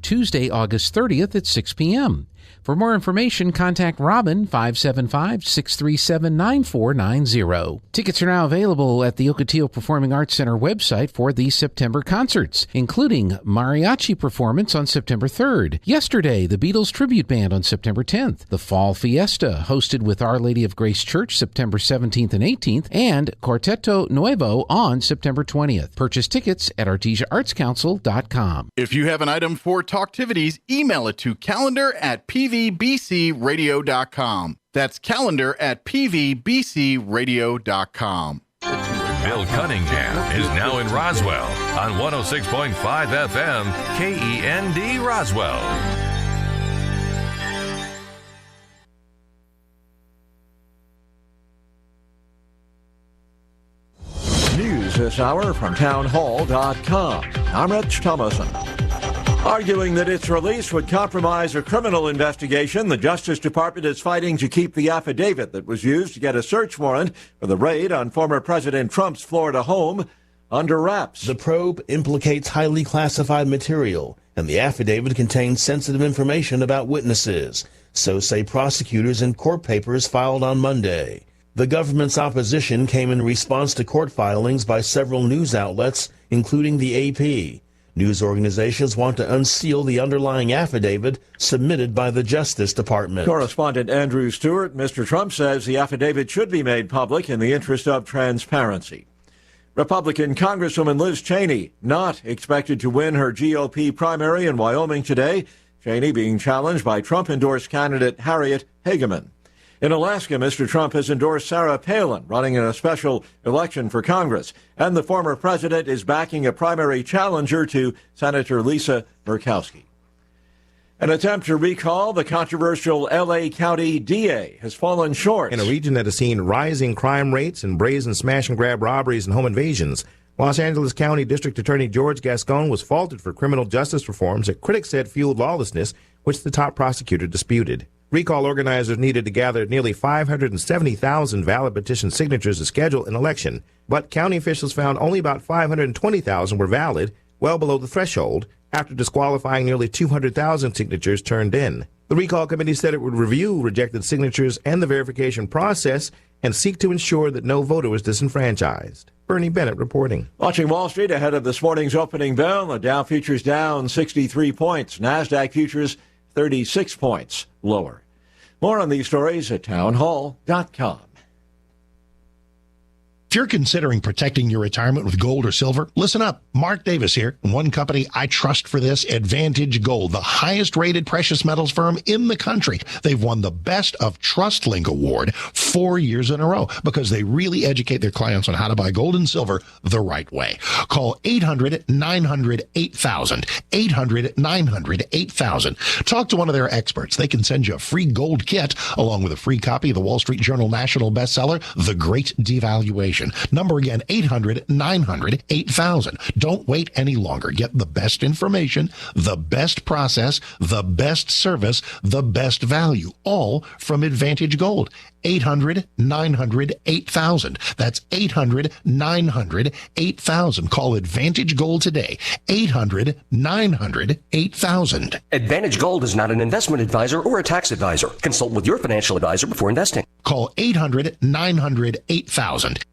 Tuesday, August 30th at 6 p.m. For more information, contact Robin 575-637-9490. Tickets are now available at the Ocotillo Performing Arts Center website for these September concerts, including mariachi performance on September 3rd, Yesterday, the Beatles Tribute Band on September 10th, the Fall Fiesta, hosted with Our Lady of Grace Church September 17th and 18th, and Quarteto Nuevo on September 20th. Purchase tickets at artesiaartscouncil.com. If you have an item for Talktivities, email it to calendar@pvbcradio.com. That's calendar@pvbcradio.com. Bill Cunningham is now in Roswell on 106.5 FM KEND Roswell. News this hour from townhall.com. I'm Rich Thomason. Arguing that its release would compromise a criminal investigation, the Justice Department is fighting to keep the affidavit that was used to get a search warrant for the raid on former President Trump's Florida home under wraps. The probe implicates highly classified material, and the affidavit contains sensitive information about witnesses, so say prosecutors in court papers filed on Monday. The government's opposition came in response to court filings by several news outlets, including the AP. News organizations want to unseal the underlying affidavit submitted by the Justice Department. Correspondent Andrew Stewart, Mr. Trump says the affidavit should be made public in the interest of transparency. Republican Congresswoman Liz Cheney not expected to win her GOP primary in Wyoming today. Cheney being challenged by Trump-endorsed candidate Harriet Hageman. In Alaska, Mr. Trump has endorsed Sarah Palin, running in a special election for Congress. And the former president is backing a primary challenger to Senator Lisa Murkowski. An attempt to recall the controversial L.A. County DA has fallen short. In a region that has seen rising crime rates and brazen smash-and-grab robberies and home invasions, Los Angeles County District Attorney George Gascon was faulted for criminal justice reforms that critics said fueled lawlessness, which the top prosecutor disputed. Recall organizers needed to gather nearly 570,000 valid petition signatures to schedule an election, but county officials found only about 520,000 were valid, well below the threshold, after disqualifying nearly 200,000 signatures turned in. The recall committee said it would review rejected signatures and the verification process and seek to ensure that no voter was disenfranchised. Bernie Bennett reporting. Watching Wall Street ahead of this morning's opening bell, the Dow futures down 63 points. NASDAQ futures 36 points lower. More on these stories at townhall.com. If you're considering protecting your retirement with gold or silver, listen up. Mark Davis here. One company I trust for this, Advantage Gold, the highest rated precious metals firm in the country. They've won the Best of TrustLink Award 4 years in a row because they really educate their clients on how to buy gold and silver the right way. Call 800-900-8000. 800-900-8000. Talk to one of their experts. They can send you a free gold kit along with a free copy of the Wall Street Journal national bestseller, The Great Devaluation. Number again, 800-900-8000. Don't wait any longer. Get the best information, the best process, the best service, the best value, all from Advantage Gold. 800-900-8000. That's 800-900-8000. Call Advantage Gold today. 800-900-8000. Advantage Gold is not an investment advisor or a tax advisor. Consult with your financial advisor before investing. Call 800-900-8000.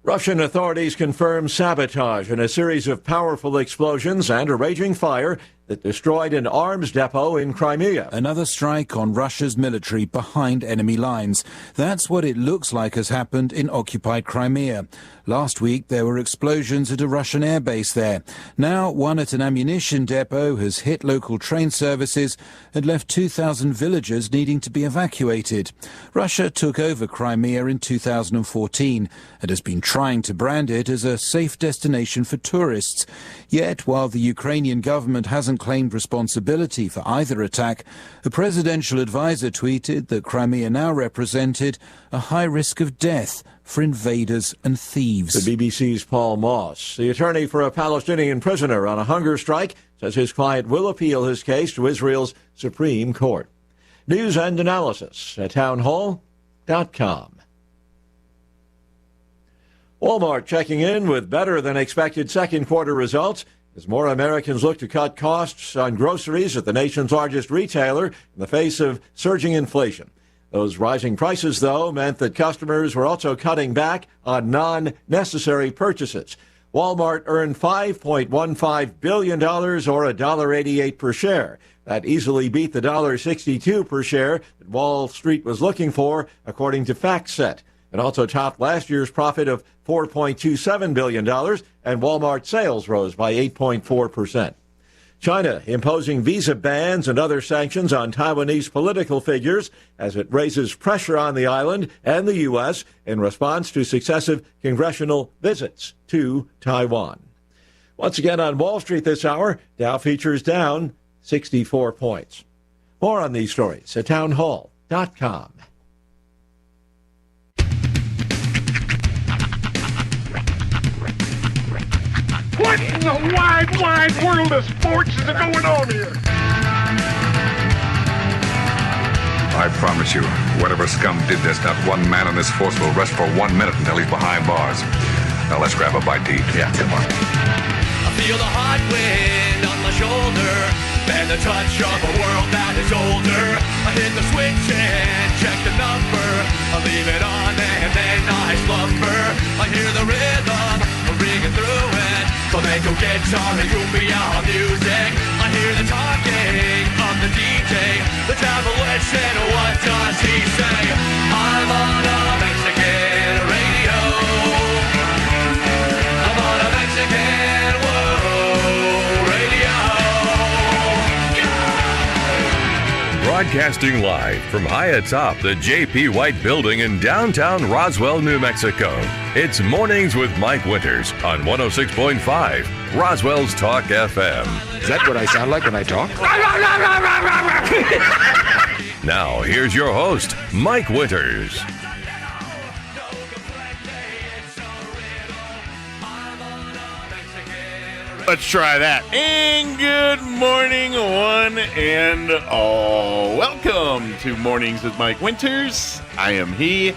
Russian authorities confirm sabotage in a series of powerful explosions and a raging fire that destroyed an arms depot in Crimea. Another strike on Russia's military behind enemy lines. That's what it looks like has happened in occupied Crimea. Last week, there were explosions at a Russian airbase there. Now, one at an ammunition depot has hit local train services and left 2,000 villagers needing to be evacuated. Russia took over Crimea in 2014 and has been trying to brand it as a safe destination for tourists. Yet, while the Ukrainian government hasn't claimed responsibility for either attack, a presidential advisor tweeted that Crimea now represented a high risk of death for invaders and thieves. The BBC's Paul Moss, the attorney for a Palestinian prisoner on a hunger strike, says his client will appeal his case to Israel's Supreme Court. News and analysis at townhall.com. Walmart checking in with better than expected second quarter results. as more Americans look to cut costs on groceries at the nation's largest retailer in the face of surging inflation. Those rising prices, though, meant that customers were also cutting back on non-necessary purchases. Walmart earned $5.15 billion, or $1.88 per share. That easily beat the $1.62 per share that Wall Street was looking for, according to FactSet. It also topped last year's profit of $4.27 billion, and Walmart sales rose by 8.4%. China imposing visa bans and other sanctions on Taiwanese political figures as it raises pressure on the island and the U.S. in response to successive congressional visits to Taiwan. Once again on Wall Street this hour, Dow futures down 64 points. More on these stories at townhall.com. What in the wide, wide world of sports is going on here? I promise you, whatever scum did this, not one man in this force will rest for 1 minute until he's behind bars. Now let's grab a bite to eat. Yeah, come on. I feel the hot wind on my shoulder and the touch of a world that is older. I hit the switch and check the number. I leave it on and then I slumber. I hear the rhythm ringing through it. Flamenco guitar and cumbia music. I hear the talking of the DJ. The travel listen, what does he say? I'm on a Mexican radio. I'm on a Mexican radio. Broadcasting live from high atop the J.P. White Building in downtown Roswell, New Mexico. It's Mornings with Mike Winters on 106.5 Roswell's Talk FM. Is that what I sound like when I talk? Now, here's your host, Mike Winters. Let's try that. And good morning, one and all. Welcome to Mornings with Mike Winters. I am he.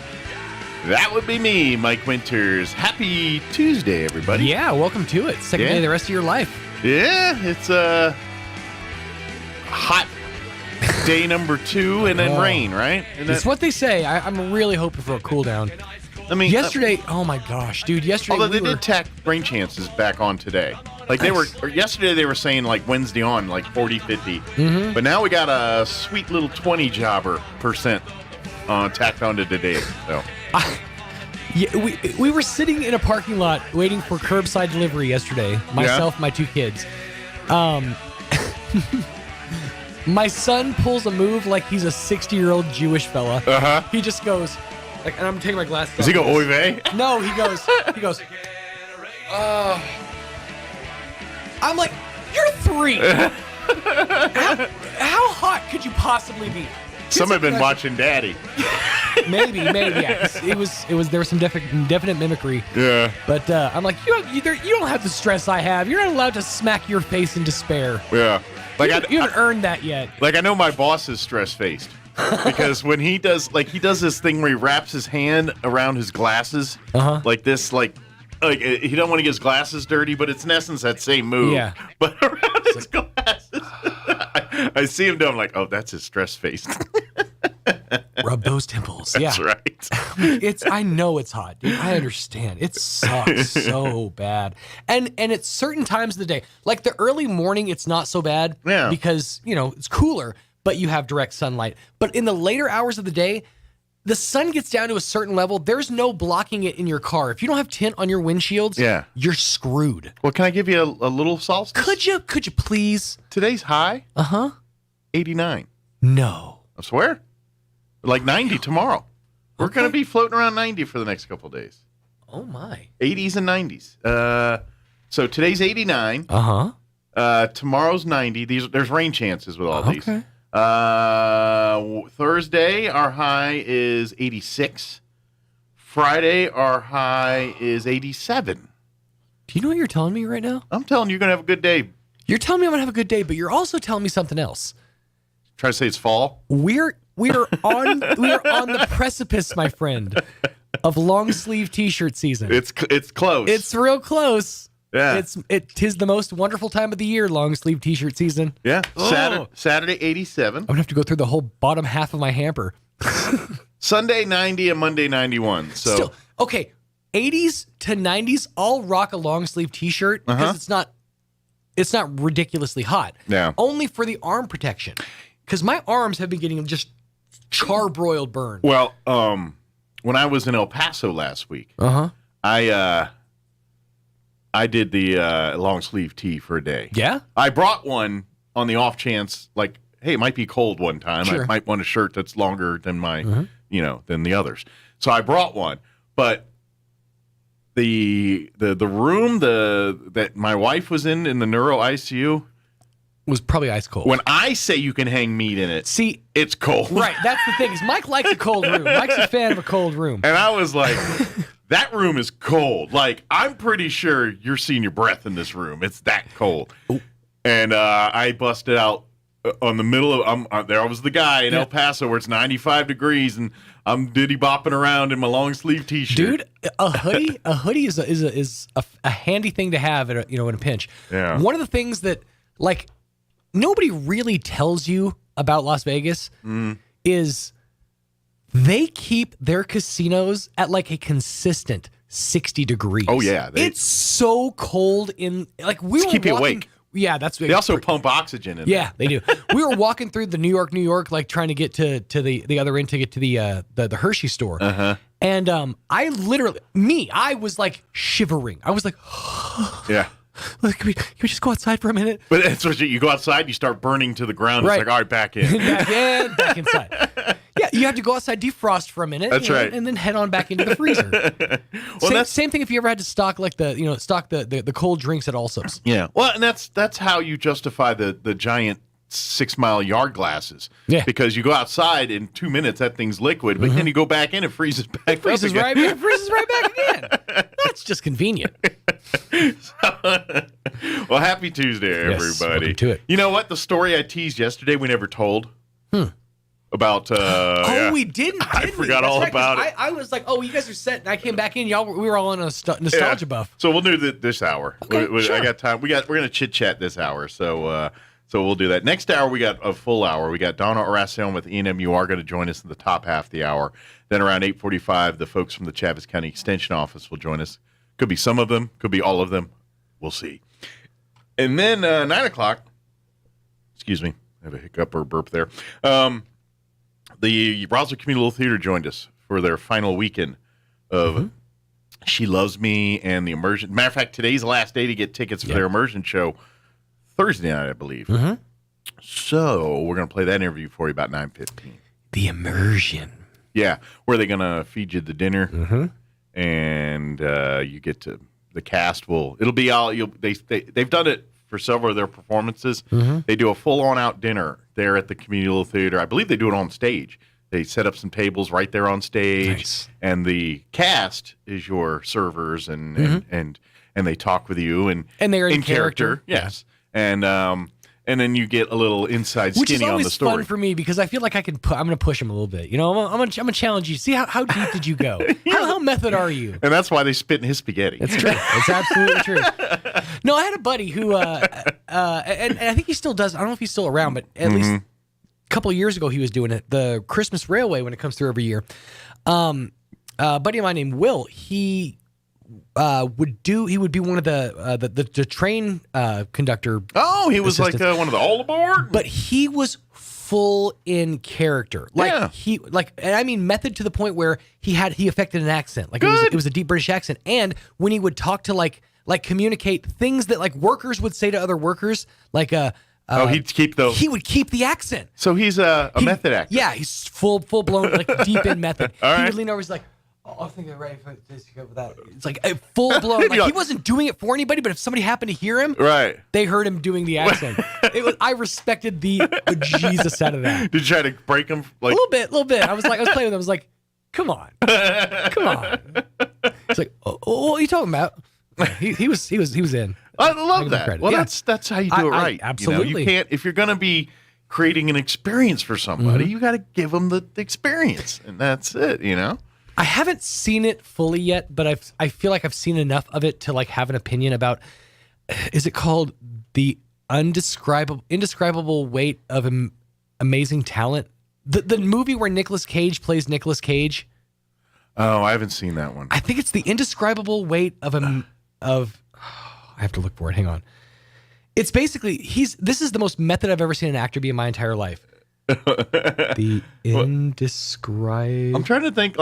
That would be me, Mike Winters. Happy Tuesday, everybody. Yeah, welcome to it. Second day of the rest of your life. Yeah, it's a hot day number 2 and then rain, right? That's what they say. I'm really hoping for a cool down. I mean, yesterday, oh my gosh, dude, yesterday. Although they did tack rain chances back on today. Like yesterday they were saying like Wednesday on like 40, 50. Mm-hmm. But now we got a sweet little 20 jobber percent tacked onto today. So. Yeah, we were sitting in a parking lot waiting for curbside delivery yesterday. Myself, my 2 kids. My son pulls a move like he's a 60-year-old Jewish fella. Uh-huh. He just goes, like, and I'm taking my glasses off. Does he go, oy vey? No, he goes, I'm like, you're 3. How hot could you possibly be? Some have been watching Daddy. Maybe, yeah. There was some definite mimicry. Yeah. But I'm like, you don't have the stress I have. You're not allowed to smack your face in despair. Yeah. Like you haven't earned that yet. Like I know my boss is stress-faced because when he does this thing where he wraps his hand around his glasses, like this, like he don't want to get his glasses dirty, but it's in essence that same move. Yeah. But around his glasses, I see him do. I'm like, oh, that's his stress-faced. Rub those temples. That's right. I know it's hot, dude. I understand. It sucks so bad. And at certain times of the day, like the early morning, it's not so bad. Yeah. Because, it's cooler, but you have direct sunlight. But in the later hours of the day, the sun gets down to a certain level. There's no blocking it in your car. If you don't have tint on your windshields, you're screwed. Well, can I give you a little solstice? Could you please? Today's high? 89. No. I swear. Like 90 tomorrow. We're going to be floating around 90 for the next couple of days. Oh, my. 80s and 90s. So today's 89. Tomorrow's 90. There's rain chances with all these. Thursday, our high is 86. Friday, our high is 87. Do you know what you're telling me right now? I'm telling you, you're going to have a good day. You're telling me I'm going to have a good day, but you're also telling me something else. Try to say it's fall? We're on the precipice, my friend, of long sleeve T-shirt season. It's close. It's real close. Yeah. Tis the most wonderful time of the year, long sleeve t-shirt season. Yeah. Saturday 87. I'm going to have to go through the whole bottom half of my hamper. Sunday 90 and Monday 91. So still, okay, 80s to 90s, I'll rock a long sleeve t-shirt because it's not ridiculously hot. Yeah. Only for the arm protection. Because my arms have been getting just charbroiled burn. Well, when I was in El Paso last week, I did the long sleeve tee for a day. Yeah? I brought one on the off chance, like, hey, it might be cold one time. Sure. I might want a shirt that's longer than my, than the others. So I brought one, but the room that my wife was in the neuro ICU was probably ice cold. When I say you can hang meat in it, see, it's cold. Right, that's the thing. Is Mike likes a cold room. Mike's a fan of a cold room. And I was like, that room is cold. Like, I'm pretty sure you're seeing your breath in this room. It's that cold. Ooh. And I busted out on the middle of, there was the guy in El Paso where it's 95 degrees and I'm diddy bopping around in my long sleeve t-shirt. Dude, a hoodie is a handy thing to have in a pinch. Yeah. One of the things that, like, nobody really tells you about Las Vegas is they keep their casinos at like a consistent 60 degrees. Oh yeah. It's so cold in, like, we were keep you walking, awake. Yeah, that's they also pump oxygen in there. They do. We were walking through the New York, like trying to get to the other end to get to the Hershey store. And I was like shivering. I was like, yeah. Like, can we just go outside for a minute? But that's what you go outside, you start burning to the ground. It's like, all right, back in. back inside. Yeah, you have to go outside, defrost for a minute. That's right. And then head on back into the freezer. Same thing if you ever had to stock like the cold drinks at Allsup's. Yeah. Well, and that's how you justify the giant 6 mile yard glasses. Yeah. Because you go outside in 2 minutes, that thing's liquid, but then you go back in, it freezes back. Freezes right back again. That's just convenient. Well, happy Tuesday, everybody. Welcome to it. You know what? The story I teased yesterday, we never told. About we didn't. I forgot all about it. I was like, oh, you guys are set, and I came back in. We were all on a nostalgia buff. So we'll do this hour. Okay, sure. I got time. We're gonna chit chat this hour. So we'll do that. Next hour we got a full hour. We got Donna Oracion with E&M. You are going to join us in the top half of the hour. Then around 8:45, the folks from the Chaves County Extension Office will join us. Could be some of them. Could be all of them. We'll see. And then 9 o'clock. Excuse me. I have a hiccup or a burp there. The Roswell Community Theater joined us for their final weekend of She Loves Me and the Immersion. Matter of fact, today's the last day to get tickets for their immersion show. Thursday night, I believe. So we're going to play that interview for you about 9:15. The immersion. Yeah. Where they're going to feed you the dinner. And you get to, the cast will, it'll be all, they've done it for several of their performances. They do a full-on out dinner there at the Community Theater. I believe they do it on stage. They set up some tables right there on stage, and the cast is your servers, and they talk with you, and they're in character. Yes, and then you get a little inside skinny on the story. Which is always fun for me because I feel like I'm going to push them a little bit. You know, I'm going to challenge you. See how deep did you go? How method are you? And that's why they spit in his spaghetti. It's true. It's absolutely true. No, I had a buddy who, and I think he still does. I don't know if he's still around, but at least a couple of years ago he was doing it. The Christmas Railway when it comes through every year. A buddy of mine named Will. He would be one of the train conductor. Oh, he was like one of the all aboard. But he was full in character. And I mean method to the point where he affected an accent. Like it was a deep British accent. And when he would talk to like communicate things that like workers would say to other workers, like he'd keep those. He would keep the accent. So he's a method actor. Yeah, he's full blown like deep in method. All right. He would lean over. He's like, I think they're ready for this to go without. It's like a full blown. Like he wasn't doing it for anybody, but if somebody happened to hear him, right, they heard him doing the accent. I respected the Jesus out of that. Did you try to break him? Like a little bit. I was playing with him. I was like, come on. It's like, what are you talking about? He was in. I love that. Well, that's how you do it right. Absolutely. You can't, if you're going to be creating an experience for somebody, you got to give them the experience, and that's it. I haven't seen it fully yet, but I feel like I've seen enough of it to like have an opinion about Is it called The Indescribable Weight of Amazing Talent? The movie where Nicolas Cage plays Nicolas Cage. Oh, I haven't seen that one. I think it's The Indescribable Weight of I have to look for it. Hang on. It's basically this is the most method I've ever seen an actor be in my entire life. The indescribable. I'm trying to think.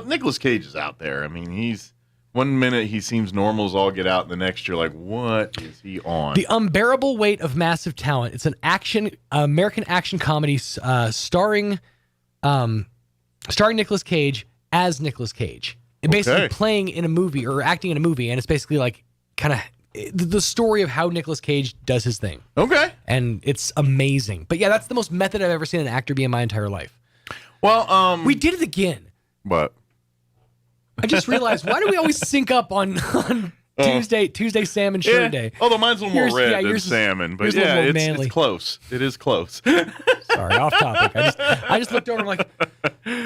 Nicolas Cage is out there. I mean, he's one minute he seems normal as all get out, and the next you're like, what is he on? The Unbearable Weight of Massive Talent. It's an American action comedy starring Nicolas Cage as Nicolas Cage. And basically playing in a movie or acting in a movie, and it's basically like kind of the story of how Nicolas Cage does his thing. Okay. And it's amazing. But yeah, that's the most method I've ever seen an actor be in my entire life. Well, we did it again. What? I just realized, why do we always sync up on Tuesday salmon shirt day? Although mine's a little more red than salmon, but yeah, it's close. It is close. Sorry, off topic. I just looked over and I'm like,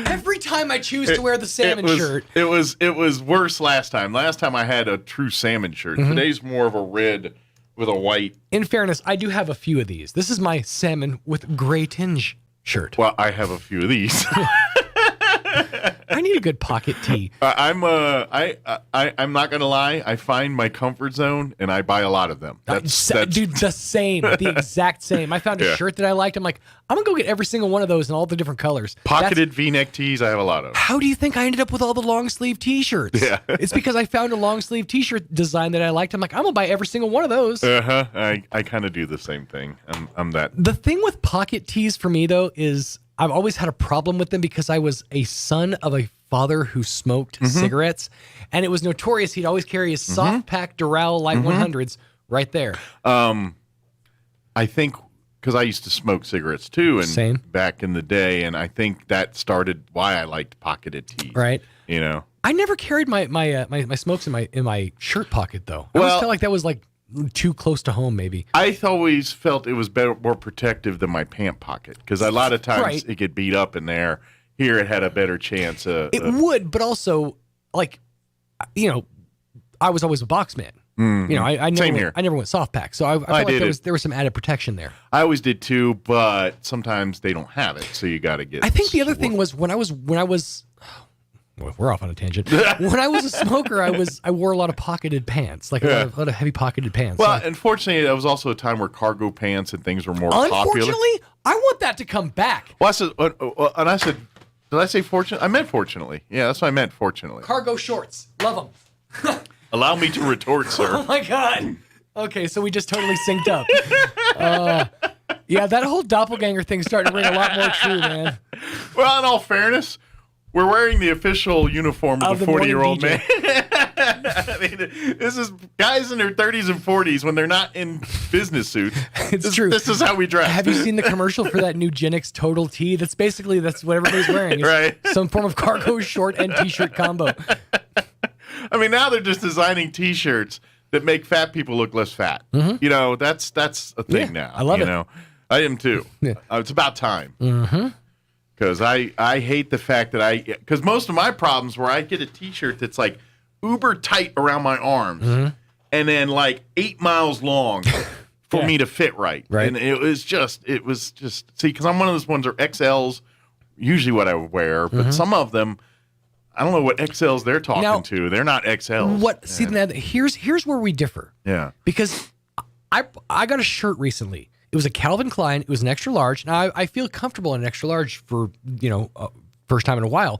every time I choose to wear the salmon shirt. It was worse last time. Last time I had a true salmon shirt. Mm-hmm. Today's more of a red with a white. In fairness, I do have a few of these. This is my salmon with gray tinge shirt. Well, I have a few of these. I need a good pocket tee. I'm not gonna lie. I find my comfort zone, and I buy a lot of them. That's dude, the same, the exact same. I found a shirt that I liked. I'm like, I'm gonna go get every single one of those in all the different colors. Pocketed V-neck tees, I have a lot of. How do you think I ended up with all the long sleeve T-shirts? Yeah, it's because I found a long sleeve T-shirt design that I liked. I'm like, I'm gonna buy every single one of those. I kind of do the same thing. I'm that. The thing with pocket tees for me though is I've always had a problem with them because I was a son of a father who smoked cigarettes, and it was notorious. He'd always carry his soft pack Doral Light 100s right there. I think because I used to smoke cigarettes too, and back in the day, and I think that started why I liked pocketed tees. Right. You know, I never carried my smokes in my shirt pocket though. I always felt like that was like too close to home, maybe. I always felt it was more protective than my pant pocket because a lot of times it get beat up in there. Here it had a better chance. It would, but also, like, you know, I was always a box man. Mm-hmm. You know, I never Same went, here. I never went soft pack, so I felt like there was some added protection there. I always did too, but sometimes they don't have it, so you got to get. I think the other thing was when I was. Well, we're off on a tangent. When I was a smoker, I wore a lot of pocketed pants, like a lot of heavy pocketed pants. Well, unfortunately, that was also a time where cargo pants and things were more popular. Unfortunately, I want that to come back. Well, I said, did I say fortunately? I meant fortunately. Yeah, that's what I meant, fortunately. Cargo shorts. Love them. Allow me to retort, sir. Oh, my God. Okay, so we just totally synced up. Yeah, that whole doppelganger thing's starting to ring a lot more true, man. Well, in all fairness, we're wearing the official uniform of the 40-year-old man. I mean, this is guys in their 30s and 40s when they're not in business suits. It's true. This is how we dress. Have you seen the commercial for that Nugenix Total Tee? That's what everybody's wearing. It's right. Some form of cargo short and T-shirt combo. I mean, now they're just designing T-shirts that make fat people look less fat. Mm-hmm. You know, that's a thing now. I love it. You know, I am too. Yeah. It's about time. Mm-hmm. Because I hate the fact that because most of my problems where I get a T-shirt that's like uber tight around my arms and then like 8 miles long for me to fit right. And it was just see, because I'm one of those ones that are XLs, usually what I wear, but some of them, I don't know what XLs they're talking to. They're not XLs. See, here's where we differ. Yeah. Because I got a shirt recently. It was a Calvin Klein. It was an extra large. Now I feel comfortable in an extra large for first time in a while.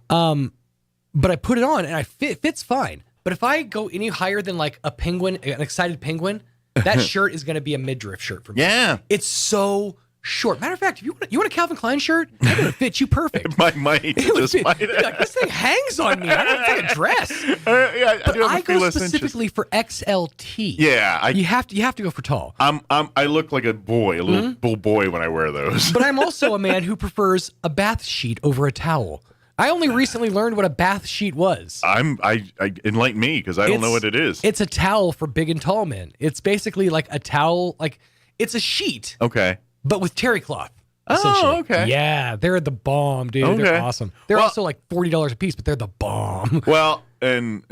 But I put it on and fits fine. But if I go any higher than like a penguin, an excited penguin, that shirt is going to be a midriff shirt for me. Yeah, it's so short. Matter of fact, if you want a Calvin Klein shirt, it's going to fit you perfect. It might. Like, this thing hangs on me. I don't think a dress. I go specifically for XLT. Yeah, you have to go for tall. I look like a boy, a little boy when I wear those. But I'm also a man who prefers a bath sheet over a towel. I only recently learned what a bath sheet was. I enlighten me because I don't know what it is. It's a towel for big and tall men. It's basically like a towel, like it's a sheet. Okay. But with terry cloth. Oh, okay. Yeah, they're the bomb, dude. Okay. They're awesome. They're also like $40 a piece, but they're the bomb. Well, and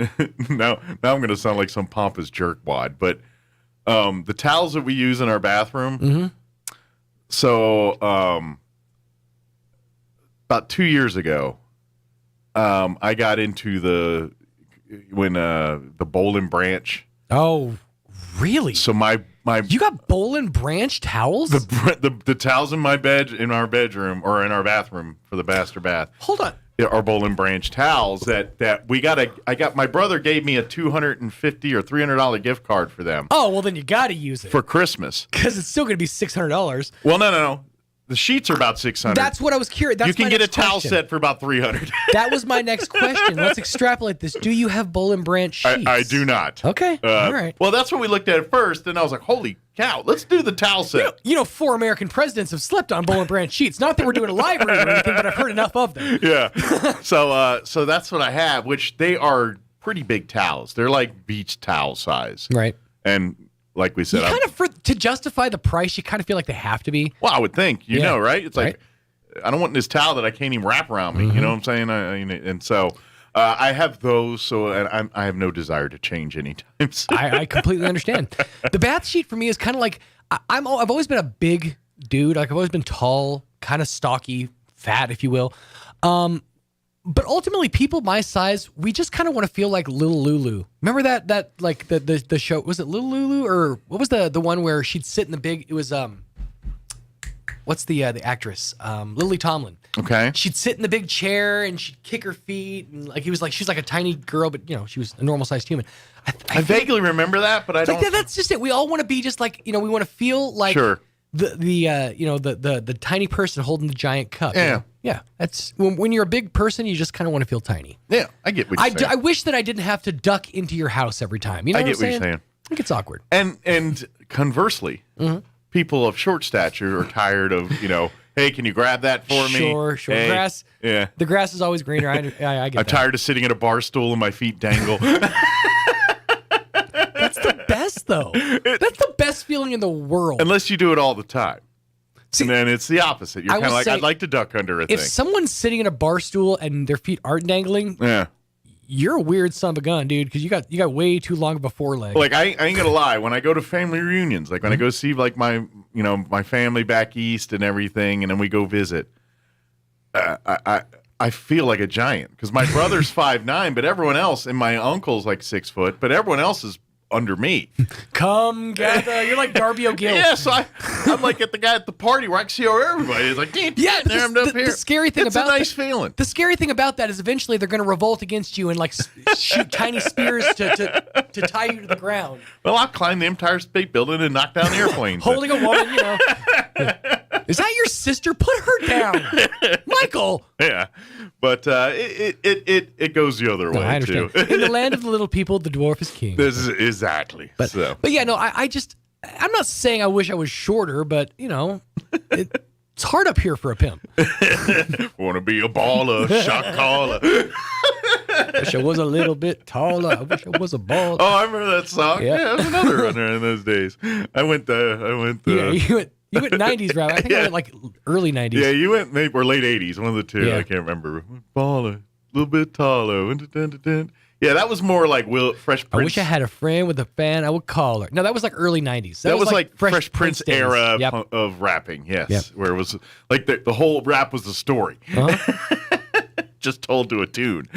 now I'm going to sound like some pompous jerkwad, but The towels that we use in our bathroom. Mm-hmm. So, about 2 years ago, I got into the Boll and Branch. Oh, really? So my you got Boll and Branch towels? The towels in our bedroom or in our bathroom for the master bath. Hold on. Are Boll and Branch towels that we got. My brother gave me a $250 or $300 gift card for them. Oh, well then you got to use it for Christmas because it's still going to be $600. Well, no. The sheets are about $600. That's what I was curious. You can get a towel set for about $300. That was my next question. Let's extrapolate this. Do you have Boll and Branch sheets? I do not. Okay. All right. Well, that's what we looked at first, and I was like, "Holy cow! Let's do the towel set." You know, 4 American presidents have slept on Boll and Branch sheets. Not that we're doing a live read or anything, but I've heard enough of them. Yeah. So that's what I have, which they are pretty big towels. They're like beach towel size. Right. And like we said, you kind of to justify the price, you kind of feel like they have to be. Well, I would think, you know, right? It's like, I don't want this towel that I can't even wrap around me. Mm-hmm. You know what I'm saying? And so I have those, so I have no desire to change anytime soon. I completely understand. The bath sheet for me is kind of like, I've always been a big dude. Like I've always been tall, kind of stocky, fat, if you will. But ultimately, people my size, we just kind of want to feel like Little Lulu. Remember that like the show? Was it Little Lulu or what was the one where she'd sit in the big? It was what's the actress? Lily Tomlin. Okay. She'd sit in the big chair and she'd kick her feet and like she's like a tiny girl, but she was a normal sized human. I vaguely remember that, but I don't. Like that's just it. We all want to be just like we want to feel like the tiny person holding the giant cup. Yeah. Yeah, that's when you're a big person, you just kind of want to feel tiny. Yeah, I get what you're saying. I wish that I didn't have to duck into your house every time. You know I what get I'm saying? what you're saying. I think it's awkward. And conversely, people of short stature are tired of, hey, can you grab that for me? Sure. Hey, grass. Yeah. The grass is always greener. I get that. I'm tired of sitting at a bar stool and my feet dangle. That's the best, though. That's the best feeling in the world. Unless you do it all the time. See, and then it's the opposite. You're kind of like, I'd like to duck under a thing. If someone's sitting in a bar stool and their feet aren't dangling, you're a weird son of a gun, dude, because you got way too long of a foreleg. Like, I ain't gonna lie. When I go to family reunions, like when I go see like my family back east and everything, and then we go visit, I feel like a giant because my brother's 5'9", but everyone else, and my uncle's like 6 foot, but everyone else is under me. Come gather. You're like Darby O'Gill. Yeah, so I'm like at the guy at the party where I can see everybody is like, the scary thing it's about a nice feeling. The scary thing about that is eventually they're going to revolt against you and like shoot tiny spears to tie you to the ground. Well, I'll climb the Empire State Building and knock down airplanes. Holding a woman, Is that your sister? Put her down, Michael. Yeah, but it goes the other way. I understand. Too. In the land of the little people, the dwarf is king. This is exactly. But yeah, no, I'm not saying I wish I was shorter, but it's hard up here for a pimp. Want to be a baller, shot caller. Wish I was a little bit taller. I wish I was a baller. Oh, I remember that song. Yeah, it was another runner in those days. I went. Yeah, you went 90s route. I think I went like early 90s. Yeah, you went maybe or late 80s. One of the two. Yeah. I can't remember. Baller, a little bit taller. Yeah, that was more like Fresh Prince. I wish I had a friend with a fan. I would call her. No, that was like early 90s. That was like Fresh Prince days. era Yep. of rapping. Yes, where it was like the whole rap was the story, just told to a tune.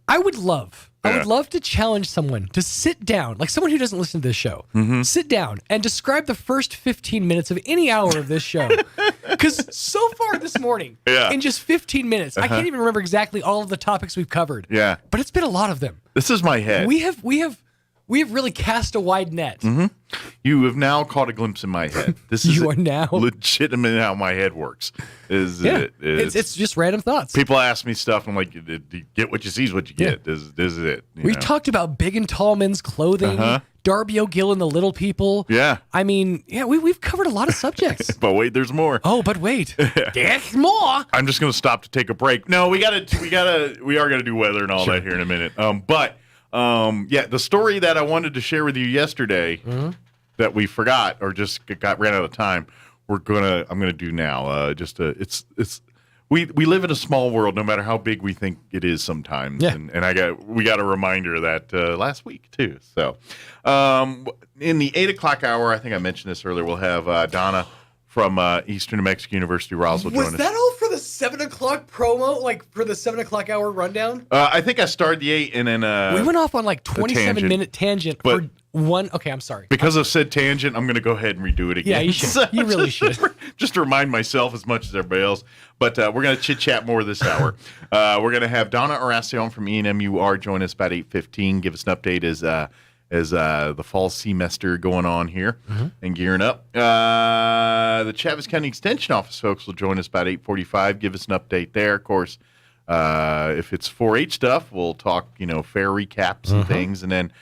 I would love to challenge someone to sit down, like someone who doesn't listen to this show, sit down and describe the first 15 minutes of any hour of this show. Because so far this morning, in just 15 minutes, I can't even remember exactly all of the topics we've covered. Yeah. But it's been a lot of them. This is my head. We have really cast a wide net. Mm-hmm. You have now caught a glimpse in my head. This is are now legitimate how my head works. It's just random thoughts. People ask me stuff. I'm like, you get what you see is what you get. This is it. We talked about big and tall men's clothing, Darby O'Gill and the Little People. Yeah. I mean, we've covered a lot of subjects. But wait, there's more. Oh, but wait, there's more. I'm just gonna stop to take a break. No, we are gonna do weather and all that here in a minute. The story that I wanted to share with you yesterday that we forgot or just ran out of time, I'm gonna do now. we live in a small world, no matter how big we think it is sometimes. Yeah. And we got a reminder of that last week too. So, in the 8 o'clock hour, I think I mentioned this earlier, we'll have Donna from Eastern New Mexico University, Roswell, join us. Was that all for the 7 o'clock promo? Like for the 7 o'clock hour rundown? I think I started the 8 and then we went off on like 27-minute tangent for one. Okay, I'm sorry. Because of said tangent, I'm going to go ahead and redo it again. Yeah, you should. You really should. Just to remind myself as much as everybody else. But we're going to chit-chat more this hour. We're going to have Donna Aracion from ENMUR join us about 8:15, give us an update as the fall semester going on here and gearing up. The Chaves County Extension Office folks will join us about 8:45, give us an update there. Of course, if it's 4-H stuff, we'll talk, fair recaps and things. And then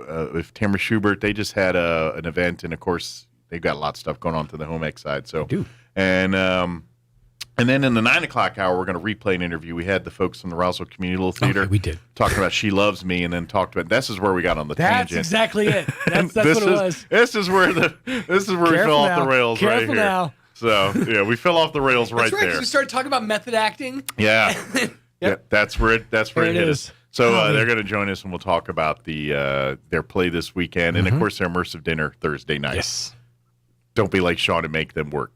if Tamara Schubert, they just had an event, and of course, they've got a lot of stuff going on to the home ec side. So, and then in the 9 o'clock hour, we're going to replay an interview. We had the folks from the Roswell Community Little Theater. Okay, we did. Talking about She Loves Me, and then talked about, this is where we got on the tangent. That's exactly it. That's what it was. This is where we fell off the rails right here. Now. So, yeah, we fell off the rails right there. Because we started talking about method acting. Yeah. Yeah, that's where it hit us. So they're going to join us, and we'll talk about their play this weekend, and of course their immersive dinner Thursday night. Yes. Don't be like Sean and make them work.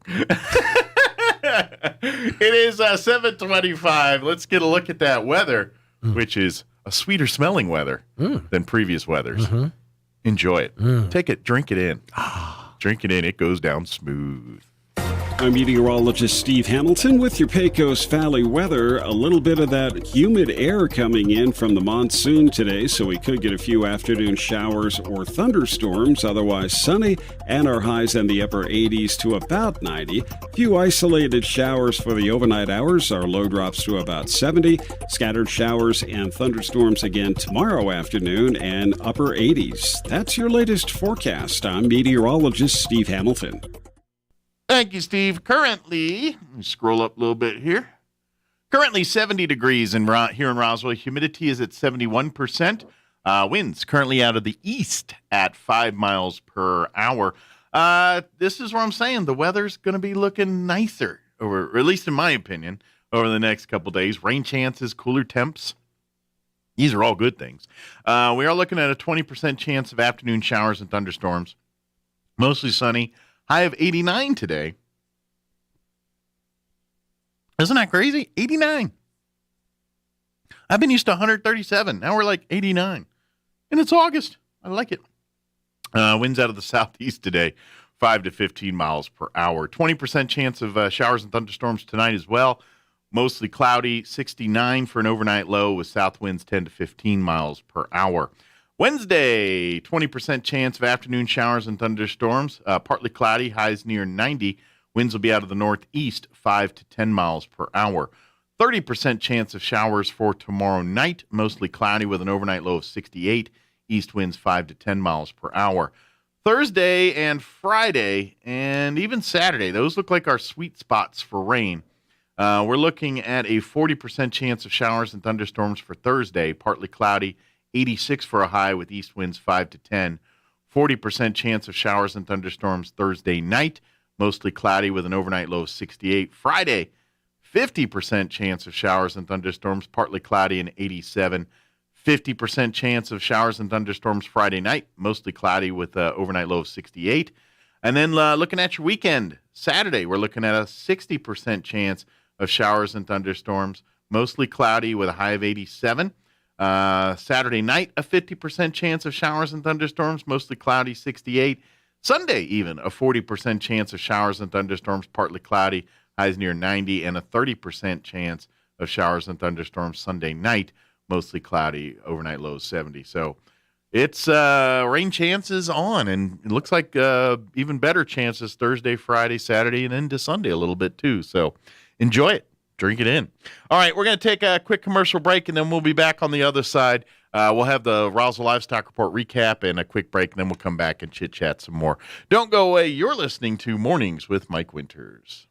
It is 7:25. Let's get a look at that weather, which is a sweeter smelling weather than previous weathers. Enjoy it. Take it. Drink it in. Drink it in. It goes down smooth. I'm meteorologist Steve Hamilton with your Pecos Valley weather. A little bit of that humid air coming in from the monsoon today, so we could get a few afternoon showers or thunderstorms. Otherwise sunny, and our highs in the upper 80s to about 90. Few isolated showers for the overnight hours. Our low drops to about 70. Scattered showers and thunderstorms again tomorrow afternoon and upper 80s. That's your latest forecast. I'm meteorologist Steve Hamilton. Thank you, Steve. Currently, let me scroll up a little bit here. Currently 70 degrees here in Roswell. Humidity is at 71%. Winds currently out of the east at 5 miles per hour. This is where I'm saying the weather's going to be looking nicer, or at least in my opinion, over the next couple days. Rain chances, cooler temps. These are all good things. We are looking at a 20% chance of afternoon showers and thunderstorms. Mostly sunny. High of 89 today. Isn't that crazy? 89. I've been used to 137. Now we're like 89. And it's August. I like it. Winds out of the southeast today, 5 to 15 miles per hour. 20% chance of showers and thunderstorms tonight as well. Mostly cloudy, 69 for an overnight low with south winds 10 to 15 miles per hour. Wednesday, 20% chance of afternoon showers and thunderstorms. Partly cloudy, highs near 90. Winds will be out of the northeast, 5 to 10 miles per hour. 30% chance of showers for tomorrow night. Mostly cloudy with an overnight low of 68. East winds 5 to 10 miles per hour. Thursday and Friday and even Saturday, those look like our sweet spots for rain. We're looking at a 40% chance of showers and thunderstorms for Thursday. Partly cloudy. 86 for a high with east winds 5 to 10. 40% chance of showers and thunderstorms Thursday night. Mostly cloudy with an overnight low of 68. Friday, 50% chance of showers and thunderstorms, partly cloudy and 87. 50% chance of showers and thunderstorms Friday night. Mostly cloudy with an overnight low of 68. And then looking at your weekend, Saturday, we're looking at a 60% chance of showers and thunderstorms. Mostly cloudy with a high of 87. Saturday night, a 50% chance of showers and thunderstorms, mostly cloudy, 68. Sunday, even a 40% chance of showers and thunderstorms, partly cloudy, highs near 90, and a 30% chance of showers and thunderstorms Sunday night, mostly cloudy, overnight low 70. So it's rain chances on, and it looks like even better chances Thursday, Friday, Saturday, and into Sunday a little bit too. So enjoy it. Drink it in. All right, we're going to take a quick commercial break, and then we'll be back on the other side. We'll have the Roswell Livestock Report recap and a quick break, and then we'll come back and chit-chat some more. Don't go away. You're listening to Mornings with Mike Winters.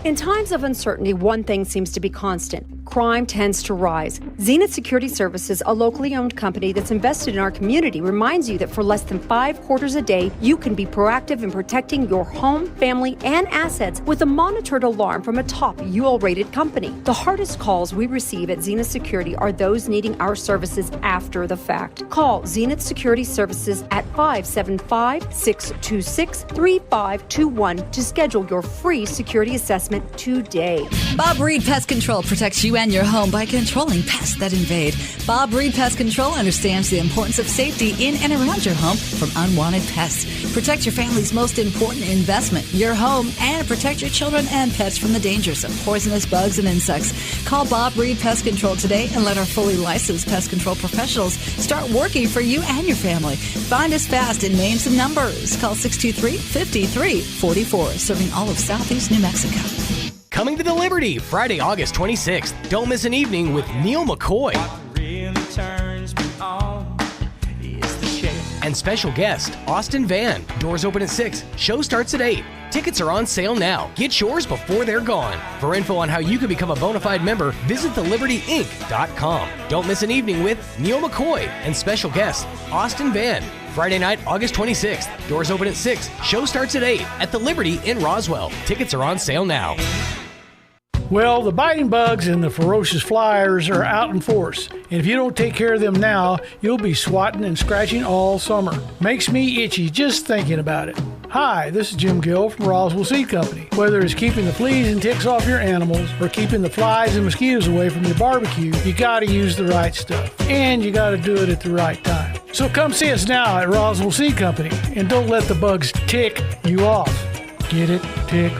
In times of uncertainty, one thing seems to be constant. Crime tends to rise. Zenith Security Services, a locally owned company that's invested in our community, reminds you that for less than 5 quarters a day, you can be proactive in protecting your home, family, and assets with a monitored alarm from a top UL-rated company. The hardest calls we receive at Zenith Security are those needing our services after the fact. Call Zenith Security Services at 575-626-3521 to schedule your free security assessment today. Bob Reed Pest Control protects you and your home by controlling pests that invade. Bob Reed Pest Control understands the importance of safety in and around your home from unwanted pests. Protect your family's most important investment, your home, and protect your children and pets from the dangers of poisonous bugs and insects. Call Bob Reed Pest Control today and let our fully licensed pest control professionals start working for you and your family. Find us fast in names and numbers. Call 623-5344, serving all of Southeast New Mexico. Coming to the Liberty, Friday, August 26th. Don't miss an evening with Neil McCoy. And special guest, Austin Van. Doors open at 6. Show starts at 8. Tickets are on sale now. Get yours before they're gone. For info on how you can become a bona fide member, visit thelibertyinc.com. Don't miss an evening with Neil McCoy and special guest, Austin Van. Friday night, August 26th. Doors open at 6. Show starts at 8 at the Liberty in Roswell. Tickets are on sale now. Well, the biting bugs and the ferocious flyers are out in force, and if you don't take care of them now, you'll be swatting and scratching all summer. Makes me itchy just thinking about it. Hi, this is Jim Gill from Roswell Seed Company. Whether it's keeping the fleas and ticks off your animals or keeping the flies and mosquitoes away from your barbecue, you gotta use the right stuff, and you gotta do it at the right time. So come see us now at Roswell Seed Company, and don't let the bugs tick you off. Get it? Tick.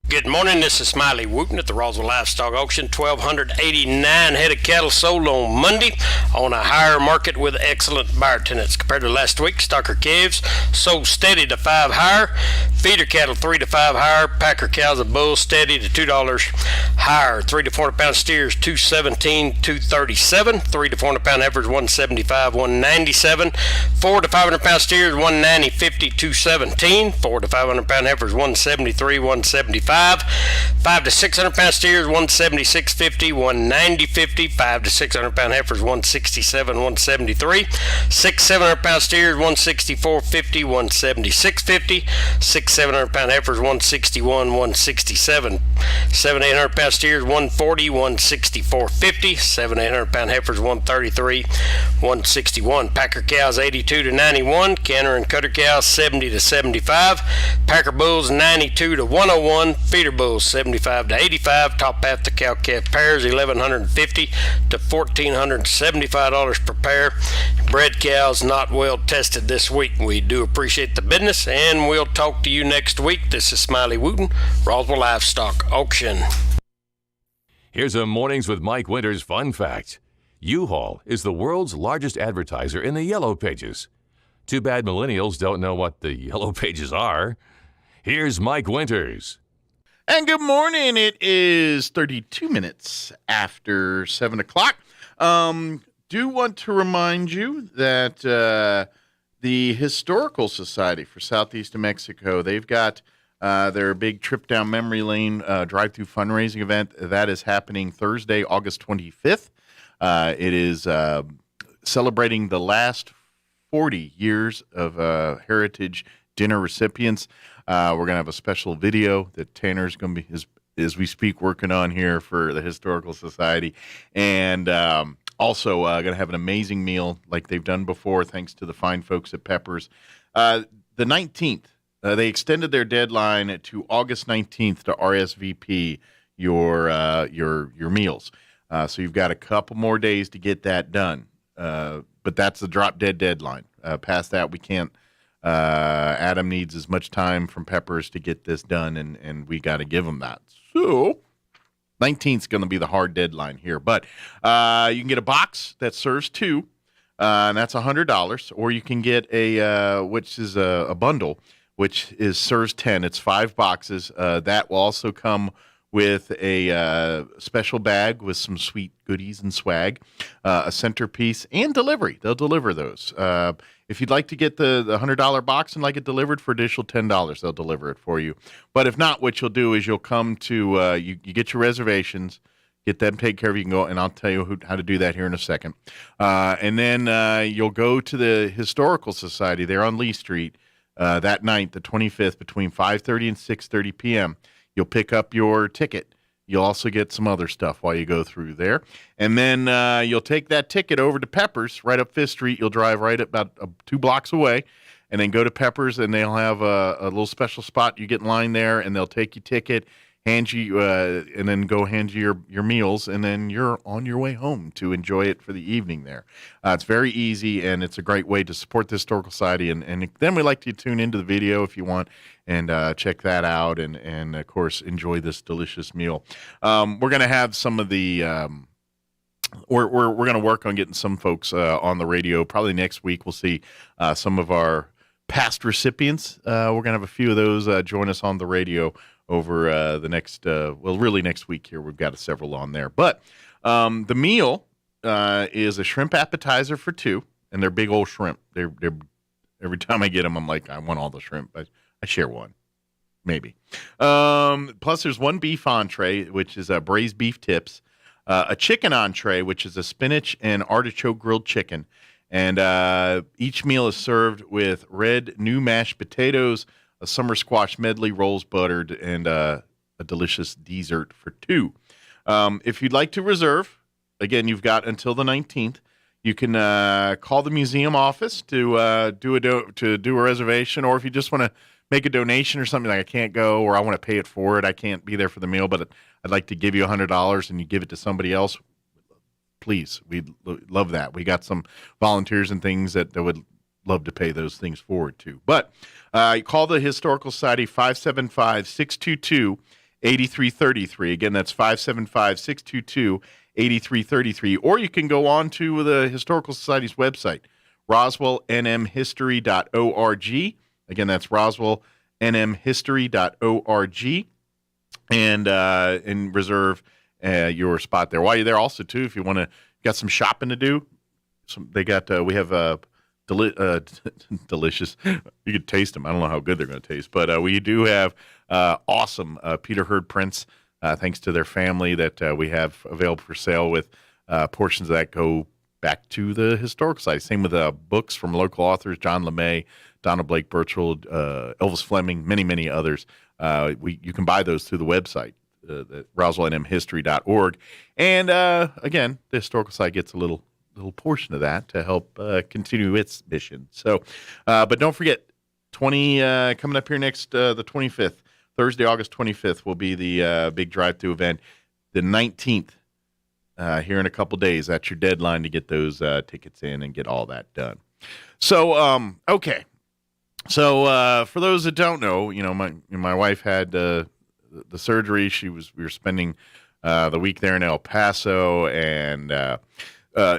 Good morning, this is Smiley Wooten at the Roswell Livestock Auction. 1,289 head of cattle sold on Monday on a higher market with excellent buyer tenants. Compared to last week, stocker calves sold steady to 5 higher, feeder cattle 3 to 5 higher, packer cows and bulls steady to $2 higher. 3 to 400 pound steers $217, $237, 3 to 400 pound heifers $175, $197, 4 to 500 pound steers $190, $50, $217, 4 to 500 pound heifers $173, $175. 5 to 600 pound steers $176.50, $190.50. 5 to 600 pound heifers $167, $173. 6 700 pound steers $164.50, $176.50. 6 700 pound heifers $161, $167. 7 800 pound steers $140, $164.50. 7 800 pound heifers $133, $161. Packer cows $82 to $91. Canner and cutter cows $70 to $75. Packer bulls $92 to $101. Feeder bulls $75 to $85. Top half the cow calf pairs $1,150 to $1,475 per pair. Bred cows not well tested this week. We do appreciate the business, and we'll talk to you next week. This is Smiley Wooten, Roswell Livestock Auction. Here's a Mornings with Mike Winters fun fact. U-Haul is the world's largest advertiser in the Yellow Pages. Too bad millennials don't know what the Yellow Pages are. Here's Mike Winters. And good morning. It is 32 minutes after 7 o'clock. Do want to remind you that the Historical Society for Southeast New Mexico, they've got their big trip down memory lane drive-through fundraising event. That is happening Thursday, August 25th. It is celebrating the last 40 years of Heritage Dinner recipients. We're going to have a special video that Tanner's going to be, as we speak, working on here for the Historical Society. And also going to have an amazing meal like they've done before, thanks to the fine folks at Peppers. The 19th, they extended their deadline to August 19th to RSVP your meals. So you've got a couple more days to get that done. But that's the drop-dead deadline. Past that, we can't. Adam needs as much time from Peppers to get this done, and we got to give him that. So 19th is going to be the hard deadline here. But you can get a box that serves 2, and that's $100. Or you can get which is a bundle, which serves 10. It's 5 boxes. That will also come with a special bag with some sweet goodies and swag, a centerpiece, and delivery. They'll deliver those. If you'd like to get the $100 box and like it delivered for additional $10, they'll deliver it for you. But if not, what you'll do is you'll come to you get your reservations, get them taken care of. You can go, and I'll tell you how to do that here in a second. And then you'll go to the Historical Society there on Lee Street that night, the 25th, between 5:30 and 6:30 p.m. You'll pick up your ticket. You'll also get some other stuff while you go through there. And then you'll take that ticket over to Pepper's right up 5th Street. You'll drive right about 2 blocks away and then go to Pepper's, and they'll have a little special spot. You get in line there, and they'll take your ticket, hand you, and then go hand you your meals, and then you're on your way home to enjoy it for the evening there. It's very easy, and it's a great way to support the Historical Society. And then we like to tune into the video if you want and check that out, and of course, enjoy this delicious meal. We're going to have some of the we're going to work on getting some folks on the radio. Probably next week we'll see some of our past recipients. We're going to have a few of those join us on the radio over the next, really next week here. We've got several on there. But the meal is a shrimp appetizer for 2, and they're big old shrimp. They're every time I get them, I'm like, I want all the shrimp. I share one, maybe. Plus, there's 1 beef entree, which is braised beef tips, a chicken entree, which is a spinach and artichoke grilled chicken. And each meal is served with red new mashed potatoes, a summer squash medley, rolls buttered, and a delicious dessert for 2. If you'd like to reserve, again, you've got until the 19th. You can call the museum office to do a reservation, or if you just want to make a donation or something, like I can't go, or I want to pay it forward, I can't be there for the meal, but I'd like to give you $100 and you give it to somebody else, please, we'd love that. We got some volunteers and things that would love to pay those things forward to. But call the Historical Society, 575-622-8333. Again, that's 575-622-8333. Or you can go on to the Historical Society's website, roswellnmhistory.org. Again, that's roswellnmhistory.org, and reserve your spot there. While you're there, also too, if you want to, got some shopping to do. We have delicious. You could taste them. I don't know how good they're going to taste, but we do have awesome Peter Hurd prints. Thanks to their family that we have available for sale, with portions of that go back to the Historical Society. Same with books from local authors, John LeMay, Donna Blake Burchell, Elvis Fleming, many, many others. You can buy those through the website, roswellnmhistory.org. And again, the Historical Society gets a little portion of that to help continue its mission. So, but don't forget, coming up here next, the 25th, Thursday, August 25th, will be the big drive-through event. The 19th, here in a couple days, that's your deadline to get those tickets in and get all that done. So, okay. So, for those that don't know, my wife had the surgery. We were spending the week there in El Paso, and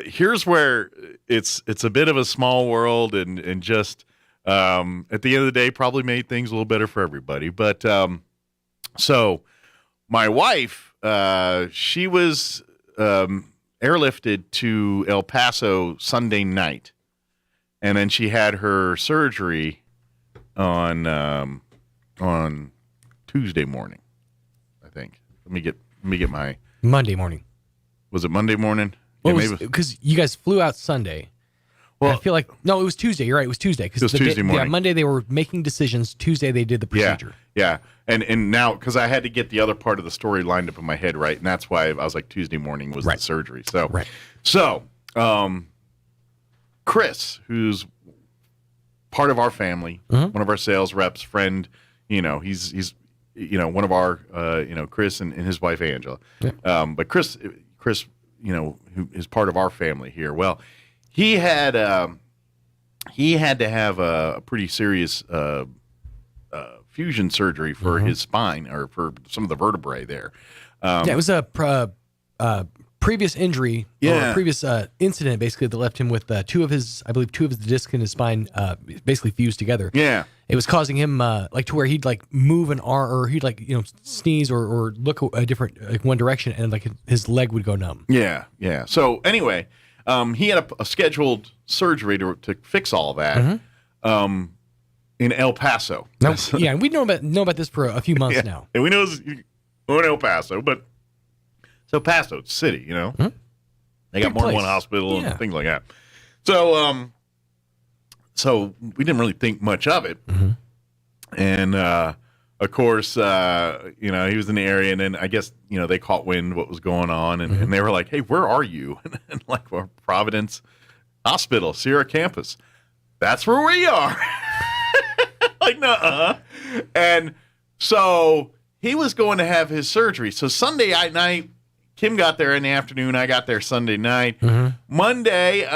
here's where it's a bit of a small world, and just at the end of the day, probably made things a little better for everybody. But so my wife, she was airlifted to El Paso Sunday night, and then she had her surgery on Tuesday morning, I think. Let me get my Monday morning. Was it Monday morning? Well, because you guys flew out Sunday. Well, I feel like it was Tuesday. You're right. It was Tuesday. It was Tuesday morning. Yeah, Monday they were making decisions. Tuesday they did the procedure. Yeah. And now, because I had to get the other part of the story lined up in my head right, and that's why I was like, Tuesday morning was the surgery. So, Chris, who's part of our family, one of our sales reps, friend, he's one of our, Chris and his wife Angela. Yeah. But Chris, who is part of our family here. Well, he had to have a pretty serious fusion surgery for his spine, or for some of the vertebrae there. It was a previous injury, or a previous incident, basically, that left him with two of his discs in his spine basically fused together. Yeah. It was causing him to where he'd move an arm, or he'd sneeze or look a different one direction, and his leg would go numb. Yeah. So anyway, he had a scheduled surgery to fix all that in El Paso. Yeah, and we know about this for a few months now. And we know it's in El Paso, but it's El Paso, it's a city, you know. They got more than one hospital and things like that. So, so we didn't really think much of it. And, of course, he was in the area, and then I guess, they caught wind what was going on, and they were like, hey, where are you? And like, we're Providence Hospital, Sierra Campus. That's where we are. Like, nuh-uh. And so he was going to have his surgery. So Sunday night, Kim got there in the afternoon. I got there Sunday night. Monday,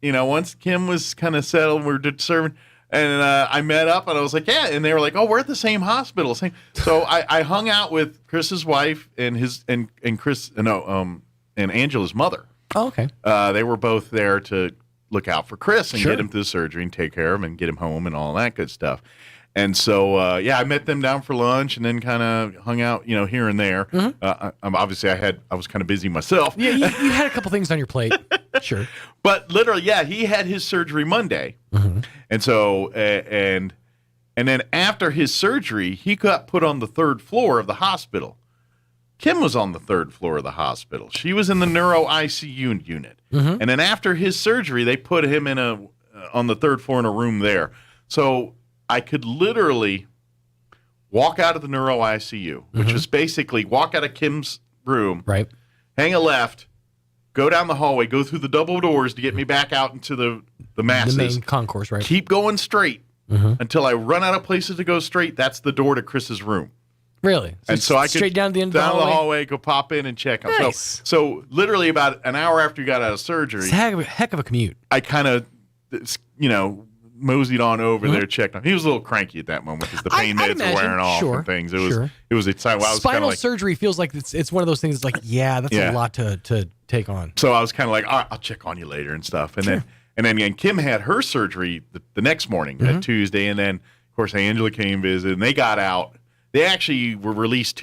once Kim was kind of settled, we were serving, and I met up, and I was like, yeah. And they were like, oh, we're at the same hospital. So I hung out with Chris's wife and and Angela's mother. Oh, okay. They were both there to look out for Chris and get him through the surgery and take care of him and get him home and all that good stuff. And so, I met them down for lunch and then kind of hung out, here and there. Obviously, I was kind of busy myself. Yeah, you had a couple things on your plate. Sure. But literally, he had his surgery Monday. And so, and then after his surgery, he got put on the 3rd floor of the hospital. Kim was on the 3rd floor of the hospital. She was in the neuro ICU unit. And then after his surgery, they put him in on the 3rd floor in a room there. So I could literally walk out of the neuro ICU, which was basically walk out of Kim's room, hang a left, go down the hallway, go through the double doors to get me back out into the masses. The main concourse, right? Keep going straight until I run out of places to go straight. That's the door to Chris's room. Really? And so I could straight down the end of the hallway, go pop in and check him. Nice. So literally about an hour after you got out of surgery, it's a heck of a commute. I kind of, moseyed on over there, checked on. He was a little cranky at that moment because the pain meds were wearing off and things. It was exciting. Well, Spinal surgery feels like it's one of those things. It's like, that's a lot to take on. So I was kind of like, all right, I'll check on you later and stuff. And then Kim had her surgery the next morning, that Tuesday, and then of course Angela came visit, and they got out. They actually were released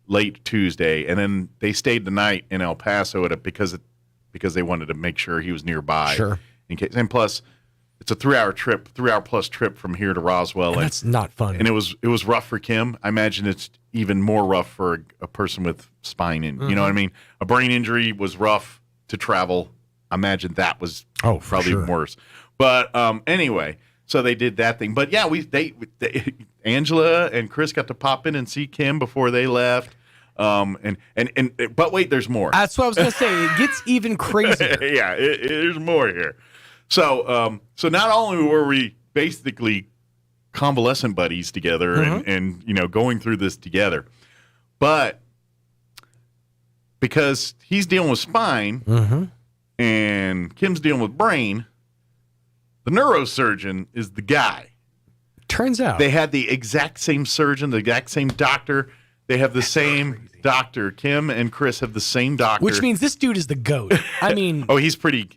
late Tuesday, and then they stayed the night in El Paso because they wanted to make sure he was nearby. Sure. In case, and plus, it's a 3-hour plus trip from here to Roswell. And that's not fun. And it was rough for Kim. I imagine it's even more rough for a person with spine you know what I mean? A brain injury was rough to travel. I imagine that was probably even worse. But anyway, so they did that thing. But yeah, they Angela and Chris got to pop in and see Kim before they left. But wait, there's more. That's what I was going to say. It gets even crazier. Yeah, there's more here. So not only were we basically convalescent buddies together and going through this together, but because he's dealing with spine and Kim's dealing with brain, the neurosurgeon is the guy. Turns out they had the exact same surgeon, the exact same doctor. They have the same doctor. Kim and Chris have the same doctor. Which means this dude is the GOAT. I mean, he's pretty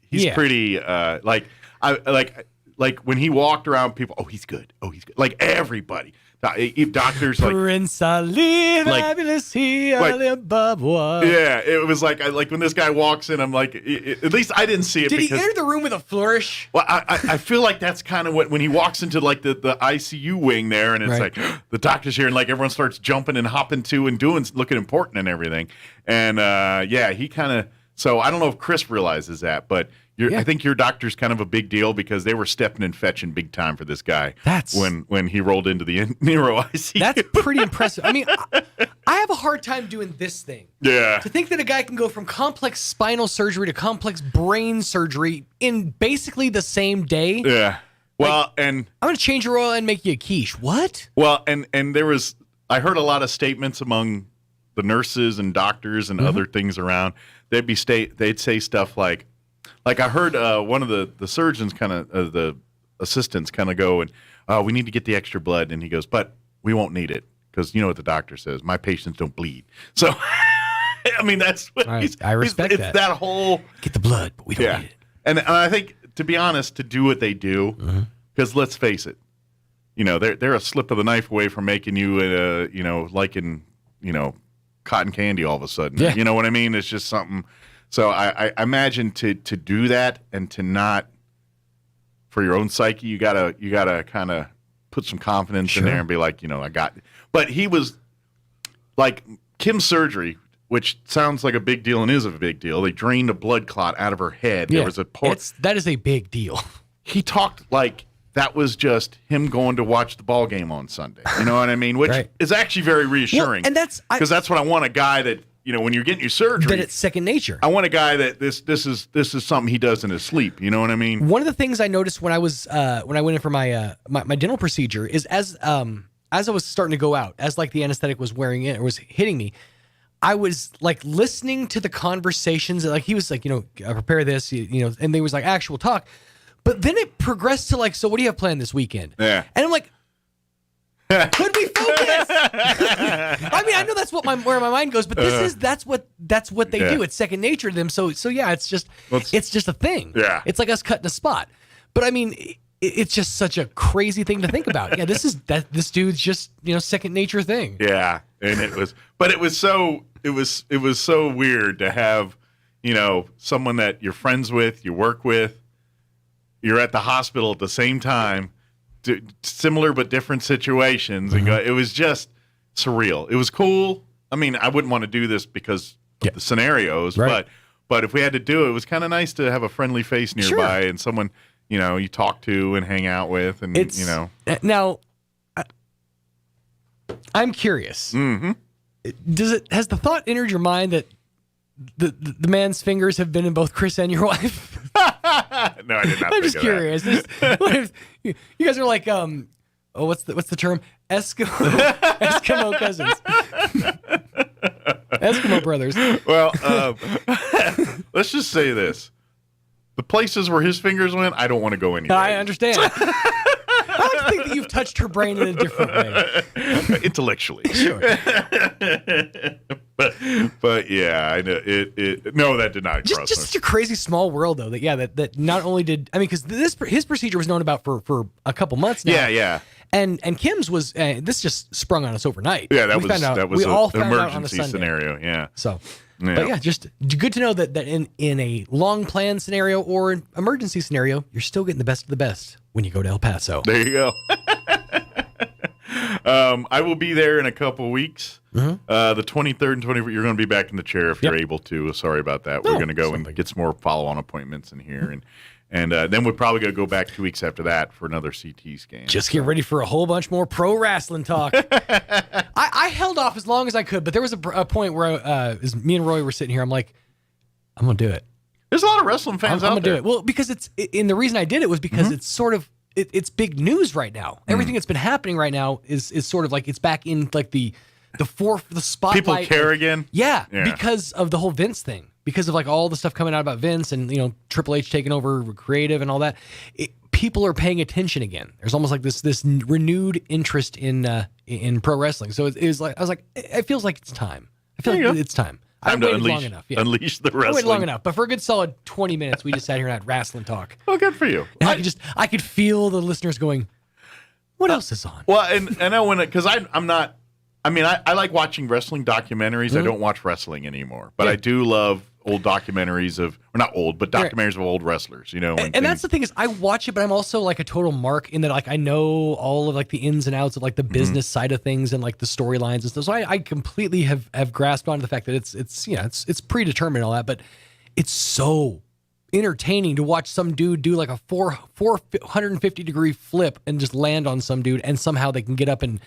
like when he walked around, people, he's good. Like everybody. Doctors like Prince Ali, fabulous he, above one. Yeah, it was like when this guy walks in, I'm like, at least I didn't see it. Did he enter the room with a flourish? Well, I feel like that's kind of what when he walks into like the ICU wing there, and it's like the doctor's here, and like everyone starts jumping and hopping to and looking important and everything, and he kind of. So I don't know if Chris realizes that, but I think your doctor's kind of a big deal because they were stepping and fetching big time for this guy. When he rolled into the neuro ICU. That's pretty impressive. I mean, I have a hard time doing this thing. Yeah. To think that a guy can go from complex spinal surgery to complex brain surgery in basically the same day. Yeah. Well, and I'm going to change your oil and make you a quiche. What? Well, and I heard a lot of statements among the nurses and doctors and other things around. They'd say stuff like I heard one of the surgeons kind of the assistants kind of go and we need to get the extra blood, and he goes, but we won't need it because you know what the doctor says, my patients don't bleed. So I mean that's what I respect that. It's that whole get the blood, but we don't need it. And I think to be honest, to do what they do, because let's face it, they're a slip of the knife away from making you liking cotton candy all of a sudden. Yeah. You know what I mean? It's just something. So I imagine to do that and to not, for your own psyche, you gotta kind of put some confidence in there and be like, I got. But he was like Kim's surgery, which sounds like a big deal and is a big deal. They drained a blood clot out of her head. Yeah, there was that is a big deal. He talked like that was just him going to watch the ball game on Sunday. You know what I mean? Which is actually very reassuring. Well, and because that's what I want, a guy that, when you're getting your surgery, that it's second nature. I want a guy that this is something he does in his sleep. You know what I mean? One of the things I noticed when I was when I went in for my my dental procedure is as I was starting to go out, as like the anesthetic was wearing in or was hitting me, I was like listening to the conversations. Like he was like, prepare this, and there was like actual talk. But then it progressed to like, so what do you have planned this weekend? Yeah. And I'm like, could we focus? I mean, I know that's where my mind goes, but that's what they do. It's second nature to them. So yeah, it's just a thing. Yeah. It's like us cutting a spot. But I mean, it's just such a crazy thing to think about. Yeah, this dude's just, second nature thing. Yeah. And it was so weird to have, someone that you're friends with, you work with, you're at the hospital at the same time, similar but different situations. And it was just surreal. It was cool. I mean, I wouldn't want to do this because of the scenarios, but if we had to do it, it was kind of nice to have a friendly face nearby and someone, you talk to and hang out with, and Now, I'm curious. Mm-hmm. Has the thought entered your mind that the man's fingers have been in both Chris and your wife? No, I did not. I'm just curious. What if you guys are like, what's the term? Eskimo cousins, Eskimo brothers. Well, let's just say this: the places where his fingers went, I don't want to go anywhere. I understand. I like to think that you've touched her brain in a different way, intellectually. Sure. But yeah, I know it. No, that did not cross. Just such a crazy small world, though. That not only did because his procedure was known about for a couple months now. Yeah. And Kim's was this just sprung on us overnight. Yeah, that was an emergency scenario. Yeah. So. Yeah. But yeah, just good to know that in a long plan scenario or an emergency scenario, you're still getting the best of the best when you go to El Paso. There you go. I will be there in a couple of weeks. Mm-hmm. The 23rd and 24th, you're going to be back in the chair if you're able to. Sorry about that. We're going to go and get some more follow-on appointments in here. And then we're probably going to go back 2 weeks after that for another CT scan. Just get ready for a whole bunch more pro wrestling talk. I held off as long as I could, but there was a point where as me and Roy were sitting here, I'm like, I'm going to do it. There's a lot of wrestling fans out there. I'm going to do it. Well, because and the reason I did it was because it's sort of, it's big news right now. Everything that's been happening right now is sort of like, it's back in like the spotlight. People care again? Yeah, because of the whole Vince thing. Because of like all the stuff coming out about Vince and Triple H taking over creative and all that, people are paying attention again. There's almost like this renewed interest in pro wrestling. So it was like I was like, it feels like it's time. I feel like it's time. Time to long enough. Yeah. Unleash the wrestling. I waited long enough, but for a good solid 20 minutes, we just sat here and had wrestling talk. Well, good for you. And I could feel the listeners going, "What else is on?" Well, and I know because I'm not. I mean, I like watching wrestling documentaries. I don't watch wrestling anymore, but I do love old documentaries of, or not old, but documentaries of old wrestlers, And that's the thing is I watch it, but I'm also like a total mark in that like I know all of like the ins and outs of like the business side of things and like the storylines and stuff. So I completely have grasped onto the fact that it's predetermined and all that, but it's so entertaining to watch some dude do like a 450 degree flip and just land on some dude and somehow they can get up and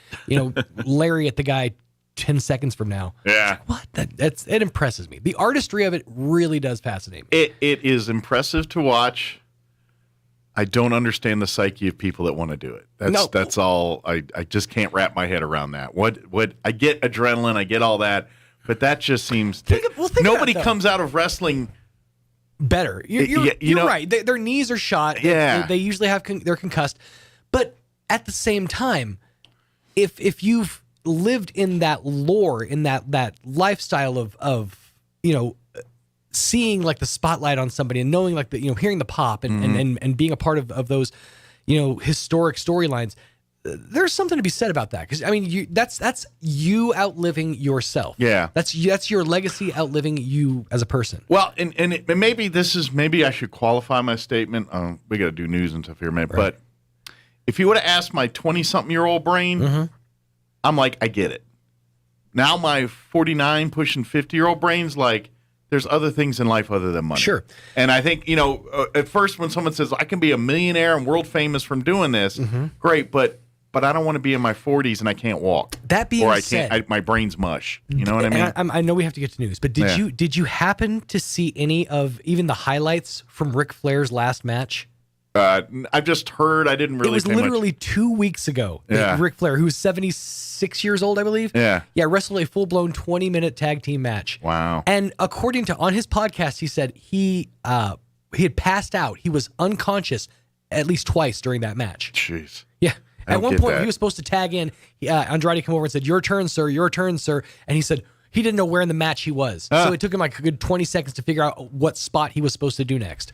lariat the guy 10 seconds from now. Yeah. What? It impresses me. The artistry of it really does fascinate me. It is impressive to watch. I don't understand the psyche of people that want to do it. That's all. I just can't wrap my head around that. What I get adrenaline, I get all that, but that just seems nobody comes out of wrestling better. You're right. Their knees are shot. Yeah. They usually they're concussed. But at the same time, if you've lived in that lore, in that lifestyle of seeing like the spotlight on somebody and knowing like the hearing the pop and being a part of those historic storylines, there's something to be said about that. Because, I mean, that's you outliving yourself. Yeah. That's your legacy outliving you as a person. Well, and maybe I should qualify my statement. We got to do news and stuff here, man. Right. But if you would have asked my 20-something-year-old brain, I'm like, I get it. Now my 49, pushing 50-year-old brain's like, there's other things in life other than money. Sure. And I think, at first when someone says, I can be a millionaire and world famous from doing this, great, but I don't want to be in my 40s and I can't walk. That being said, my brain's mush. You know what I mean? I know we have to get to news, but did you happen to see any of even the highlights from Ric Flair's last match? I've just heard. I didn't really. It was literally 2 weeks ago. Yeah. Ric Flair, who was 76 years old, I believe. Yeah, wrestled a full-blown 20-minute tag team match. Wow. And according to on his podcast, he said he had passed out. He was unconscious at least twice during that match. Jeez. Yeah. At one point, he was supposed to tag in. Andrade came over and said, "Your turn, sir. Your turn, sir." And he said he didn't know where in the match he was, so it took him like a good 20 seconds to figure out what spot he was supposed to do next.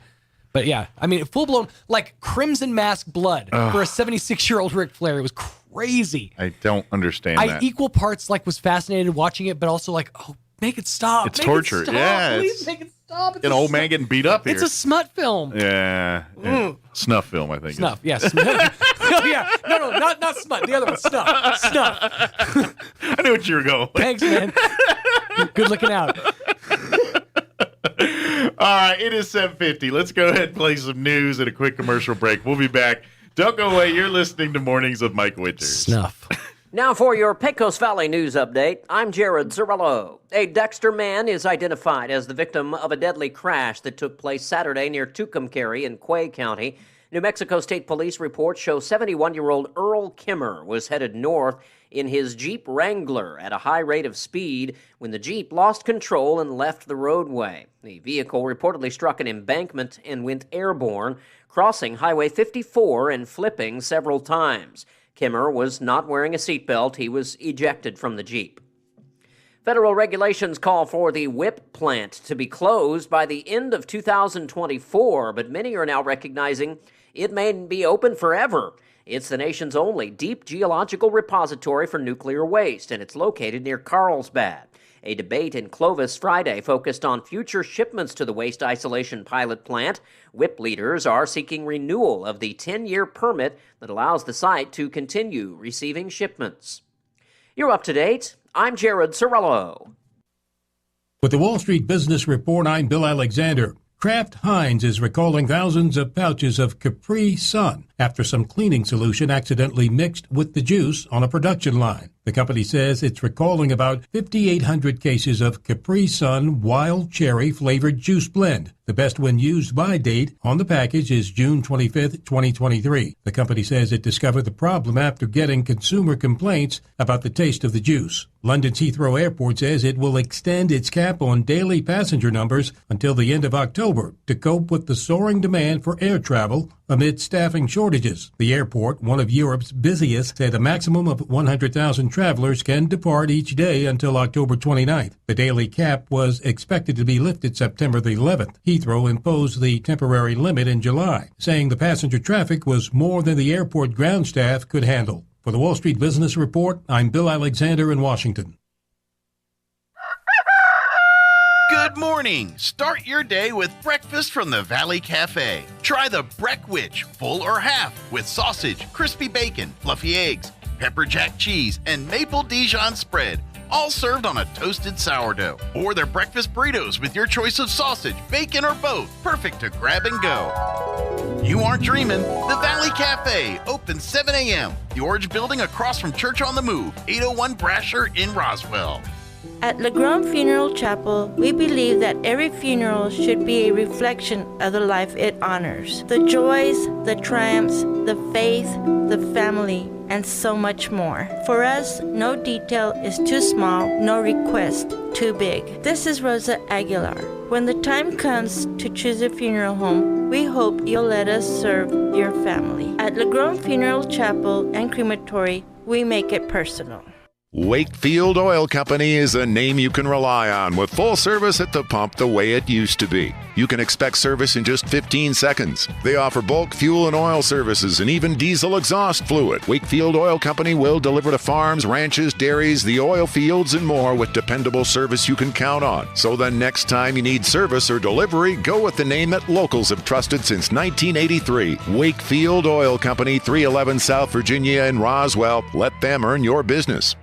But yeah, I mean, full-blown, like, crimson mask blood for a 76-year-old Ric Flair. It was crazy. I don't understand that. I equal parts, like, was fascinated watching it, but also like, oh, make it stop. It's torture. Yeah. Please make it stop. It's an old man getting beat up here. It's a smut film. Yeah. Snuff film, I think. Snuff, yes. Oh, yeah. No, not smut. The other one, snuff. Snuff. I knew what you were going. Thanks, man. Good looking out. All right, it is 7:50. Let's go ahead and play some news and a quick commercial break. We'll be back. Don't go away. You're listening to Mornings with Mike Winters. Snuff. Now for your Pecos Valley news update, I'm Jared Zarello. A Dexter man is identified as the victim of a deadly crash that took place Saturday near Tucumcari in Quay County. New Mexico State Police reports show 71-year-old Earl Kimmer was headed north in his Jeep Wrangler at a high rate of speed when the Jeep lost control and left the roadway. The vehicle reportedly struck an embankment and went airborne, crossing Highway 54 and flipping several times. Kimmer was not wearing a seatbelt. He was ejected from the Jeep. Federal regulations call for the WIP plant to be closed by the end of 2024, but many are now recognizing it may be open forever. It's the nation's only deep geological repository for nuclear waste, and it's located near Carlsbad. A debate in Clovis Friday focused on future shipments to the waste isolation pilot plant. WIP leaders are seeking renewal of the 10-year permit that allows the site to continue receiving shipments. You're up to date. I'm Jared Sorello. With the Wall Street Business Report, I'm Bill Alexander. Kraft Heinz is recalling thousands of pouches of Capri Sun after some cleaning solution accidentally mixed with the juice on a production line. The company says it's recalling about 5,800 cases of Capri Sun Wild Cherry flavored juice blend. The best when used by date on the package is June 25th, 2023. The company says it discovered the problem after getting consumer complaints about the taste of the juice. London's Heathrow Airport says it will extend its cap on daily passenger numbers until the end of October to cope with the soaring demand for air travel amid staffing shortages. The airport, one of Europe's busiest, said a maximum of 100,000 travelers can depart each day until October 29th. The daily cap was expected to be lifted September the 11th. Heathrow imposed the temporary limit in July, saying the passenger traffic was more than the airport ground staff could handle. For the Wall Street Business Report, I'm Bill Alexander in Washington. Good morning. Start your day with breakfast from the Valley Cafe. Try the Breckwich, full or half, with sausage, crispy bacon, fluffy eggs, pepper jack cheese, and maple Dijon spread, all served on a toasted sourdough. Or their breakfast burritos with your choice of sausage, bacon, or both, perfect to grab and go. You aren't dreaming. The Valley Cafe, open 7 a.m. The Orange Building across from Church on the Move, 801 Brasher in Roswell. At LeGrand Funeral Chapel, we believe that every funeral should be a reflection of the life it honors. The joys, the triumphs, the faith, the family, and so much more. For us, no detail is too small, no request too big. This is Rosa Aguilar. When the time comes to choose a funeral home, we hope you'll let us serve your family. At LeGrand Funeral Chapel and Crematory, we make it personal. Wakefield Oil Company is a name you can rely on with full service at the pump the way it used to be. You can expect service in just 15 seconds. They offer bulk fuel and oil services and even diesel exhaust fluid. Wakefield Oil Company will deliver to farms, ranches, dairies, the oil fields, and more with dependable service you can count on. So the next time you need service or delivery, go with the name that locals have trusted since 1983. Wakefield Oil Company, 311 South Virginia in Roswell. Let them earn your business.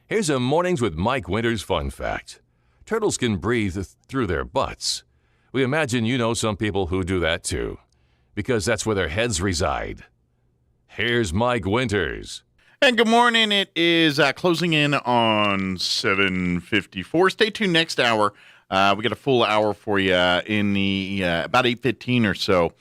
Here's a Mornings with Mike Winters fun fact. Turtles can breathe through their butts. We imagine you know some people who do that too, because that's where their heads reside. Here's Mike Winters. And good morning. It is closing in on 7:54. Stay tuned next hour. We got a full hour for you in the about 8:15 or so.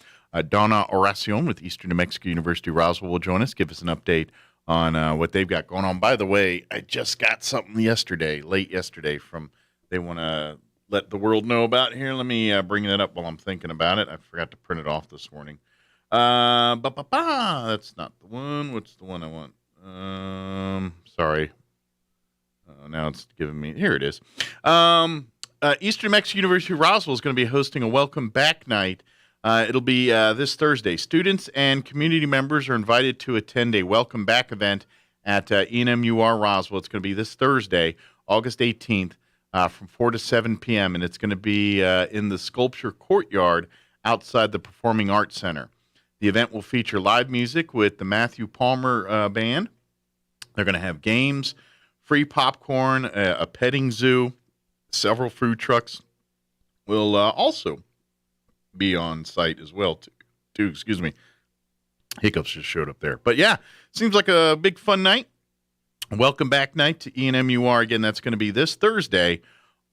Donna Oracion with Eastern New Mexico University Roswell will join us, give us an update on what they've got going on. By the way, I just got something late yesterday from they want to let the world know about here. Let me bring that up while I'm thinking about it. I forgot to print it off this morning. That's not the one. What's the one I want? Sorry. Now it's giving me. Here it is. Eastern New Mexico University Roswell is going to be hosting a welcome back night. It'll be this Thursday. Students and community members are invited to attend a welcome back event at ENMUR Roswell. It's going to be this Thursday, August 18th, from 4 to 7 p.m., and it's going to be in the Sculpture Courtyard outside the Performing Arts Center. The event will feature live music with the Matthew Palmer Band. They're going to have games, free popcorn, a petting zoo, several food trucks will also be on site as well too. Excuse me. Hiccups just showed up there. But yeah, seems like a big fun night. Welcome back night to ENMUR. Again, that's going to be this Thursday,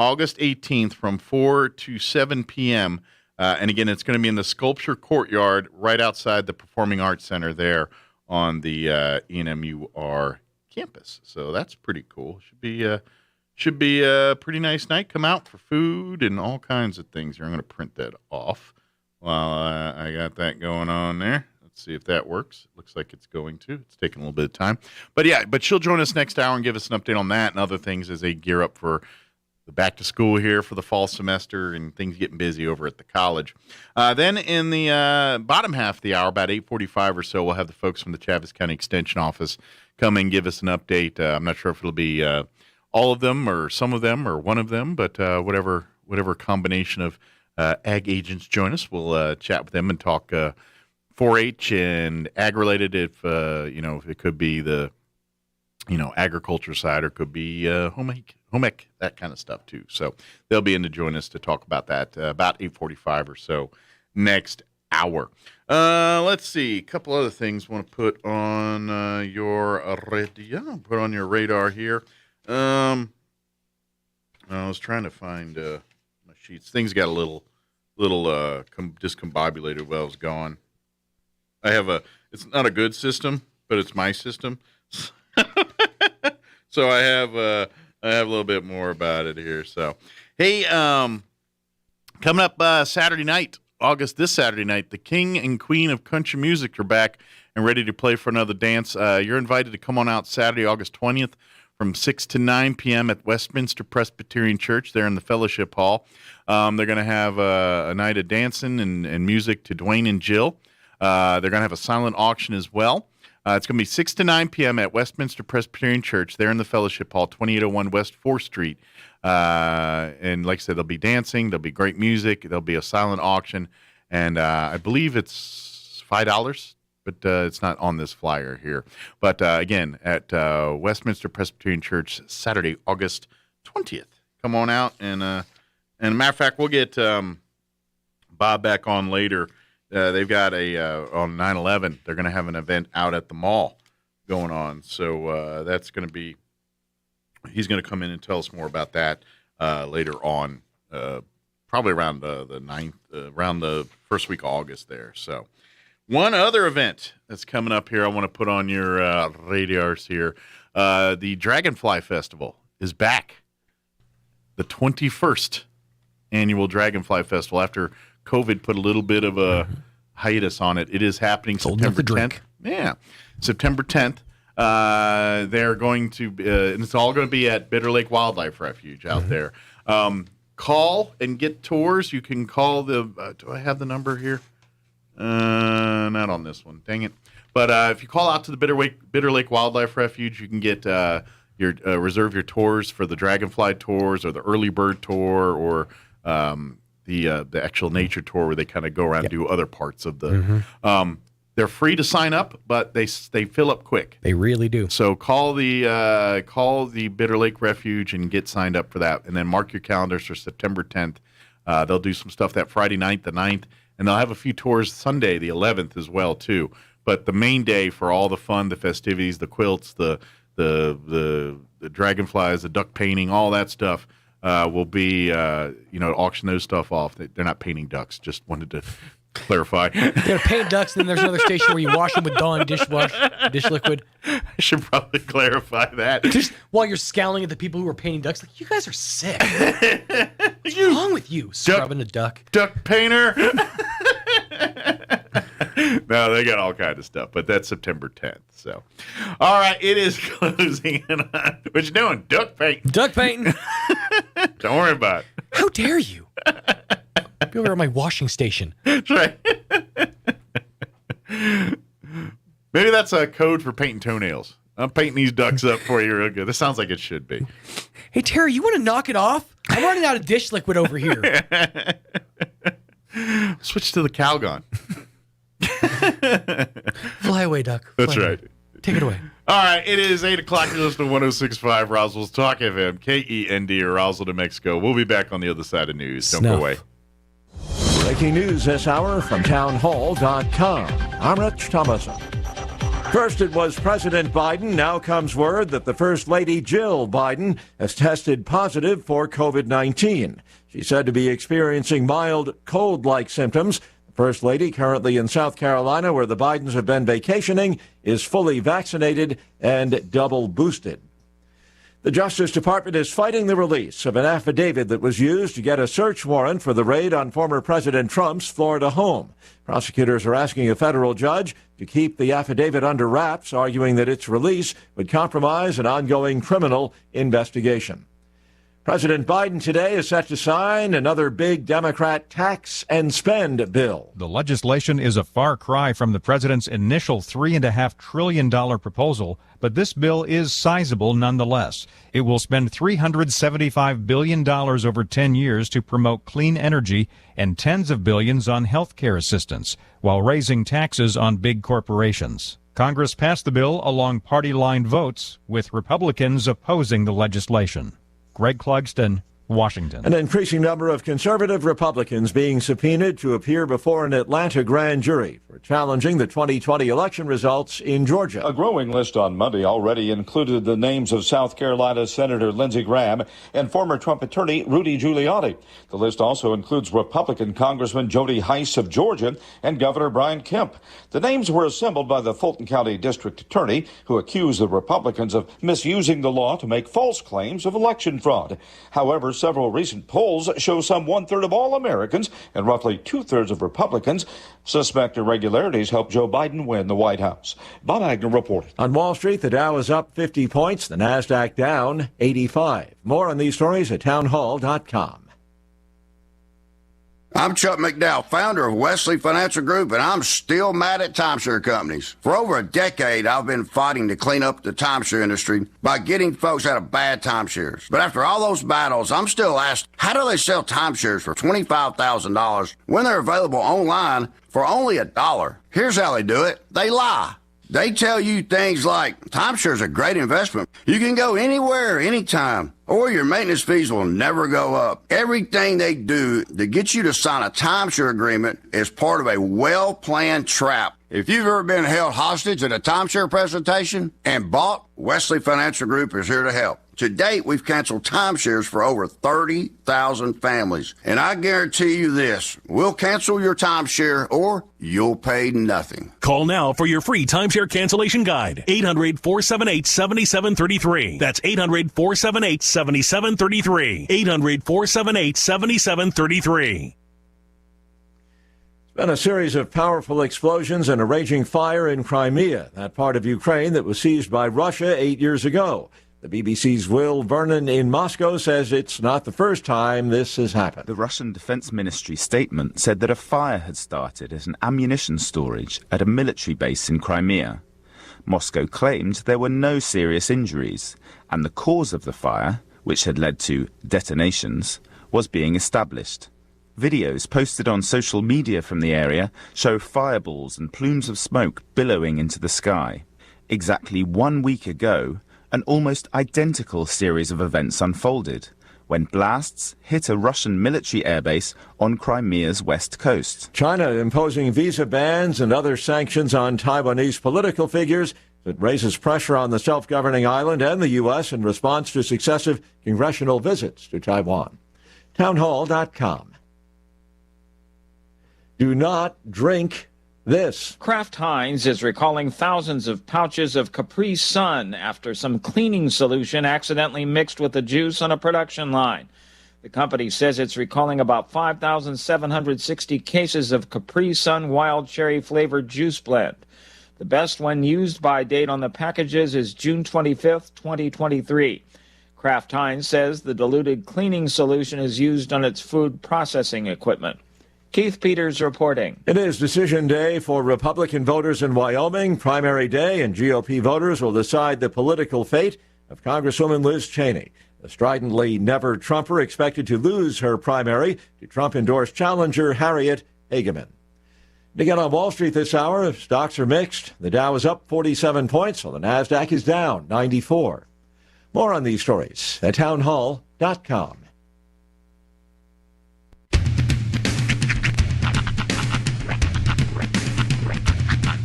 August 18th from 4 to 7 p.m. And again, it's going to be in the Sculpture Courtyard right outside the Performing Arts Center there on the ENMUR campus. So that's pretty cool. Should be a pretty nice night. Come out for food and all kinds of things here. I'm going to print that off while I got that going on there. Let's see if that works. Looks like it's going to. It's taking a little bit of time. But yeah, she'll join us next hour and give us an update on that and other things as they gear up for the back to school here for the fall semester and things getting busy over at the college. Then in the bottom half of the hour, about 8:45 or so, we'll have the folks from the Chaves County Extension Office come and give us an update. I'm not sure if it'll be all of them or some of them or one of them, but whatever combination of ag agents join us, we'll chat with them and talk 4-H and ag-related if it could be the, agriculture side or could be home ec, that kind of stuff too. So they'll be in to join us to talk about that about 8:45 or so next hour. Let's see. A couple other things I want to put on your radar here. I was trying to find my sheets. Things got a little discombobulated while I was gone. I have it's not a good system, but it's my system. So I have a little bit more about it here. So, hey, coming up Saturday night, this Saturday night, the King and Queen of Country Music are back and ready to play for another dance. You're invited to come on out Saturday, August 20th. From 6 to 9 p.m. at Westminster Presbyterian Church there in the Fellowship Hall. They're going to have a night of dancing and music to Dwayne and Jill. They're going to have a silent auction as well. It's going to be 6 to 9 p.m. at Westminster Presbyterian Church there in the Fellowship Hall, 2801 West 4th Street. And like I said, there'll be dancing, there'll be great music, there'll be a silent auction, and I believe it's $5. But it's not on this flyer here. But again, at Westminster Presbyterian Church, Saturday, August 20th. Come on out. And a matter of fact, we'll get Bob back on later. They've got on 9/11, they're going to have an event out at the mall going on. So that's going to be, he's going to come in and tell us more about that later on, probably around the 9th, around the first week of August there. So. One other event that's coming up here I want to put on your radars here. The Dragonfly Festival is back. The 21st annual Dragonfly Festival. After COVID put a little bit of a hiatus on it, it is happening September 10th. Yeah, September 10th. They're going to, and it's all going to be at Bitter Lake Wildlife Refuge out there. Call and get tours. You can call the, do I have the number here? Not on this one. Dang it. But if you call out to the Bitter Lake Wildlife Refuge, you can get your reserve your tours for the Dragonfly tours or the Early Bird tour or the actual nature tour where they kind of go around and do other parts of the. They're free to sign up, but they fill up quick. They really do. So call the Bitter Lake Refuge and get signed up for that, and then mark your calendars for September 10th. They'll do some stuff that Friday night, the 9th, and they'll have a few tours Sunday, the 11th, as well too. But the main day for all the fun, the festivities, the quilts, the dragonflies, the duck painting, all that stuff will be auction those stuff off. They're not painting ducks. Just wanted to clarify. You gotta paint ducks, and then there's another station where you wash them with Dawn dish liquid. I should probably clarify that. Just while you're scowling at the people who are painting ducks, like, you guys are sick. What's wrong with you? Scrubbing a duck. Duck painter. No, they got all kind of stuff, but that's September 10th. So, all right, it is closing. What you doing? Duck painting. Duck painting. Don't worry about it. How dare you? Be over at my washing station. That's right. Maybe that's a code for painting toenails. I'm painting these ducks up for you real good. This sounds like it should be. Hey, Terry, you want to knock it off? I'm running out of dish liquid over here. Switch to the Calgon. Fly away, duck. That's Fly right. away. Take it away. All right, it is 8 o'clock. You're listening to 106.5 Roswell's Talk FM, KEND, or Roswell, New Mexico. We'll be back on the other side of news. Don't go away. Breaking news this hour from townhall.com. I'm Rich Thomason. First, it was President Biden. Now comes word that the First Lady, Jill Biden, has tested positive for COVID-19. She's said to be experiencing mild cold-like symptoms. The First Lady, currently in South Carolina, where the Bidens have been vacationing, is fully vaccinated and double boosted. The Justice Department is fighting the release of an affidavit that was used to get a search warrant for the raid on former President Trump's Florida home. Prosecutors are asking a federal judge to keep the affidavit under wraps, arguing that its release would compromise an ongoing criminal investigation. President Biden today is set to sign another big Democrat tax and spend bill. The legislation is a far cry from the president's initial $3.5 trillion proposal, but this bill is sizable nonetheless. It will spend $375 billion over 10 years to promote clean energy and tens of billions on health care assistance, while raising taxes on big corporations. Congress passed the bill along party-line votes, with Republicans opposing the legislation. Greg Clugston, Washington. An increasing number of conservative Republicans being subpoenaed to appear before an Atlanta grand jury for challenging the 2020 election results in Georgia. A growing list on Monday already included the names of South Carolina Senator Lindsey Graham and former Trump attorney Rudy Giuliani. The list also includes Republican Congressman Jody Hice of Georgia and Governor Brian Kemp. The names were assembled by the Fulton County District Attorney, who accused the Republicans of misusing the law to make false claims of election fraud. However, several recent polls show some 1/3 of all Americans and roughly 2/3 of Republicans suspect irregularities helped Joe Biden win the White House. Bob Agnew reporting. On Wall Street, the Dow is up 50 points, the NASDAQ down 85. More on these stories at townhall.com. I'm Chuck McDowell, founder of Wesley Financial Group, and I'm still mad at timeshare companies. For over a decade, I've been fighting to clean up the timeshare industry by getting folks out of bad timeshares. But after all those battles, I'm still asked, how do they sell timeshares for $25,000 when they're available online for only $1? Here's how they do it. They lie. They tell you things like, timeshare's a great investment. You can go anywhere, anytime, or your maintenance fees will never go up. Everything they do to get you to sign a timeshare agreement is part of a well-planned trap. If you've ever been held hostage at a timeshare presentation and bought, Wesley Financial Group is here to help. To date, we've canceled timeshares for over 30,000 families. And I guarantee you this, we'll cancel your timeshare or you'll pay nothing. Call now for your free timeshare cancellation guide. 800-478-7733. That's 800-478-7733. 800-478-7733. Been a series of powerful explosions and a raging fire in Crimea, that part of Ukraine that was seized by Russia 8 years ago. The BBC's Will Vernon in Moscow says it's not the first time this has happened. The Russian Defense Ministry statement said that a fire had started at an ammunition storage at a military base in Crimea. Moscow claimed there were no serious injuries, and the cause of the fire, which had led to detonations, was being established. Videos posted on social media from the area show fireballs and plumes of smoke billowing into the sky. Exactly 1 week ago, an almost identical series of events unfolded, when blasts hit a Russian military airbase on Crimea's west coast. China imposing visa bans and other sanctions on Taiwanese political figures that raises pressure on the self-governing island and the U.S. in response to successive congressional visits to Taiwan. Townhall.com. Do not drink this. Kraft Heinz is recalling thousands of pouches of Capri Sun after some cleaning solution accidentally mixed with the juice on a production line. The company says it's recalling about 5,760 cases of Capri Sun wild cherry flavored juice blend. The best when used by date on the packages is June 25th, 2023. Kraft Heinz says the diluted cleaning solution is used on its food processing equipment. Keith Peters reporting. It is decision day for Republican voters in Wyoming, primary day, and GOP voters will decide the political fate of Congresswoman Liz Cheney. The stridently never-Trumper expected to lose her primary to Trump-endorsed challenger Harriet Hageman. To get on Wall Street this hour, stocks are mixed. The Dow is up 47 points, while the NASDAQ is down 94. More on these stories at townhall.com.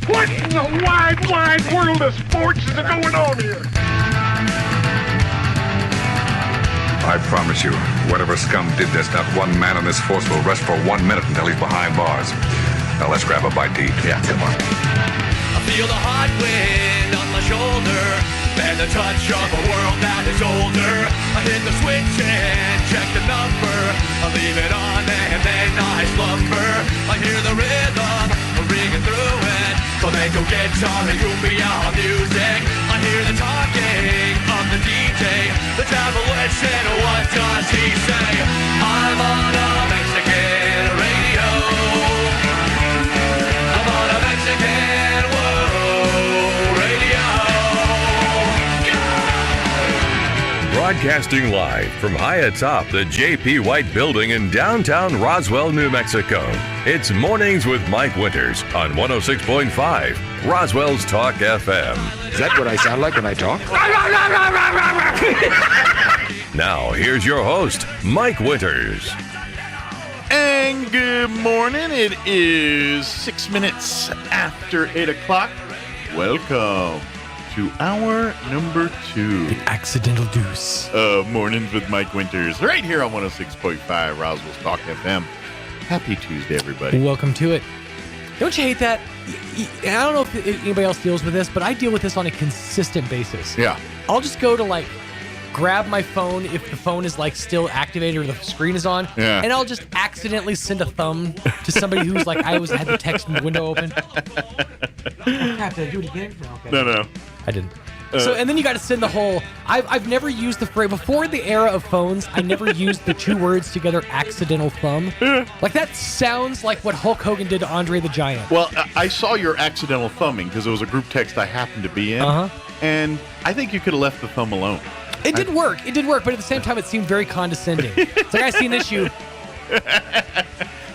What in the wide, wide world of sports is going on here? I promise you, whatever scum did this, not one man on this force will rest for 1 minute until he's behind bars. Now let's grab a bite to eat. Yeah, come on. I feel the hot wind on my shoulder and the touch of a world that is older. I hit the switch and check the number. I leave it on and then I slumber. I hear the rhythm ringing through it. Flamenco guitar and cumbia music. I hear the talking of the DJ. The travel witch and what does he say? I'm on a Mexican radio. I'm on a Mexican world radio. Broadcasting live from high atop the J.P. White Building in downtown Roswell, New Mexico. It's Mornings with Mike Winters on 106.5 Roswell's Talk FM. Is that what I sound like when I talk? Now, here's your host, Mike Winters. And good morning. It is 6 minutes after 8 o'clock. Welcome to hour number 2. The accidental deuce. Mornings with Mike Winters, right here on 106.5 Roswell's Talk FM. Happy Tuesday, everybody. Welcome to it. Don't you hate that? I don't know if anybody else deals with this, but I deal with this on a consistent basis. Yeah. I'll just go to grab my phone if the phone is still activated or the screen is on, and I'll just accidentally send a thumb to somebody who's I had the text window open. Oh, crap, did I do it again? No, okay. No. I didn't. And then you got to send the whole. I've never used the phrase before the era of phones. I never used the two words together, accidental thumb. That sounds like what Hulk Hogan did to Andre the Giant. Well, I saw your accidental thumbing because it was a group text I happened to be in, and I think you could have left the thumb alone. It did work, but at the same time, it seemed very condescending. It's I see an issue.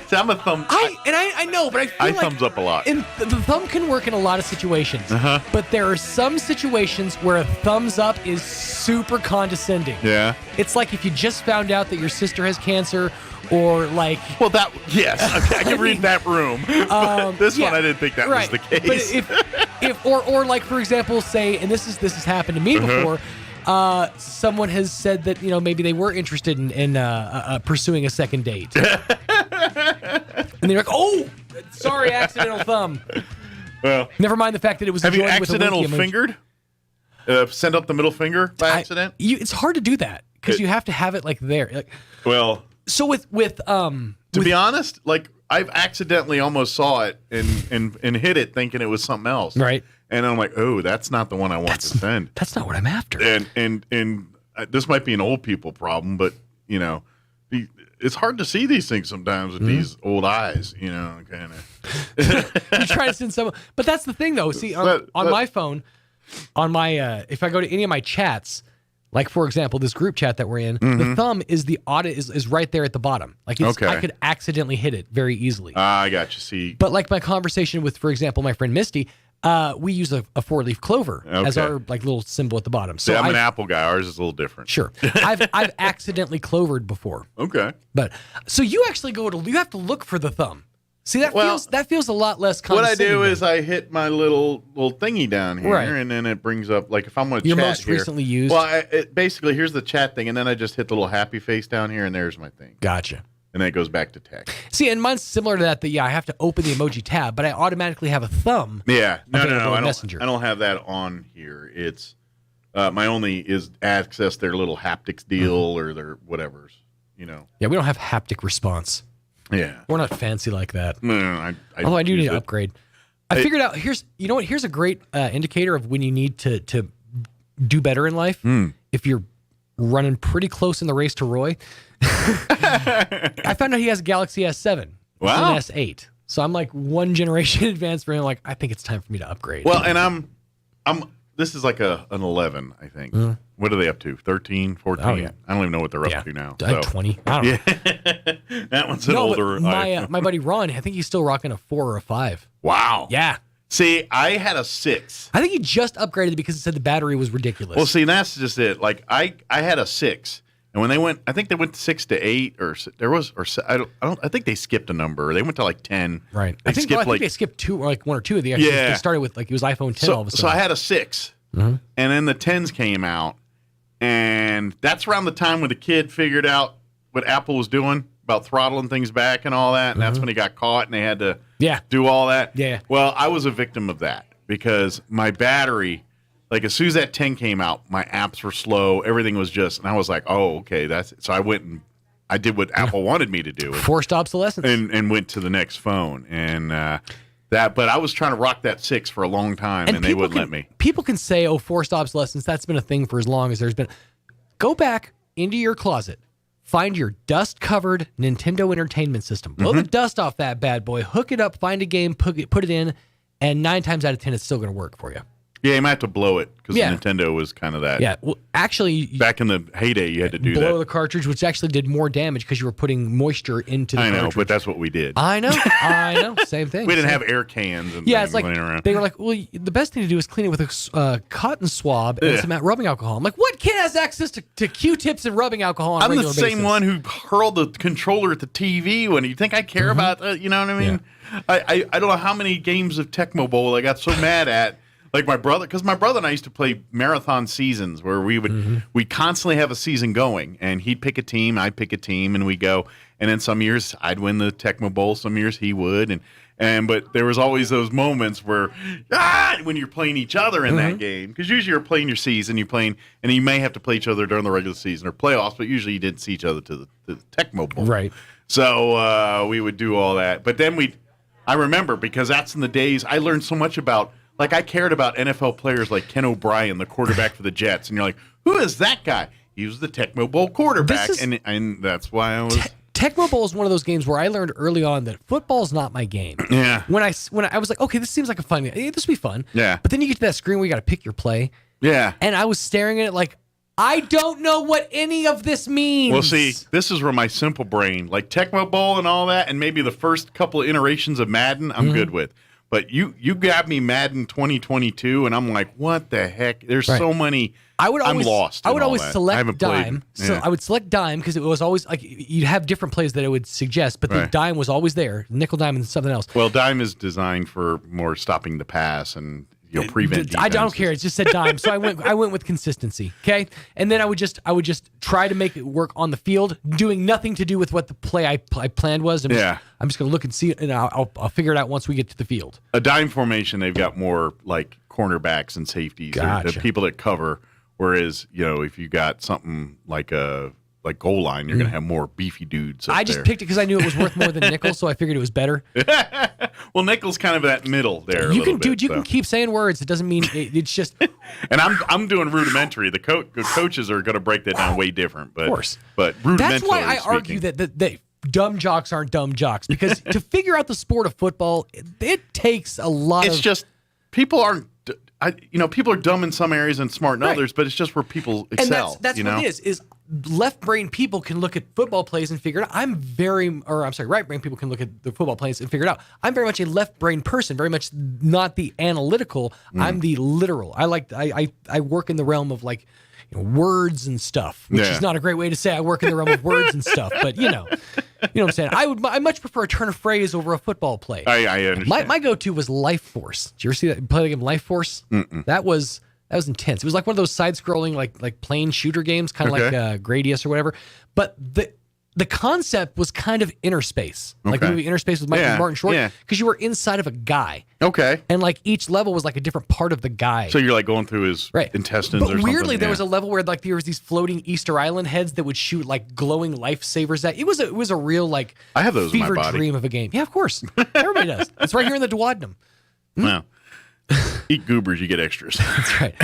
See, I'm a thumb. I know, but I feel I thumbs up a lot. And the thumb can work in a lot of situations. But there are some situations where a thumbs up is super condescending. Yeah. It's like if you just found out that your sister has cancer, or Well, yes, okay, I can read that room. This one, I didn't think that was the case. But if or for example, say, and this has happened to me before. Someone has said that maybe they were interested in pursuing a second date, and they're like, "Oh, sorry, accidental thumb." Well, never mind the fact that it was. Have you accidental fingered? Send up the middle finger by accident? It's hard to do that because you have to have it there. Well, so with To be honest, like I've accidentally almost saw it and hit it thinking it was something else. Right. And I'm like, oh, that's not the one I want to send. That's not what I'm after. And this might be an old people problem, but it's hard to see these things sometimes with these old eyes, kind of. You try to send someone, but that's the thing though. See, on my phone, on my if I go to any of my chats, like for example, this group chat that we're in, the thumb is the audit is right there at the bottom. Like I could accidentally hit it very easily. I got you. See, but like my conversation with, for example, my friend Misty. We use a 4-leaf clover as our like little symbol at the bottom. So I'm an Apple guy. Ours is a little different. Sure, I've accidentally clovered before. Okay, but so you actually you have to look for the thumb. See that feels a lot less. What I do is I hit my little thingy down here, and then it brings up like if I'm going to chat your most recently used. Well, basically here's the chat thing, and then I just hit the little happy face down here, and there's my thing. Gotcha. And then it goes back to text. See, and mine's similar to that. I have to open the emoji tab, but I automatically have a thumb. Yeah, no, Messenger. I don't have that on here. It's my only is access their little haptics deal or their whatever's. Yeah, we don't have haptic response. Yeah, we're not fancy like that. No, although I do need to upgrade. I figured out here's a great indicator of when you need to do better in life. If you're running pretty close in the race to Roy. I found out he has a Galaxy S7. Wow. It's an S8. So I'm like one generation advanced for him. Like, I think it's time for me to upgrade. Well, and I'm this is like an 11, I think. What are they up to? 13, 14? Oh, yeah. I don't even know what they're up to now. 20. I don't know. That one's an older. My buddy Ron, I think he's still rocking a 4 or a 5. Wow. Yeah. See, I had a 6. I think he just upgraded because it said the battery was ridiculous. Well, see, that's just it. Like I had a 6, and when they went, I think they went 6 to 8, or there was, or I think they skipped a number. They went to like 10. Right. I think they skipped 2 or like 1 or 2 of the. They started with like it was iPhone 10 all of a sudden. So I had a 6, and then the 10s came out, and that's around the time when the kid figured out what Apple was doing about throttling things back and all that, and that's when he got caught and they had to do all that. Yeah. Well, I was a victim of that because my battery, like as soon as that 10 came out, my apps were slow. Everything was and I was like, oh, okay, that's it. So I went and I did what Apple wanted me to do. Forced obsolescence. And went to the next phone. And but I was trying to rock that 6 for a long time and they wouldn't let me. People can say, oh, forced obsolescence, that's been a thing for as long as there's been. Go back into your closet. Find your dust-covered Nintendo Entertainment System. Blow the dust off that bad boy. Hook it up. Find a game. Put it in. And 9 times out of 10, it's still going to work for you. Yeah, you might have to blow it because Nintendo was kind of that. Yeah, well, actually, back in the heyday, you had to do blow the cartridge, which actually did more damage because you were putting moisture into the cartridge. I know, but that's what we did. I know, same thing. We didn't have air cans and it's like around. They were like, well, the best thing to do is clean it with a cotton swab and some rubbing alcohol. I'm like, what kid has access to Q-tips and rubbing alcohol on a regular basis? I'm the same one who hurled the controller at the TV when you think I care about that. You know what I mean? Yeah. I don't know how many games of Tecmo Bowl I got so mad at. Like my brother, because my brother and I used to play marathon seasons where we would we constantly have a season going, and he'd pick a team, I'd pick a team, and we go. And then some years I'd win the Tecmo Bowl, some years he would, but there was always those moments where when you're playing each other in that game, because usually you're playing your season, and you may have to play each other during the regular season or playoffs, but usually you didn't see each other to the Tecmo Bowl, right? So we would do all that, but then I remember because that's in the days I learned so much about. Like, I cared about NFL players like Ken O'Brien, the quarterback for the Jets. And you're like, who is that guy? He was the Tecmo Bowl quarterback. And that's why I was... Tecmo Bowl is one of those games where I learned early on that football's not my game. Yeah. When I was like, okay, this seems like a fun game. This will be fun. Yeah. But then you get to that screen where you got to pick your play. Yeah. And I was staring at it like, I don't know what any of this means. Well, see, this is where my simple brain, like Tecmo Bowl and all that, and maybe the first couple of iterations of Madden, I'm good with. But you got me Madden 2022, and I'm like, what the heck? There's so many. I'm lost. I would always select dime. Yeah. So I would select dime because it was always like you'd have different plays that it would suggest, but the dime was always there. Nickel, dime, and something else. Well, dime is designed for more stopping the pass and prevent defense. I don't care. It just said dime, so I went with consistency. Okay, and then I would just try to make it work on the field, doing nothing to do with what the play I planned was. I'm just going to look and see, and I'll figure it out once we get to the field. A dime formation, they've got more like cornerbacks and safeties, the people that cover. Whereas if you got something like a like goal line, you're going to have more beefy dudes. I just picked it because I knew it was worth more than nickel, so I figured it was better. Well, nickel's kind of that middle there. You can keep saying words. It doesn't mean it's just. And I'm doing rudimentary. The coaches are going to break that down way different, but of course. But rudimentary. That's why I argue that dumb jocks aren't dumb jocks, because to figure out the sport of football, it takes a lot. It's just people aren't. People are dumb in some areas and smart in others, but it's just where people excel. And that's what it is. Is left brain people can look at football plays and figure it out. Right brain people can look at the football plays and figure it out. I'm very much a left brain person, very much not the analytical. I'm the literal. I work in the realm of like words and stuff, which is not a great way to say I work in the realm of words and stuff, but you know what I'm saying. I much prefer a turn of phrase over a football play. I understand. My go-to was Life Force. Did you ever see that? Play the game Life Force? Mm-mm. That was intense. It was like one of those side-scrolling like plane shooter games, kind of like Gradius or whatever. But the concept was kind of Inner Space, like the movie Inner Space with Martin Short, because you were inside of a guy. Okay. And like each level was like a different part of the guy. So you're like going through his intestines or something. But weirdly, there was a level where like there was these floating Easter Island heads that would shoot like glowing lifesavers at. It was a real like I have those fever in my body. Dream of a game. Yeah, of course. Everybody does. It's right here in the duodenum. Well, eat goobers, you get extras. That's right.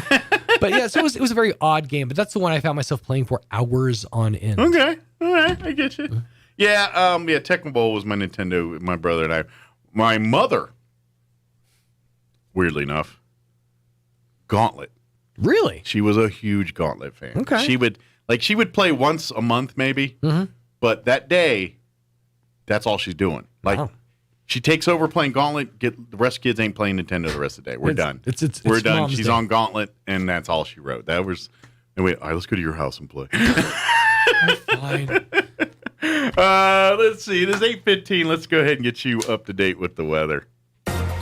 But yeah, so it was a very odd game, but that's the one I found myself playing for hours on end. Okay. All right, I get you. Yeah, Tecmo Bowl was my Nintendo, my brother and I. My mother, weirdly enough, Gauntlet. Really? She was a huge Gauntlet fan. Okay. She would play once a month maybe, but that day, that's all she's doing. Like, she takes over playing Gauntlet. The rest of kids ain't playing Nintendo the rest of the day. We're done. We're done. Mom's She's day. on Gauntlet, and that's all she wrote. That was. Anyway, all right, let's go to your house and play. Fine. Let's see. It is 8:15. Let's go ahead and get you up to date with the weather.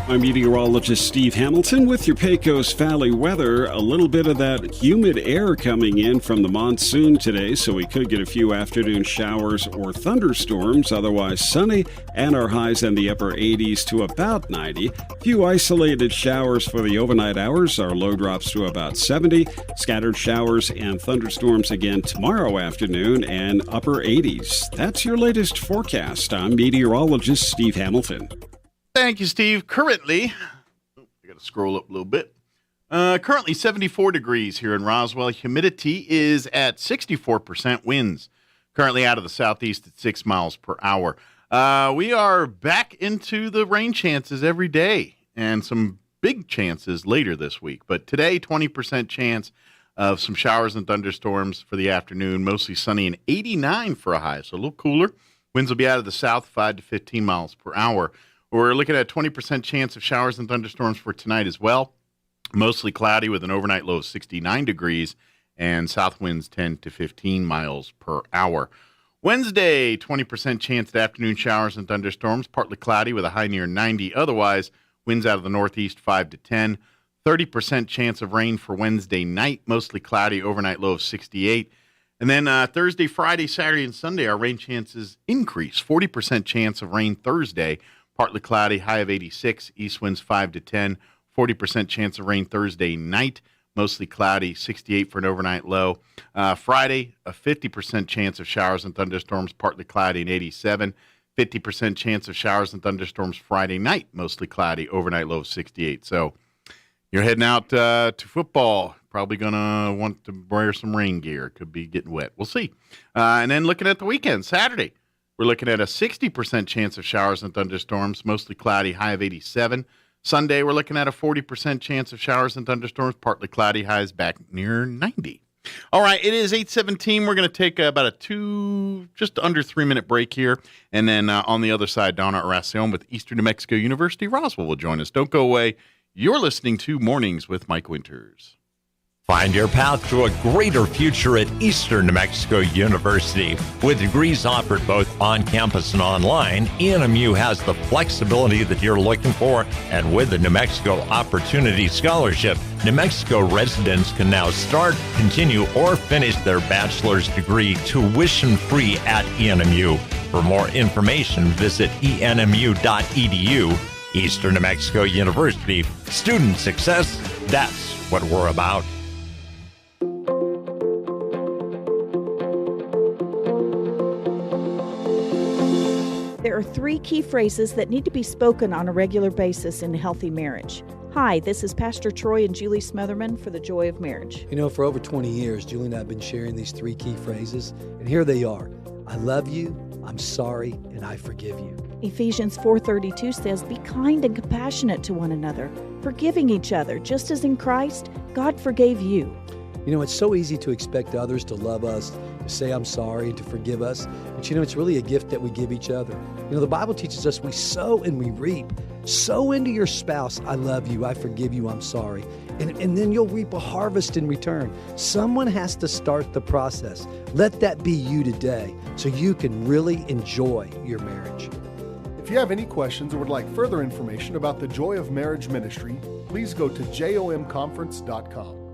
I'm meteorologist Steve Hamilton with your Pecos Valley weather. A little bit of that humid air coming in from the monsoon today, so we could get a few afternoon showers or thunderstorms. Otherwise sunny, and our highs in the upper 80s to about 90. Few isolated showers for the overnight hours. Our low drops to about 70. Scattered showers and thunderstorms again tomorrow afternoon and upper 80s. That's your latest forecast. I'm meteorologist Steve Hamilton. Thank you, Steve. Currently, I got to scroll up a little bit. Currently 74 degrees here in Roswell. Humidity is at 64%. Winds currently out of the southeast at 6 miles per hour. We are back into the rain chances every day and some big chances later this week. But today, 20% chance of some showers and thunderstorms for the afternoon. Mostly sunny and 89 for a high, so a little cooler. Winds will be out of the south 5 to 15 miles per hour. We're looking at a 20% chance of showers and thunderstorms for tonight as well. Mostly cloudy with an overnight low of 69 degrees and south winds 10 to 15 miles per hour. Wednesday, 20% chance of afternoon showers and thunderstorms, partly cloudy with a high near 90. Otherwise, winds out of the northeast 5 to 10. 30% chance of rain for Wednesday night, mostly cloudy, overnight low of 68. And then Thursday, Friday, Saturday, and Sunday, our rain chances increase. 40% chance of rain Thursday, partly cloudy, high of 86, east winds 5 to 10, 40% chance of rain Thursday night, mostly cloudy, 68 for an overnight low. Friday, a 50% chance of showers and thunderstorms, partly cloudy and 87, 50% chance of showers and thunderstorms Friday night, mostly cloudy, overnight low of 68. So you're heading out to football, probably going to want to wear some rain gear. Could be getting wet. We'll see. And then looking at the weekend, Saturday, we're looking at a 60% chance of showers and thunderstorms, mostly cloudy, high of 87. Sunday, we're looking at a 40% chance of showers and thunderstorms, partly cloudy, highs back near 90. All right, it is 8:17. We're going to take about just under 3-minute break here. And then on the other side, Donna Aracion with Eastern New Mexico University, Roswell will join us. Don't go away. You're listening to Mornings with Mike Winters. Find your path to a greater future at Eastern New Mexico University. With degrees offered both on campus and online, ENMU has the flexibility that you're looking for, and with the New Mexico Opportunity Scholarship, New Mexico residents can now start, continue, or finish their bachelor's degree tuition-free at ENMU. For more information, visit enmu.edu. Eastern New Mexico University, student success, that's what we're about. There are 3 key phrases that need to be spoken on a regular basis in a healthy marriage. Hi, this is Pastor Troy and Julie Smotherman for The Joy of Marriage. You know, for over 20 years, Julie and I have been sharing these 3 key phrases, and here they are. I love you, I'm sorry, and I forgive you. Ephesians 4:32 says, be kind and compassionate to one another, forgiving each other, just as in Christ, God forgave you. You know, it's so easy to expect others to love us, to say I'm sorry, and to forgive us. But you know, it's really a gift that we give each other. You know, the Bible teaches us we sow and we reap. Sow into your spouse, I love you, I forgive you, I'm sorry. And then you'll reap a harvest in return. Someone has to start the process. Let that be you today so you can really enjoy your marriage. If you have any questions or would like further information about the Joy of Marriage Ministry, please go to jomconference.com.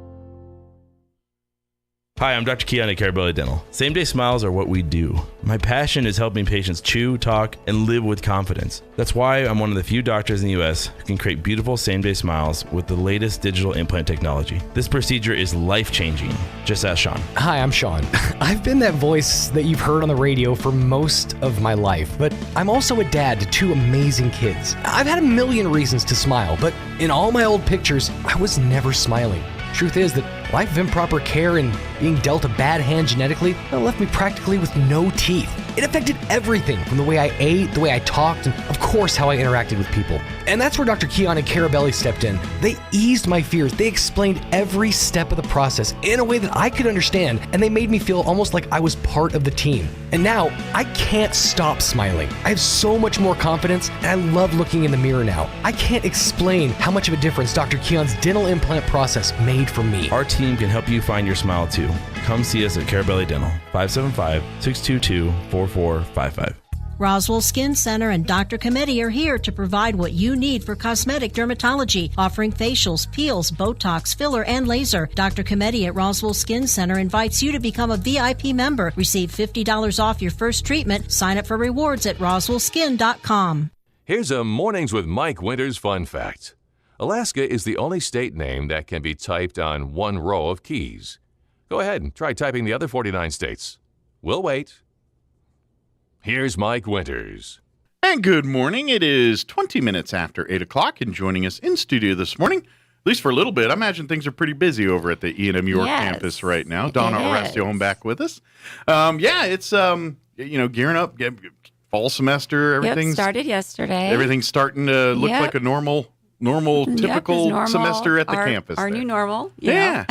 Hi, I'm Dr. Keon at Carabelli Dental. Same-day smiles are what we do. My passion is helping patients chew, talk, and live with confidence. That's why I'm one of the few doctors in the U.S. who can create beautiful same-day smiles with the latest digital implant technology. This procedure is life-changing. Just ask Sean. Hi, I'm Sean. I've been that voice that you've heard on the radio for most of my life, but I'm also a dad to 2 amazing kids. I've had a million reasons to smile, but in all my old pictures, I was never smiling. Truth is that life of improper care and being dealt a bad hand genetically left me practically with no teeth. It affected everything from the way I ate, the way I talked, and of course how I interacted with people. And that's where Dr. Keon and Carabelli stepped in. They eased my fears. They explained every step of the process in a way that I could understand, and they made me feel almost like I was part of the team. And now, I can't stop smiling. I have so much more confidence, and I love looking in the mirror now. I can't explain how much of a difference Dr. Keon's dental implant process made for me. Our team can help you find your smile too. Come see us at Carabelli Dental, 575-622-4455. Roswell Skin Center and Dr. Committee are here to provide what you need for cosmetic dermatology, offering facials, peels, Botox, filler, and laser. Dr. Committee at Roswell Skin Center invites you to become a VIP member. Receive $50 off your first treatment. Sign up for rewards at roswellskin.com. Here's a Mornings with Mike Winters fun fact. Alaska is the only state name that can be typed on one row of keys. Go ahead and try typing the other 49 states. We'll wait. Here's Mike Winters. And good morning. It is 20 minutes after 8 o'clock, and joining us in studio this morning, at least for a little bit, I imagine things are pretty busy over at the E&M York campus right now. Donna Orestion back with us. It's gearing up, fall semester, everything's started yesterday. Everything's starting to look like a normal typical semester at the campus. Our new normal. Yeah.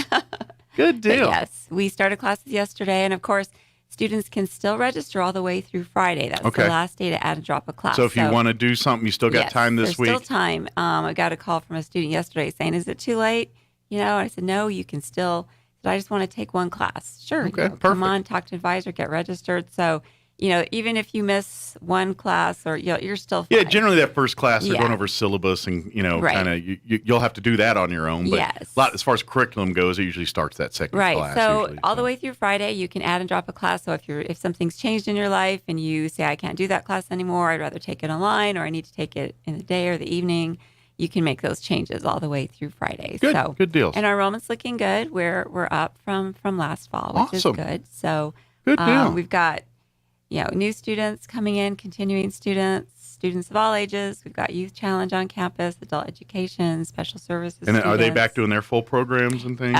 Good deal. But yes, we started classes yesterday, and of course, students can still register all the way through Friday. That's the last day to add and drop a class. So if you want to do something, you still got time this week? There's still time. I got a call from a student yesterday saying, is it too late? I said, no, you can still. I just want to take one class. Sure. Okay, perfect. Come on, talk to an advisor, get registered. So, even if you miss one class or you're still fine. Yeah, generally that first class, they're going over syllabus and, kind of, you'll have to do that on your own. But as far as curriculum goes, it usually starts that second class. Right. So all the way through Friday, you can add and drop a class. So if something's changed in your life and you say, I can't do that class anymore, I'd rather take it online, or I need to take it in the day or the evening, you can make those changes all the way through Friday. Good deals. And our enrollment's looking good. We're up from last fall, which is good. So good deal. We've got new students coming in, continuing students of all ages. We've got Youth Challenge on campus, adult education, special services. And students. Are they back doing their full programs and things?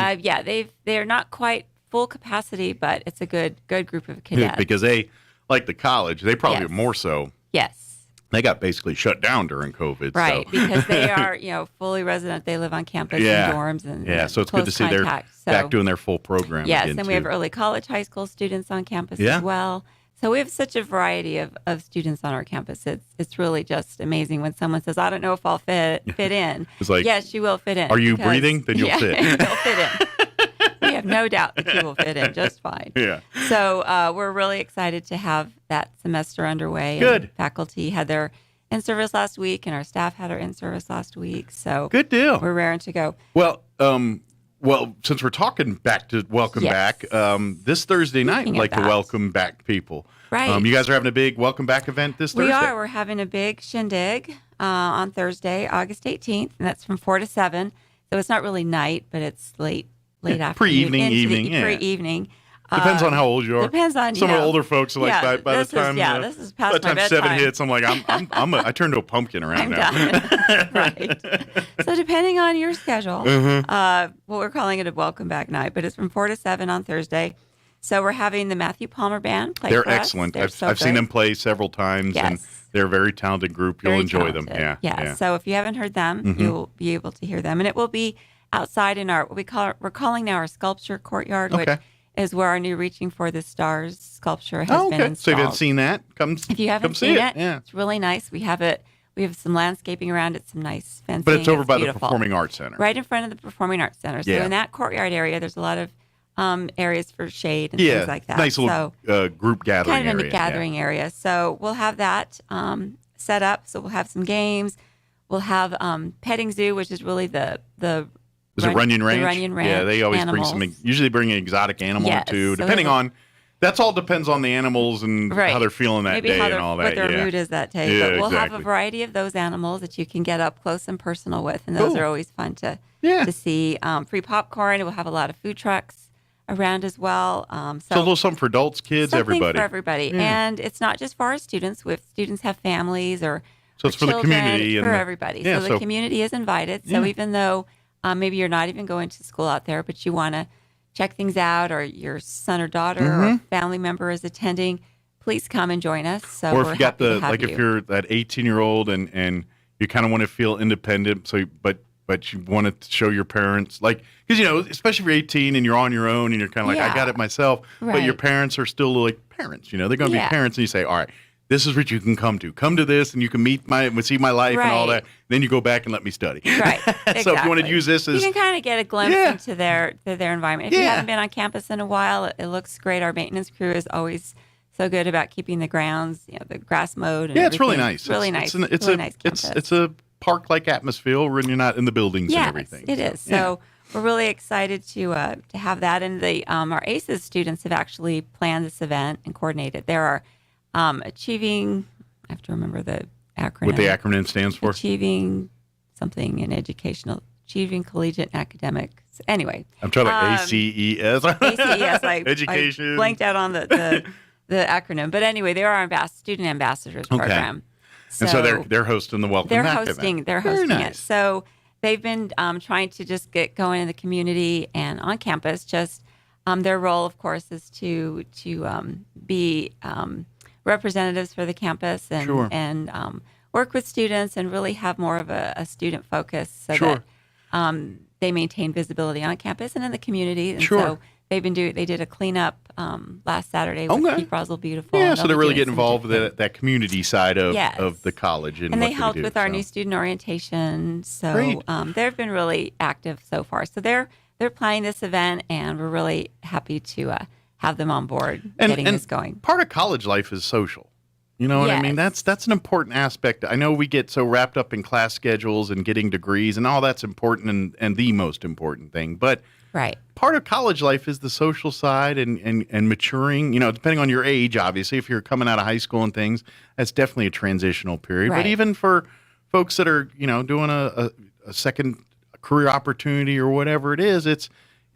They're not quite full capacity, but it's a good group of cadets. Because they, like the college, they probably more so. Yes. They got basically shut down during COVID. Right, so. Because they are, fully resident. They live on campus in dorms. And so it's good to see they're back doing their full program. Yes, again, and we have early college, high school students on campus as well. So we have such a variety of students on our campus. It's really just amazing when someone says, I don't know if I'll fit in. It's like, yes, you will fit in. Are you breathing? Then you'll fit. You'll fit in. We have no doubt that you will fit in just fine. Yeah. So we're really excited to have that semester underway. Good. And faculty had their in-service last week, and our staff had our in-service last week. So good deal. We're raring to go. Well, since we're talking back to welcome back, this Thursday night, I'd like to welcome back people. Right. You guys are having a big welcome back event this Thursday? We are. We're having a big shindig on Thursday, August 18th, and that's from 4 to 7. So it's not really night, but it's late afternoon. Pre-evening, Pre-evening. Depends on how old you are. Depends on some of the older folks are like by the time this is past by the my time bedtime. 7 hits, I'm like I turned to a pumpkin around now. Right. So depending on your schedule, what we're calling it a welcome back night, but it's from 4 to 7 on Thursday. So we're having the Matthew Palmer Band play. They're for us. excellent. They're I've seen them play several times, and they're a very talented group. You'll enjoy them. Yeah. So if you haven't heard them, you'll be able to hear them, and it will be outside in our we're calling now our sculpture courtyard, which is where our new Reaching for the Stars sculpture has been installed. So if you haven't seen that, if you haven't seen it, it's really nice. We have it. We have some landscaping around it, some nice fencing. But it's over by beautiful. the Performing Arts Center. Right in front of the Performing Arts Center. So in that courtyard area, there's a lot of areas for shade and things like that. Nice little group gathering area. Kind of a gathering area. So we'll have that set up. So we'll have some games. We'll have petting zoo, which is really the Is it Runyon Ranch? The Runyon Ranch. Yeah, they always animals. usually bring an exotic animal or two, so depending on. That's all depends on the animals and how they're feeling that day and all that. What their mood is that day. Yeah, but we'll have a variety of those animals that you can get up close and personal with, and those are always fun to see. Free popcorn. We'll have a lot of food trucks around as well. So a little something for adults, kids, everybody. For everybody. Yeah. And it's not just for our students. If students have families or so it's for children, the community. For everybody. So the community is invited. So even though maybe you're not even going to school out there, but you want to check things out, or your son or daughter or family member is attending, please come and join us. So or if you got if you're that 18-year-old and you kind of want to feel independent, but you want to show your parents, because especially if you're 18 and you're on your own and you're kind of like I got it myself, but your parents are still like parents. They're going to be parents, and you say, all right, this is what you can come to. Come to this, and you can see my life and all that. Then you go back and let me study. Right. Exactly. So if you want to use this as... You can kind of get a glimpse into their environment. If you haven't been on campus in a while, it looks great. Our maintenance crew is always so good about keeping the grounds, the grass mowed. And it's really nice. Really nice. It's really nice campus. It's a park-like atmosphere when you're not in the buildings and everything. It is. So we're really excited to have that. And our ACES students have actually planned this event and coordinated. There are achieving... I have to remember the acronym. What the acronym stands for? Achieving something in educational, achieving collegiate and academic. Anyway. I'm trying to ACES. ACES. Education. I blanked out on the acronym. But anyway, they're our student ambassadors program. So, and so they're hosting the Welcome Back event. They're hosting it. So they've been trying to just get going in the community and on campus. Just their role, of course, is to be representatives for the campus and work with students and really have more of a student focus so that they maintain visibility on campus and in the community. And so they did a cleanup last Saturday with Keep Roswell Beautiful. Yeah, so they're really getting involved with that community side of the college. And they helped with our new student orientation. So they've been really active so far. So they're planning this event, and we're really happy to have them on board getting this going. Part of college life is social. You know what I mean? That's an important aspect. I know we get so wrapped up in class schedules and getting degrees, and all that's important and the most important thing. But part of college life is the social side and maturing. Depending on your age, obviously, if you're coming out of high school and things, that's definitely a transitional period. But even for folks that are doing a second career opportunity or whatever it is, it's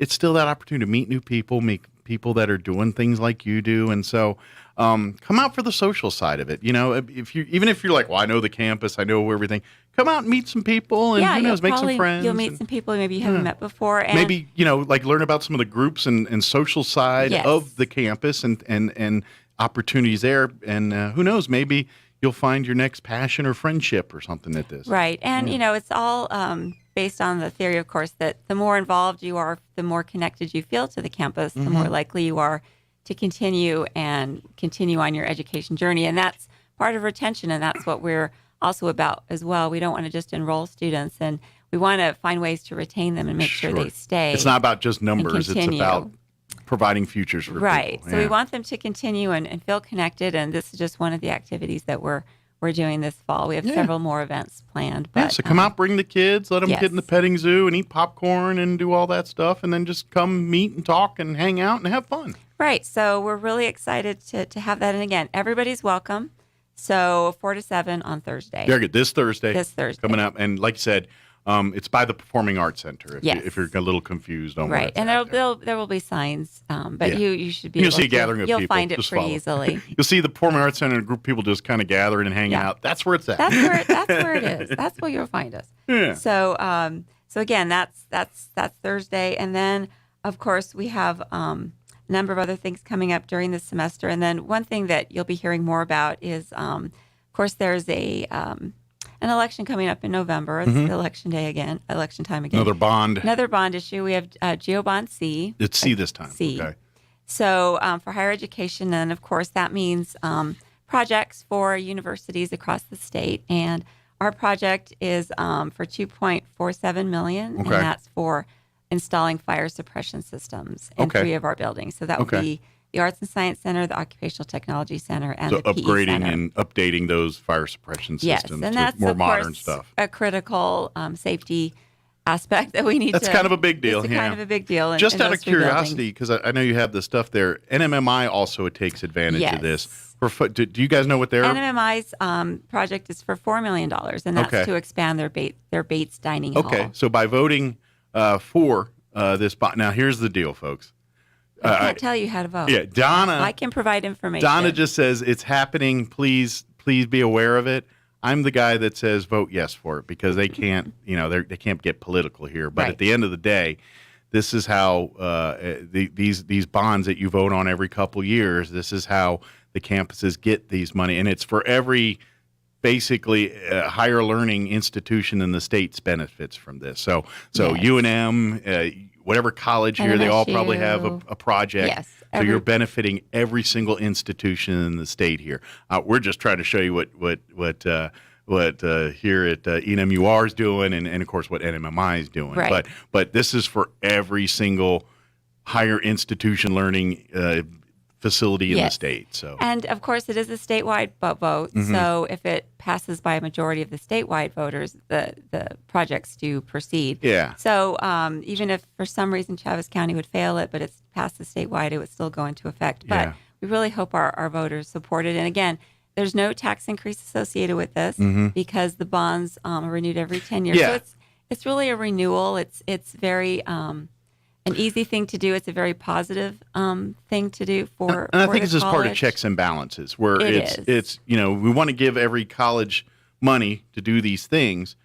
still that opportunity to meet new people, meet people that are doing things like you do. And so come out for the social side of it. Even if you're like, well, I know the campus, I know everything, come out and meet some people and who knows, make some friends. You'll meet some people maybe you haven't met before. And maybe, learn about some of the groups and social side of the campus and opportunities there. And who knows, maybe you'll find your next passion or friendship or something at this. Right. And, it's all based on the theory, of course, that the more involved you are, the more connected you feel to the campus, the more likely you are to continue on your education journey. And that's part of retention, and that's what we're also about as well. We don't want to just enroll students, and we want to find ways to retain them and make sure they stay. It's not about just numbers. It's about providing futures for people. So we want them to continue and feel connected, and this is just one of the activities that we're doing this fall. We have several more events planned. But, so come out, bring the kids, let them get in the petting zoo and eat popcorn and do all that stuff, and then just come meet and talk and hang out and have fun. Right. So we're really excited to have that. And again, everybody's welcome. So 4 to 7 on Thursday. Very good. This Thursday. This Thursday. Coming up. And like you said, It's by the Performing Arts Center. If you're a little confused on right, and there will be signs, but you should be. You'll see a gathering of people. You'll find it pretty easily. You'll see the Performing Arts Center and a group of people just kind of gathering and hanging out. That's where it's at. That's where it is. That's where you'll find us. Yeah. So again, that's Thursday, and then of course we have a number of other things coming up during this semester. And then one thing that you'll be hearing more about is, of course, there's an election coming up in November. It's election time again. Another bond issue. We have GeoBond C. It's C this time. C. Okay. So for higher education, and of course that means projects for universities across the state. And our project is for $2.47 million, and that's for installing fire suppression systems in 3 of our buildings. So that would be the Arts and Science Center, the Occupational Technology Center, and the PE upgrading Center. And updating those fire suppression systems and to that's, more of modern course, stuff. A critical safety aspect that we need That's kind of a big deal. It's kind of a big deal. Just out of curiosity, because I know you have the stuff there, NMMI also takes advantage of this. Do you guys know what their NMMI's project is for $4 million, and that's to expand their Bates dining hall. Okay, so by voting for this, now here's the deal, folks. I can't tell you how to vote. Yeah, Donna. I can provide information. Donna just says it's happening. Please be aware of it. I'm the guy that says vote yes for it because they can't, they can't get political here. But at the end of the day, this is how these bonds that you vote on every couple years. This is how the campuses get these money, and it's for every basically higher learning institution in the states benefits from this. So UNM. Whatever college here, they all probably have a project. Yes. So you're benefiting every single institution in the state here. We're just trying to show you what here at ENMUR is doing, and of course what NMMI is doing. Right. But this is for every single higher institution learning facility in the state. So, and of course it is a statewide vote. So if it passes by a majority of the statewide voters, the projects do proceed. Yeah. So even if for some reason Chaves County would fail it, but it's passed the statewide, it would still go into effect. But we really hope our voters support it. And again, there's no tax increase associated with this because the bonds are renewed every 10 years. Yeah. So it's really a renewal. It's very an easy thing to do. It's a very positive thing to do for. And I think it's just part of checks and balances, where it's we want to give every college money to do these things,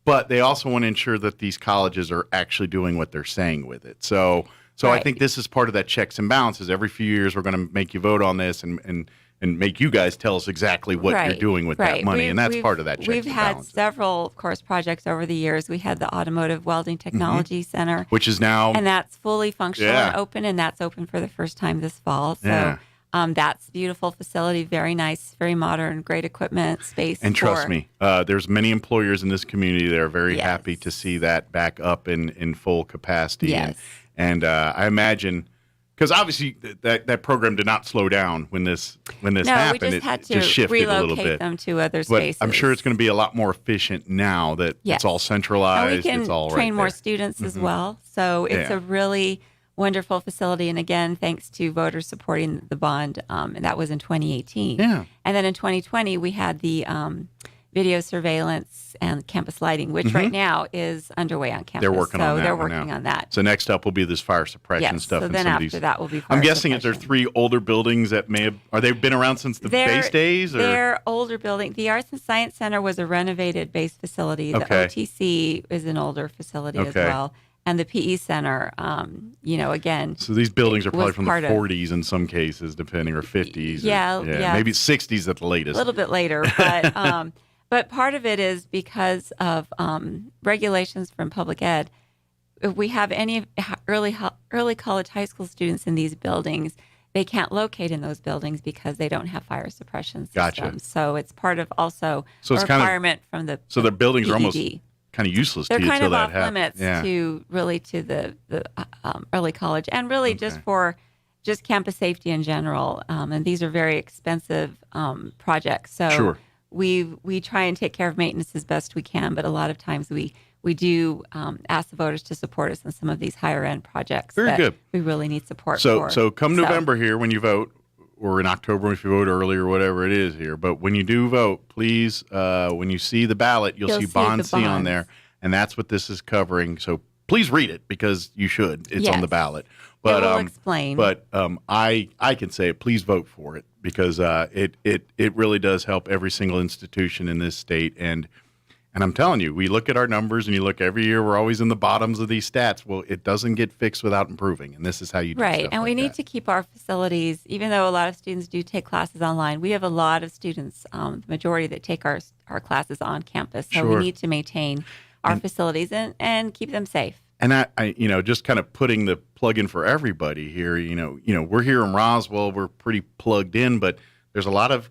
but they also want to ensure that these colleges are actually doing what they're saying with it. So I think this is part of that checks and balances. Every few years, we're going to make you vote on this and make you guys tell us exactly what you're doing with that money, and that's part of that checks and balances. We've had several, of course, projects over the years. We had the Automotive Welding Technology Center, which is now, and that's fully functional and open, and that's open for the first time this fall. So that's a beautiful facility, very nice, very modern, great equipment, space. And trust me, there's many employers in this community that are very happy to see that back up in full capacity. Yes. And I imagine. Because obviously that program did not slow down when this happened. We just had to just shifted a little relocate bit. them to other spaces. But I'm sure it's going to be a lot more efficient now that it's all centralized. And we it's all can train right more there. students as well. So it's a really wonderful facility. And again, thanks to voters supporting the bond, and that was in 2018. Yeah. And then in 2020, we had the video surveillance and campus lighting, which right now is underway on campus. They're working on that. They're working on that. So next up will be this fire suppression stuff. So and then some after of these, that will be fire I'm guessing suppression. that there are 3 older buildings that they've been around since the base days? Or? They're older buildings. The Arts and Science Center was a renovated base facility. The OTC is an older facility as well. And the PE Center, again. So these buildings are probably from the 40s in some cases, depending, or 50s. Yeah. Maybe 60s at the latest. A little bit later, but but part of it is because of regulations from public ed. If we have any early college high school students in these buildings, they can't locate in those buildings because they don't have fire suppression systems. Gotcha. So it's part of also a requirement from the So their buildings are PED. almost kind of useless They're to you kind until of that off happens. limits to the early college, and really just for campus safety in general. And these are very expensive projects. So we try and take care of maintenance as best we can, but a lot of times we do ask the voters to support us in some of these higher end projects. Very good. We really need support for. So come November here when you vote, or in October if you vote early or whatever it is here. But when you do vote, please, when you see the ballot, you'll see Bond C on there. and that's what this is covering. So please read it because you should. It's on the ballot. But it will explain. But I can say it. Please vote for it because it really does help every single institution in this state. And I'm telling you, we look at our numbers and you look every year, we're always in the bottoms of these stats. Well, it doesn't get fixed without improving. And this is how you do right. stuff And like we need that. to keep our facilities, even though a lot of students do take classes online, we have a lot of students, the majority that take our classes on campus. So Sure. we need to maintain our facilities and keep them safe. And I just kind of putting the plug in for everybody here, we're here in Roswell, we're pretty plugged in, but there's a lot of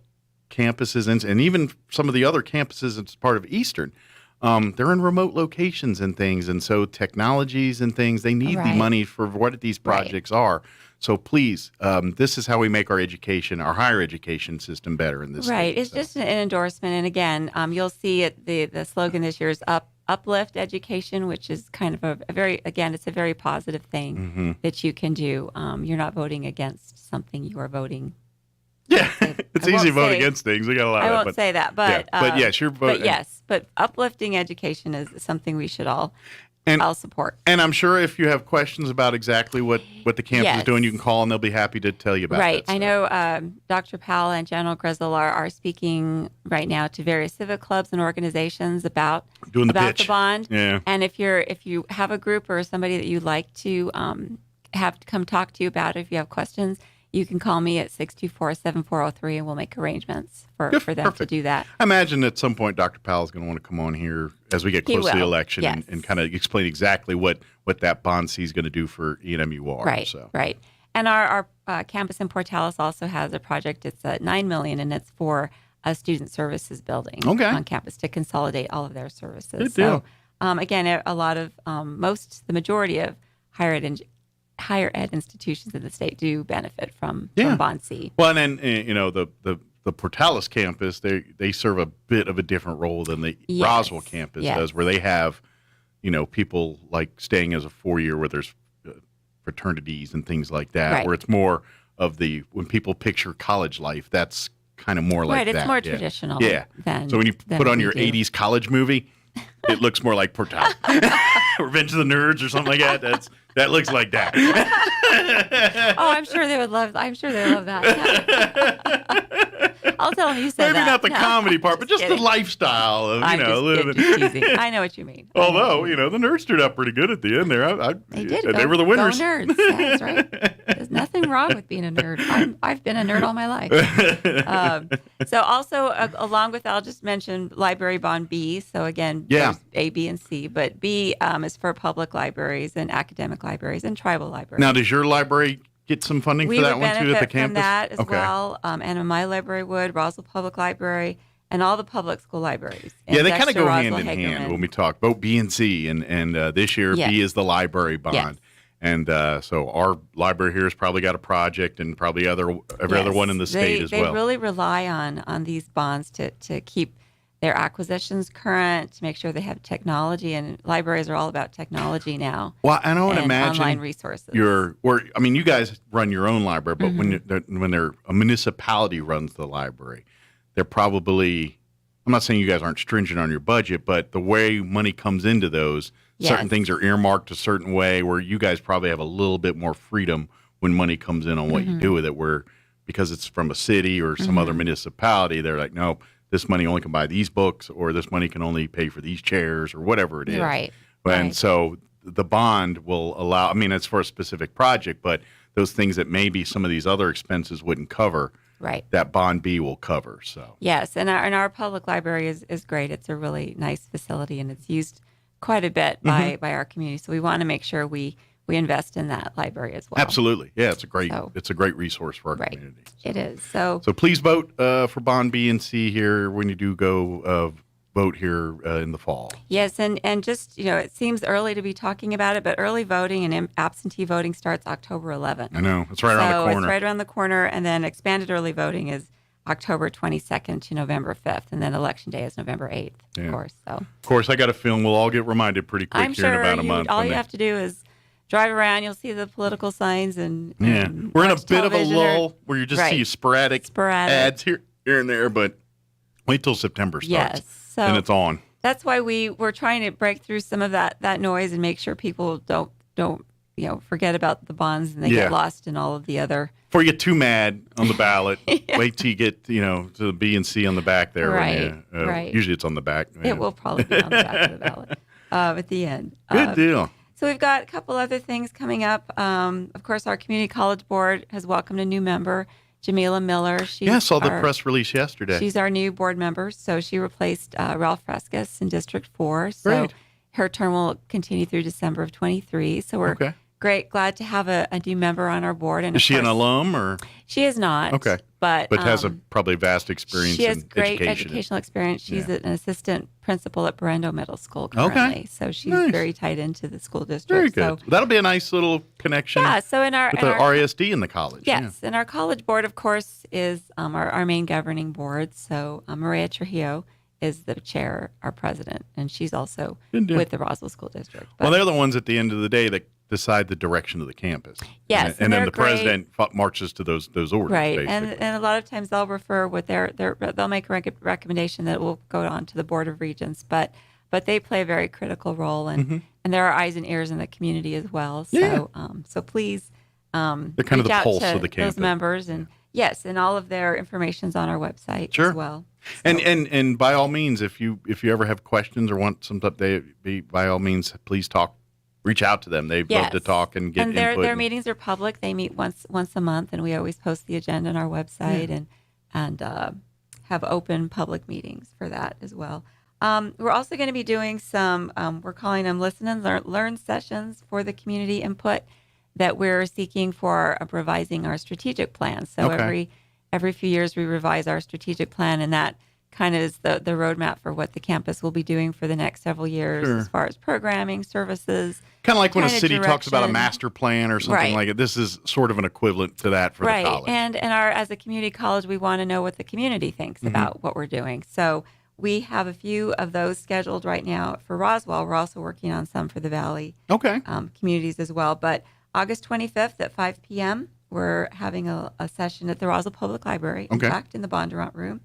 campuses and even some of the other campuses as part of Eastern, they're in remote locations and things. And so technologies and things, they need the money for what these projects are. So please, this is how we make our higher education system better in this Right. state. It's just an endorsement. And again, you'll see it. The slogan this year is uplift education, which is kind of it's a very positive thing that you can do. You're not voting against something, you are voting. Yeah, it's easy to vote against things. We got a lot of that. I won't say that, but yes, you're voting. But uplifting education is something we should all support. And I'm sure if you have questions about exactly what the campus is doing, you can call and they'll be happy to tell you about it. Right. I know Dr. Powell and General Grizzle are speaking right now to various civic clubs and organizations about the bond. Yeah. And if you have a group or somebody that you'd like to have to come talk to you about it, if you have questions, you can call me at 624-7403 and we'll make arrangements for them to do that. I imagine at some point Dr. Powell is going to want to come on here as we get close to the election and kind of explain exactly what that bond C is going to do for ENMUR. Right, right. And our campus in Portales also has a project. It's at $9 million, and it's for a student services building on campus to consolidate all of their services. Good deal. So, again, a lot of the majority of higher ed institutions in the state do benefit from Bond C. Well, and then the Portales campus, they serve a bit of a different role than the Roswell campus does, where they have people like staying as a 4-year where there's fraternities and things like that, where it's more of when people picture college life, that's kind of more like that. Right, it's more traditional. Yeah. So when you put on your 80s college movie, it looks more like Portales. Revenge of the Nerds or something like that. That looks like that. Oh, I'm sure they would love that. I'll tell them you said Maybe that. not the comedy part, but just kidding. the lifestyle of, a little bit. Teasing. I know what you mean. Although, the Nerds turned out pretty good at the end there. They did. They were the winners. Go Nerds. That's right. There's nothing wrong with being a nerd. I've been a nerd all my life. So also, along with that, I'll just mention Library Bond B. So again, there's A, B, and C. But B is for public libraries and academic libraries and tribal libraries. Now, does your library get some funding for that one too at the campus? From that as well, and my library would, Roswell Public Library, and all the public school libraries. Yeah, they kind of go hand in hand when we talk. Both B and C, and this year B is the library bond. Yes. And so our library here has probably got a project, and probably every other one in the state as well. They really rely on these bonds to keep their acquisitions current, to make sure they have technology, and libraries are all about technology now. Well, I don't imagine online resources. You guys run your own library, but when a municipality runs the library, they're probably, I'm not saying you guys aren't stringent on your budget, but the way money comes into those, certain things are earmarked a certain way, where you guys probably have a little bit more freedom when money comes in on what you do with it, where because it's from a city or some other municipality, they're like, no, this money only can buy these books, or this money can only pay for these chairs, or whatever it is. Right. And so the bond will allow, it's for a specific project, but those things that maybe some of these other expenses wouldn't cover, that bond B will cover. So yes, and our public library is great. It's a really nice facility, and it's used quite a bit by our community. So we want to make sure we invest in that library as well. Absolutely. Yeah, it's a great resource for our community. So. It is. So please vote for bond B and C here when you do go vote here in the fall. Yes, and just, it seems early to be talking about it, but early voting and absentee voting starts October 11th. I know. It's right around the corner. It's right around the corner, and then expanded early voting is October 22nd to November 5th, and then Election Day is November 8th, of course. So, of course, I got a feeling we'll all get reminded pretty quick I'm here in about a month. All you have to do is drive around, you'll see the political signs and we're in a bit of a lull where you just see sporadic ads here and there, but wait till September starts. Yes. So, and it's on. That's why we're trying to break through some of that noise and make sure people don't forget about the bonds and they get lost in all of the other. Before you get too mad on the ballot, wait till you get to the B and C on the back there. Right, right. Usually it's on the back. It will probably be on the back of the ballot at the end. Good deal. So we've got a couple other things coming up. Of course, our community college board has welcomed a new member, Jamila Miller. I saw the press release yesterday. She's our new board member. So she replaced Ralph Frescas in District 4. So Great. Her term will continue through December of 23. So we're glad to have a new member on our board. And is she an alum or? She is not. Okay. But has probably vast experience she has in great education. Educational experience. She's an assistant principal at Berendo Middle School currently. Okay. So she's Nice. very tied into the school district. Very good. So, That'll be a nice little connection. Yeah, so in our- with in the our- RASD in the college. Yes, and our college board, of course, is our main governing board. So Maria Trujillo is the chair, our president, and she's also Good deal. with the Roswell School District. Well, they're the ones at the end of the day that decide the direction of the campus. Yes, and and then they're the great. president marches to those orders. Right, basically. and a lot of times they'll refer what they'll make a recommendation that will go on to the Board of Regents, but they play a very critical role, and there are eyes and ears in the community as well. So Yeah. so please, They're kind of reach the out pulse to of the campus. those members, and yes, and all of their information's on our website Sure. as well. And by all means, if you ever have questions or want some update, by all means, please reach out to them. They love to talk and get and input. their meetings are public. They meet once a month, and we always post the agenda on our website and have open public meetings for that as well. We're also going to be doing some we're calling them listen and learn sessions for the community input that we're seeking for revising our strategic plan. So every few years we revise our strategic plan, and that kind of is the roadmap for what the campus will be doing for the next several years as far as programming, services. Kind of like when a city direction. talks about a master plan or something like it. This is sort of an equivalent to that for the college. And as a community college, we want to know what the community thinks about what we're doing. So we have a few of those scheduled right now for Roswell. We're also working on some for the Valley communities as well. But August 25th at 5 p.m., we're having a session at the Roswell Public Library, in fact, in the Bondurant Room.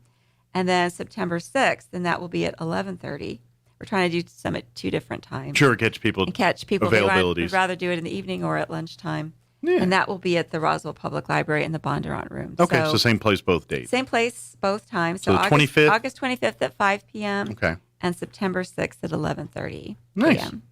And then September 6th, and that will be at 11:30. We're trying to do some at two different times. Sure, catch people. They would rather do it in the evening or at lunchtime. Yeah. And that will be at the Roswell Public Library in the Bondurant Room. Okay, so same place both dates. Same place both times. So the 25th? August 25th at 5 p.m. Okay. And September 6th at 11:30 Nice. p.m.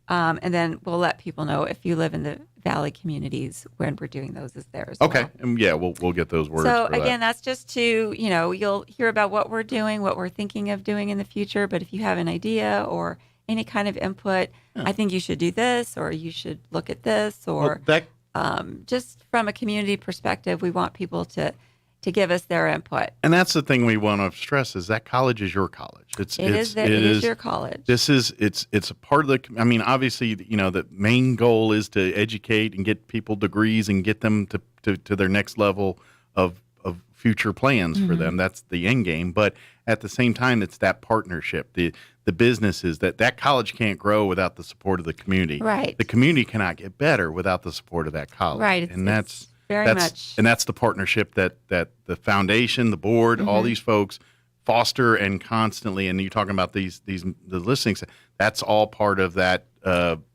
And then we'll let people know if you live in the Valley communities when we're doing those is there as well. Okay, and we'll get those words. So for again, that. that's just to, you'll hear about what we're doing, what we're thinking of doing in the future. But if you have an idea or any kind of input, I think you should do this, or you should look at this, or just from a community perspective, we want people to give us their input. And that's the thing we want to stress is that college is your college. It is your college. It's a part of the. I mean, obviously, the main goal is to educate and get people degrees and get them to their next level of future plans for them. That's the end game. But at the same time, it's that partnership. The businesses that college can't grow without the support of the community. Right. The community cannot get better without the support of that college. Right. And that's much. And that's the partnership that the foundation, the board, all these folks foster and constantly. And you're talking about the listening. That's all part of that.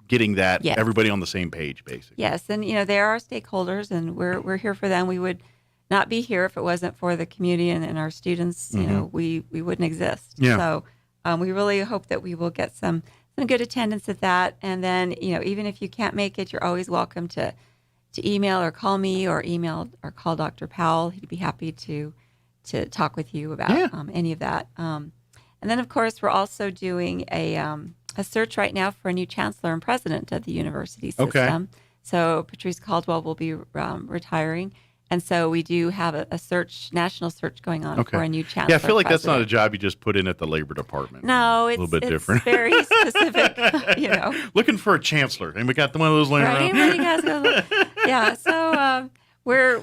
Getting that everybody on the same page, basically. Yes, and they are our stakeholders, and we're here for them. We would not be here if it wasn't for the community and our students. We wouldn't exist. Yeah. So we really hope that we will get some good attendance at that. And then even if you can't make it, you're always welcome to email or call me, or email or call Dr. Powell. He'd be happy to talk with you about any of that. And then, of course, we're also doing a search right now for a new chancellor and president of the university system. Okay. So Patrice Caldwell will be retiring. And so we do have a national search going on for a new chancellor. Yeah, I feel like that's not a president. job you just put in at the Labor Department. No, a little bit different. Very specific, Looking for a chancellor, and we got one of those laying around. Anybody guys go look? Yeah, so we're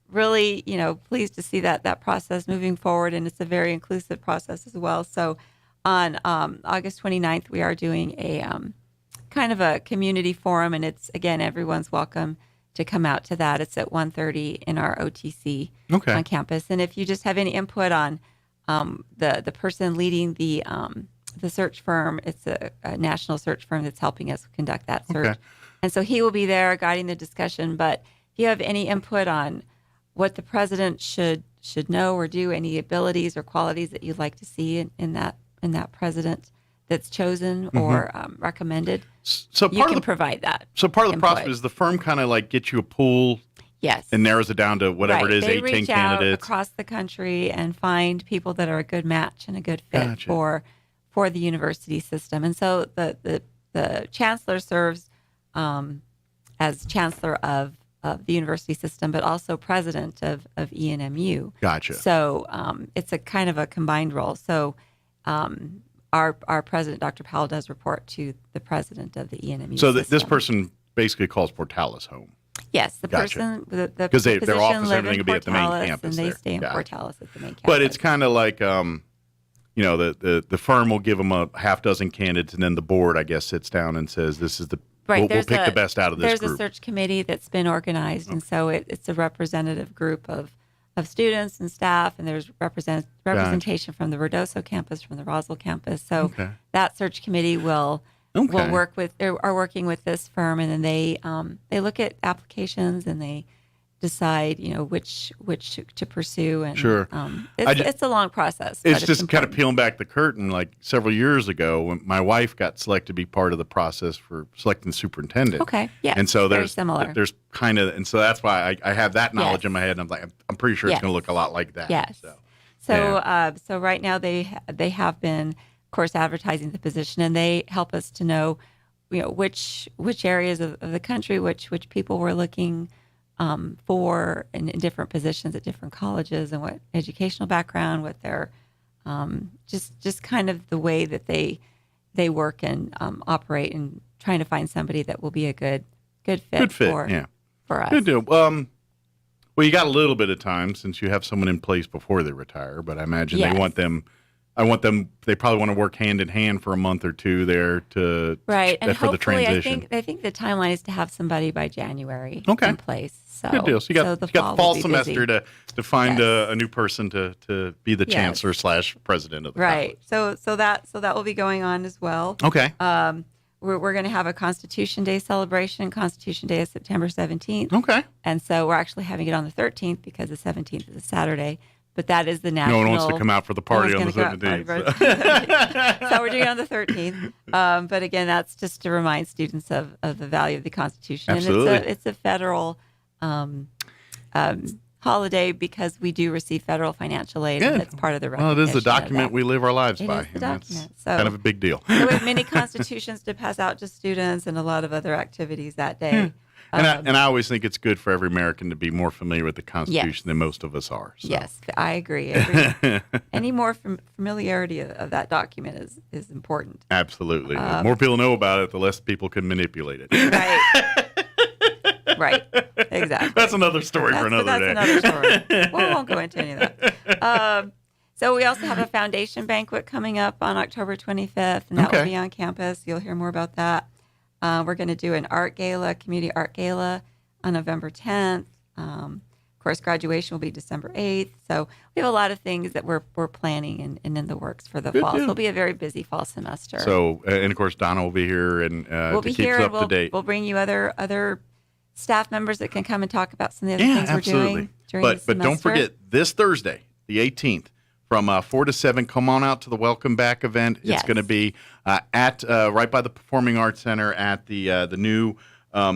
really pleased to see that process moving forward, and it's a very inclusive process as well. So on August 29th, we are doing a kind of a community forum, and it's again everyone's welcome to come out to that. It's at 1:30 in our OTC on campus. And if you just have any input on the person leading the search firm. It's a national search firm that's helping us conduct that search. Okay. And so he will be there guiding the discussion. But if you have any input on what the president should know or do, any abilities or qualities that you'd like to see in that president that's chosen or recommended, So you can provide that. So part of the input. process is the firm kind of like gets you a pool. Yes. And narrows it down to whatever Right. it is, They 18 reach candidates. out across the country and find people that are a good match and a good fit for the university system. And so the chancellor serves as chancellor of the university system, but also president of ENMU. Gotcha. So it's a kind of a combined role. So our president, Dr. Powell, does report to the president of the ENMU So system. this person basically calls Portales home. Yes, the Gotcha. person, the Their position office and live everything in will be at the main Portales, campus and they there. stay in Gotcha. Portales at the main campus. But it's kind of like, the firm will give them a half dozen candidates, and then the board, I guess, sits down and says, "This is the we'll pick the best out of this There's group." a search committee that's been organized, and so it's a representative group of students and staff, and there's representation from the Verdoso campus, from the Roswell campus. So that search committee will work with, are working with this firm, and then they look at applications and they decide, which to pursue. And Sure. it's a long process. It's but just kind of peeling back the curtain. Like several years ago, when my wife got selected to be part of the process for selecting the superintendent. Okay. Yeah. And so very there's similar. There's kind of, and so that's why I have that knowledge in my head, and I'm like, I'm pretty sure it's going to look a lot like that. Yes. So right now they have been, of course, advertising the position, and they help us to know, which areas of the country, which people were looking for in different positions at different colleges, and what educational background, what their just kind of the way that they work and operate, and trying to find somebody that will be a good fit for us. Good deal. Well, you got a little bit of time since you have someone in place before they retire, but I imagine they want them. They probably want to work hand in hand for a month or two there to and for the hopefully, transition. I think the timeline is to have somebody by January in place. So good deal. So you got the fall semester busy. to find a new person to be the chancellor / president of the college. So that will be going on as well. Okay. We're going to have a Constitution Day celebration. Constitution Day is September 17th. Okay. And so we're actually having it on the 13th because the 17th is a Saturday. But that is the national. No one wants to come out for the party on the 17th. So we're doing it on the 13th. But again, that's just to remind students of the value of the Constitution. Absolutely. And it's a federal holiday because we do receive federal financial aid. And that's part of the recognition. Well, it is the document we live our lives by. It is the document. So, kind of a big deal. So we have many constitutions to pass out to students and a lot of other activities that day. And I always think it's good for every American to be more familiar with the Constitution than most of us are. So. Yes, I agree. Any more familiarity of that document is important. Absolutely. The more people know about it, the less people can manipulate it. Right. Exactly. That's another story for another day. That's another story. We won't go into any of that. So we also have a foundation banquet coming up on October 25th, and that will be on campus. You'll hear more about that. We're going to do an art gala, community art gala on November 10th. Of course, graduation will be December 8th. So we have a lot of things that we're planning and in the works for the fall. So it'll be a very busy fall semester. So, and of course, Donna will be here and we'll to be keep here, us and up to date. We'll bring you other staff members that can come and talk about some of the other things we're doing during the semester. But don't forget, this Thursday, the 18th, from 4 to 7, come on out to the Welcome Back event. Yes. It's going to be at right by the Performing Arts Center at the new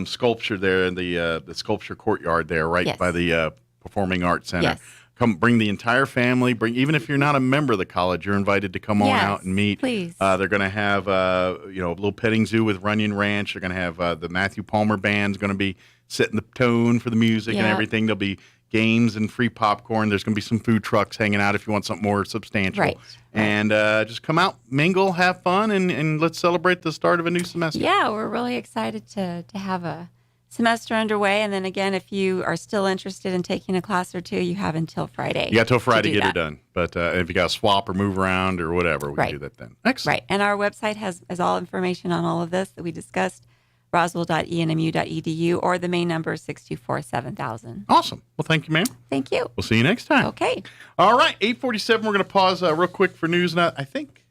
sculpture there in the sculpture courtyard there, right by the Performing Arts Center. Yes. Come, bring the entire family. Even if you're not a member of the college, you're invited to come on out and meet. Please. They're going to have a little petting zoo with Runyon Ranch. They're going to have the Matthew Palmer Band's going to be setting the tone for the music and everything. There'll be games and free popcorn. There's going to be some food trucks hanging out if you want something more substantial. Right. And just come out, mingle, have fun, and let's celebrate the start of a new semester. Yeah, we're really excited to have a semester underway. And then again, if you are still interested in taking a class or two, you have until Friday. You got till Friday to get that. it done. But if you got to swap or move around or whatever, we can do that then. Excellent. Right. And our website has all information on all of this that we discussed. roswell.enmu.edu, or the main number is 624-7000. Awesome. Well, thank you, ma'am. Thank you. We'll see you next time. Okay. All right, 8:47. We're going to pause real quick for news. And I think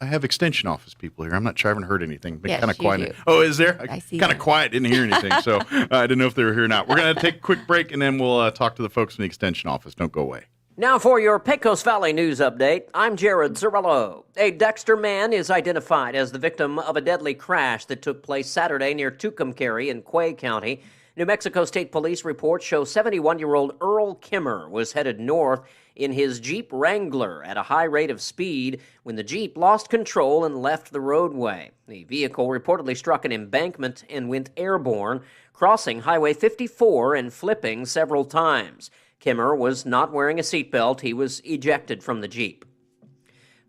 I have extension office people here. I'm not sure. I haven't heard anything. Been Yes, kind of you quiet. do. Oh, is there? I see Kind of that. quiet. Didn't hear anything. So I didn't know if they were here or not. We're going to take a quick break, and then we'll talk to the folks in the extension office. Don't go away. Now for your Pecos Valley news update, I'm Jared Zarello. A Dexter man is identified as the victim of a deadly crash that took place Saturday near Tucumcari in Quay County. New Mexico State Police reports show 71-year-old Earl Kimmer was headed north in his Jeep Wrangler at a high rate of speed when the Jeep lost control and left the roadway. The vehicle reportedly struck an embankment and went airborne, crossing Highway 54 and flipping several times. Kimmer was not wearing a seatbelt. He was ejected from the Jeep.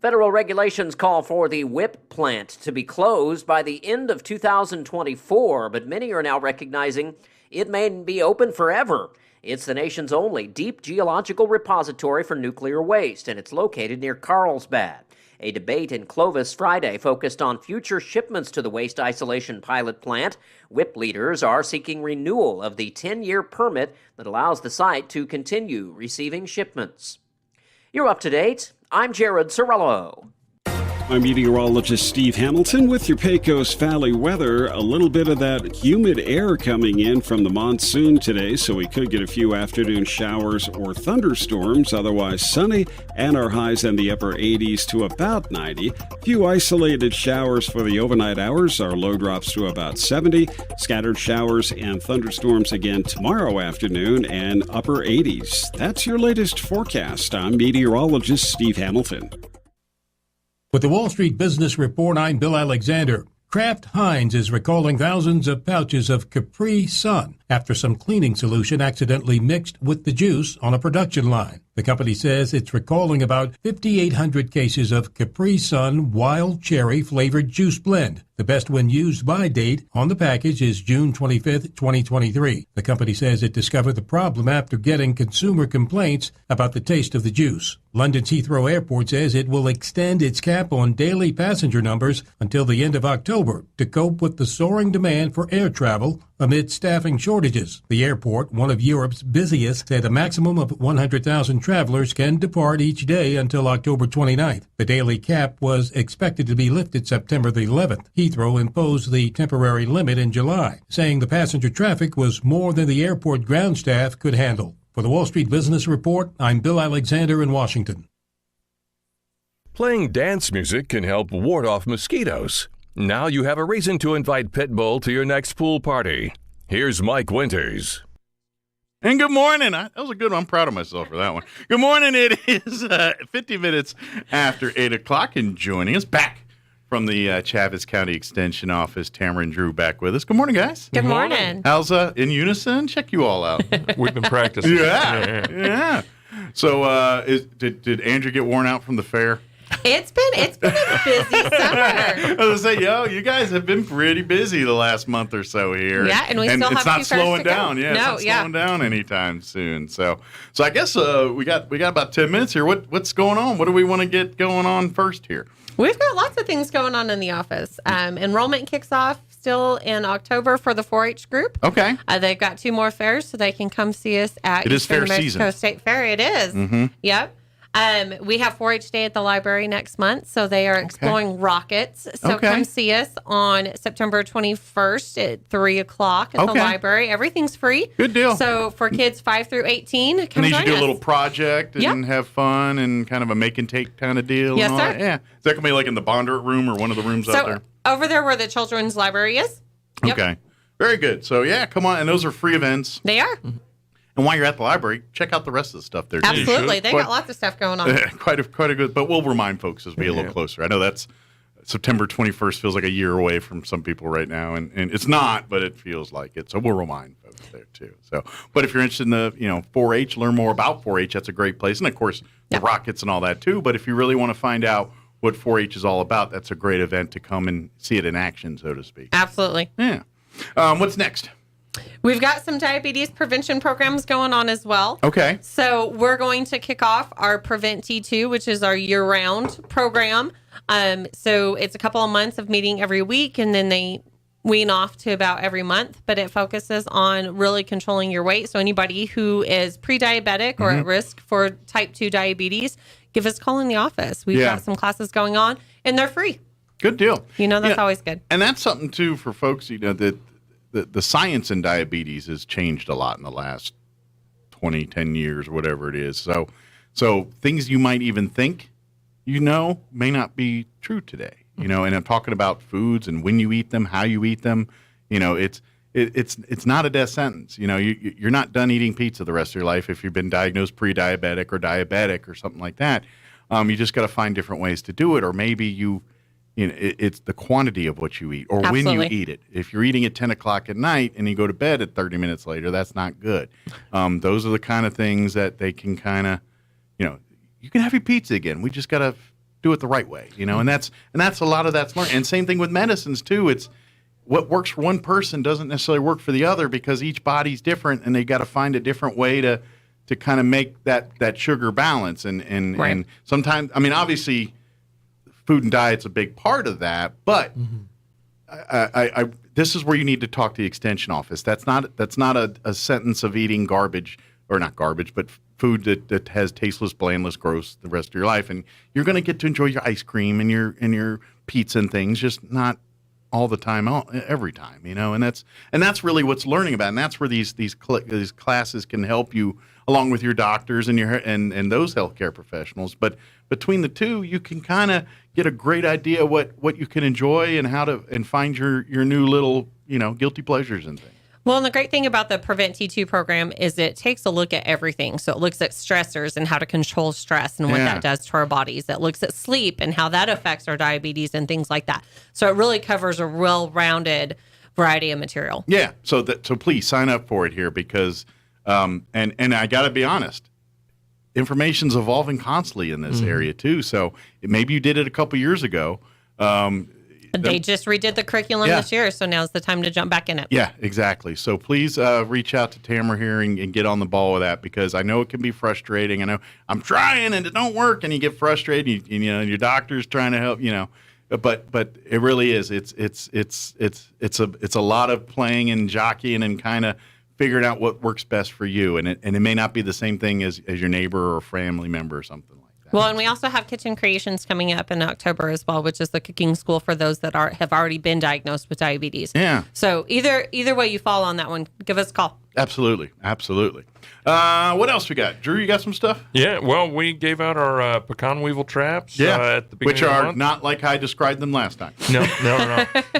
Federal regulations call for the WIP plant to be closed by the end of 2024, but many are now recognizing it may be open forever. It's the nation's only deep geological repository for nuclear waste, and it's located near Carlsbad. A debate in Clovis Friday focused on future shipments to the waste isolation pilot plant. WIP leaders are seeking renewal of the 10-year permit that allows the site to continue receiving shipments. You're up to date. I'm Jared Sorello. I'm meteorologist Steve Hamilton with your Pecos Valley weather. A little bit of that humid air coming in from the monsoon today, so we could get a few afternoon showers or thunderstorms. Otherwise sunny, and our highs in the upper 80s to about 90. Few isolated showers for the overnight hours. Our low drops to about 70. Scattered showers and thunderstorms again tomorrow afternoon and upper 80s. That's your latest forecast. I'm meteorologist Steve Hamilton. With the Wall Street Business Report, I'm Bill Alexander. Kraft Heinz is recalling thousands of pouches of Capri Sun after some cleaning solution accidentally mixed with the juice on a production line. The company says it's recalling about 5,800 cases of Capri Sun Wild Cherry flavored juice blend. The best when used by date on the package is June 25th, 2023. The company says it discovered the problem after getting consumer complaints about the taste of the juice. London's Heathrow Airport says it will extend its cap on daily passenger numbers until the end of October to cope with the soaring demand for air travel amid staffing shortages. The airport, one of Europe's busiest, said a maximum of 100,000 travelers can depart each day until October 29th. The daily cap was expected to be lifted September the 11th. Heathrow imposed the temporary limit in July, saying the passenger traffic was more than the airport ground staff could handle. For the Wall Street Business Report, I'm Bill Alexander in Washington. Playing dance music can help ward off mosquitoes. Now you have a reason to invite Pitbull to your next pool party. Here's Mike Winters. And good morning. That was a good one. I'm proud of myself for that one. Good morning. It is 50 minutes after 8 o'clock, and joining us back from the Chaves County Extension Office, Tamara and Drew back with us. Good morning, guys. Good morning. How's In Unison? Check you all out. We've been practicing. Yeah. So did Andrew get worn out from the fair? It's been a busy summer. I was gonna say, you guys have been pretty busy the last month or so here. Yeah, and we still have it's not slowing down. Go. Yeah, it's not slowing down anytime soon. So I guess we got about 10 minutes here. What's going on? What do we want to get going on first here? We've got lots of things going on in the office. Enrollment kicks off still in October for the 4-H group. Okay. They've got 2 more fairs, so they can come see us at It is fair New Mexico season. State Fair. It is. Mm-hmm. Yep. We have 4-H Day at the library next month, so they are exploring rockets. So come see us on September 21st at 3 o'clock at the library. Everything's free. Good deal. So for kids 5 through 18, come And join you do us. a little project and have fun and kind of a make and take kind of deal. Yes, and all sir. that. Yeah. Is that going to be like in the Bondart room or one of the rooms out there? Over there where the children's library is. Yep. Okay. Very good. So, come on. And those are free events. They are. And while you're at the library, check out the rest of the stuff there. Absolutely. They got lots of stuff going on. Quite a good, but we'll remind folks as we get a little closer. I know that's September 21st feels like a year away from some people right now, and it's not, but it feels like it. So we'll remind folks there too. So, but if you're interested in the 4-H, learn more about 4-H. That's a great place, and of course the rockets and all that too. But if you really want to find out what 4-H is all about, that's a great event to come and see it in action, so to speak. Absolutely. Yeah. What's next? We've got some diabetes prevention programs going on as well. Okay. So we're going to kick off our Prevent T2, which is our year-round program. So it's a couple of months of meeting every week, and then wean off to about every month, but it focuses on really controlling your weight. So anybody who is pre-diabetic or at risk for type 2 diabetes, give us a call in the office. We've got some classes going on, and they're free. Good deal. That's always good. And that's something, too, for folks, that the science in diabetes has changed a lot in the last 10 years, whatever it is. So things you might even think may not be true today. And I'm talking about foods and when you eat them, how you eat them. It's not a death sentence. You're not done eating pizza the rest of your life if you've been diagnosed pre-diabetic or diabetic or something like that. You just got to find different ways to do it, or maybe it's the quantity of what you eat or when you eat it. If you're eating at 10 o'clock at night and you go to bed at 30 minutes later, that's not good. Those are the kind of things that they can kind of, you can have your pizza again. We just got to do it the right way, and that's a lot of that's learned. And same thing with medicines too. It's what works for one person doesn't necessarily work for the other because each body's different and they got to find a different way to kind of make that sugar balance. And sometimes, obviously, food and diet's a big part of that, but I this is where you need to talk to the extension office. That's not a sentence of eating garbage, or not garbage, but food that has tasteless, blandless, gross the rest of your life. And you're going to get to enjoy your ice cream and your pizza and things, just not all the time, every time, and that's really what's learning about. And that's where these classes can help you, along with your doctors and and those healthcare professionals. But between the two, you can kind of get a great idea what you can enjoy and how to find your new little guilty pleasures and things. Well, and the great thing about the Prevent T2 program is it takes a look at everything. So it looks at stressors and how to control stress and what that does to our bodies. It looks at sleep and how that affects our diabetes and things like that. So it really covers a well-rounded variety of material. Yeah. So please sign up for it here because, and I got to be honest, information's evolving constantly in this area too. So maybe you did it a couple years ago. They just redid the curriculum this year, so now's the time to jump back in it. Yeah, exactly. So please reach out to Tamara here and get on the ball with that because I know it can be frustrating. I know I'm trying and it don't work, and you get frustrated. Your doctor's trying to help. But it really is. It's a lot of playing and jockeying and kind of figuring out what works best for you, and it may not be the same thing as your neighbor or family member or something like that. Well, and we also have Kitchen Creations coming up in October as well, which is the cooking school for those that have already been diagnosed with diabetes. Yeah. So either way you fall on that one, give us a call. Absolutely. What else we got? Drew, you got some stuff? Yeah, well, we gave out our pecan weevil traps at the beginning which of the are month. not like I described them last time. No.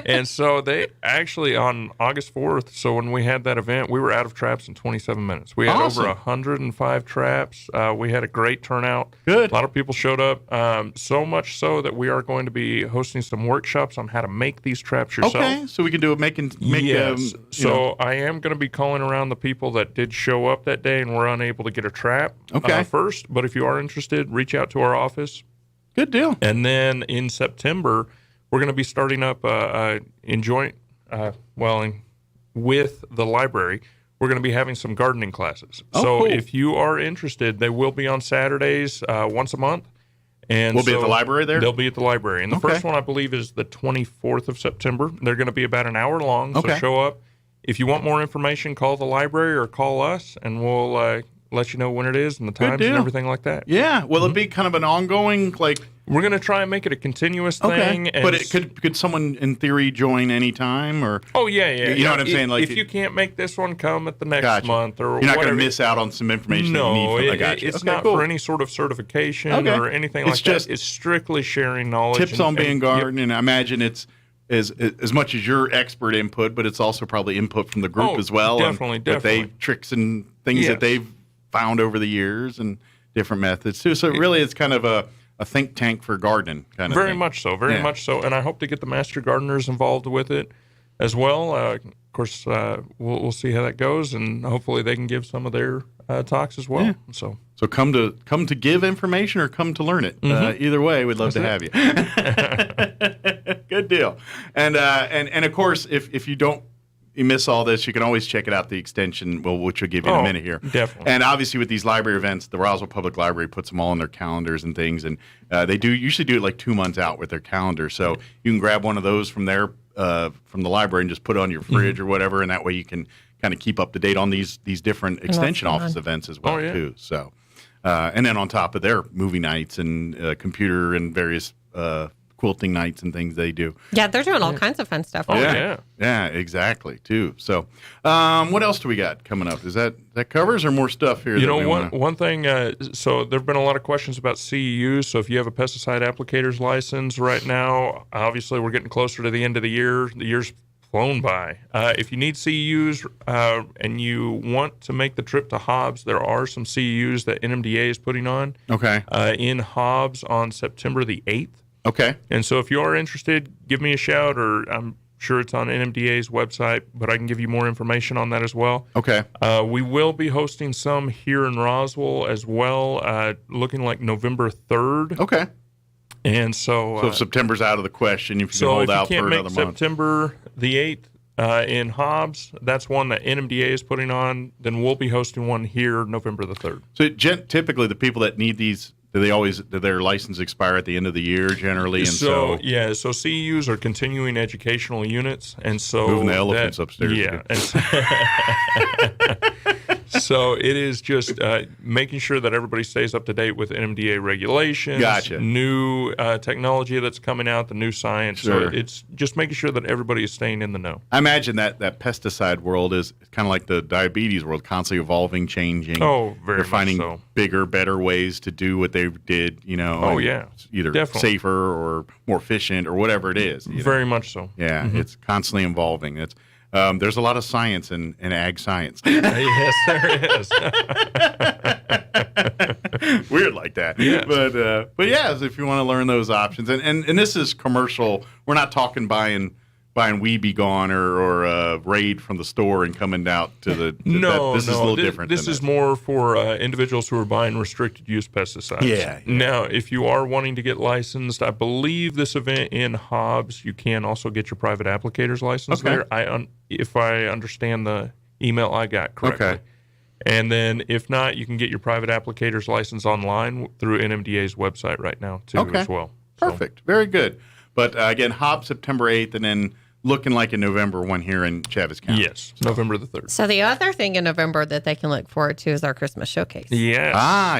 And so they actually, on August 4th, so when we had that event, we were out of traps in 27 minutes. We had over 105 traps. We had a great turnout. Good. A lot of people showed up, so much so that we are going to be hosting some workshops on how to make these traps yourself. Okay, so we can do it. Yes. I am going to be calling around the people that did show up that day and were unable to get a trap first. But if you are interested, reach out to our office. Good deal. And then in September, we're going to be starting up with the library. We're going to be having some gardening classes. Cool. If you are interested, they will be on Saturdays once a month. And we'll be at the library there? They'll be at the library. And the first one, I believe, is the 24th of September. They're going to be about an hour long, so show up. If you want more information, call the library or call us, and we'll let you know when it is and the times and everything like that. Yeah. Will it be kind of an ongoing, We're going to try and make it a continuous thing. And but could someone, in theory, join any time? Or? Oh, yeah. You know what I'm saying? If you can't make this one, come at the next month. Or you're not going to miss out on some information that you need. It's not for any sort of certification or anything like that. It's strictly sharing knowledge. Tips on being garden, and I imagine it's as much as your expert input, but it's also probably input from the group as well. Definitely. Tricks and things that they've found over the years and different methods too. So really it's kind of a think tank for gardening kind of Very thing. much so. And I hope to get the master gardeners involved with it as well. Of course, we'll see how that goes, and hopefully they can give some of their talks as well. Yeah. So come to give information or come to learn it. Either way, we'd love to have you. Good deal. And of course, if you miss all this, you can always check it out, the extension, which we'll give you in a minute here. Definitely. And obviously with these library events, the Roswell Public Library puts them all in their calendars and things, and they usually do it like 2 months out with their calendar. So you can grab one of those from their from the library and just put it on your fridge or whatever, and that way you can kind of keep up to date on these different extension office events as well too. So, and then on top of their movie nights and computer and various quilting nights and things they do. Yeah, they're doing all kinds of fun stuff. Yeah, exactly too. So, what else do we got coming up? Is that covers or more stuff here? One thing. So there've been a lot of questions about CEUs. So if you have a pesticide applicator's license right now, obviously we're getting closer to the end of the year. The year's flown by. If you need CEUs and you want to make the trip to Hobbs, there are some CEUs that NMDA is putting on. Okay. In Hobbs on September the 8th. Okay. And so if you are interested, give me a shout, or I'm sure it's on NMDA's website, but I can give you more information on that as well. Okay. We will be hosting some here in Roswell as well, looking like November 3rd. Okay. And so if September's out of the question, if you can hold out for another month. September the 8th in Hobbs, that's one that NMDA is putting on. Then we'll be hosting one here November the 3rd. So typically the people that need these, do their license expire at the end of the year generally? And so CEUs are continuing educational units, and so moving the elephants upstairs. Yeah, so it is just making sure that everybody stays up to date with NMDA regulations. Gotcha. New technology that's coming out, the new science. Sure. So it's just making sure that everybody is staying in the know. I imagine that pesticide world is kind of like the diabetes world, constantly evolving, changing. Oh, very They're finding much so. bigger, better ways to do what they did, either Definitely. safer or more efficient or whatever it is. Very much so. Yeah, Mhm. It's constantly evolving. It's there's a lot of science in ag science. Yes, there is. Weird like that. Yeah. But yeah, if you want to learn those options, and this is commercial. We're not talking buying We Be Gone or Raid from the store and coming out to the. This is a little different. This is more for individuals who are buying restricted use pesticides. Yeah. Now, if you are wanting to get licensed, I believe this event in Hobbs, you can also get your private applicator's license there. If I understand the email I got correctly. Okay. And then, if not, you can get your private applicator's license online through NMDA's website right now too as well. Perfect. Very good. But again, Hobbs September 8th, and then looking like a November one here in Chaves County. Yes, November the 3rd. So the other thing in November that they can look forward to is our Christmas showcase. Yes.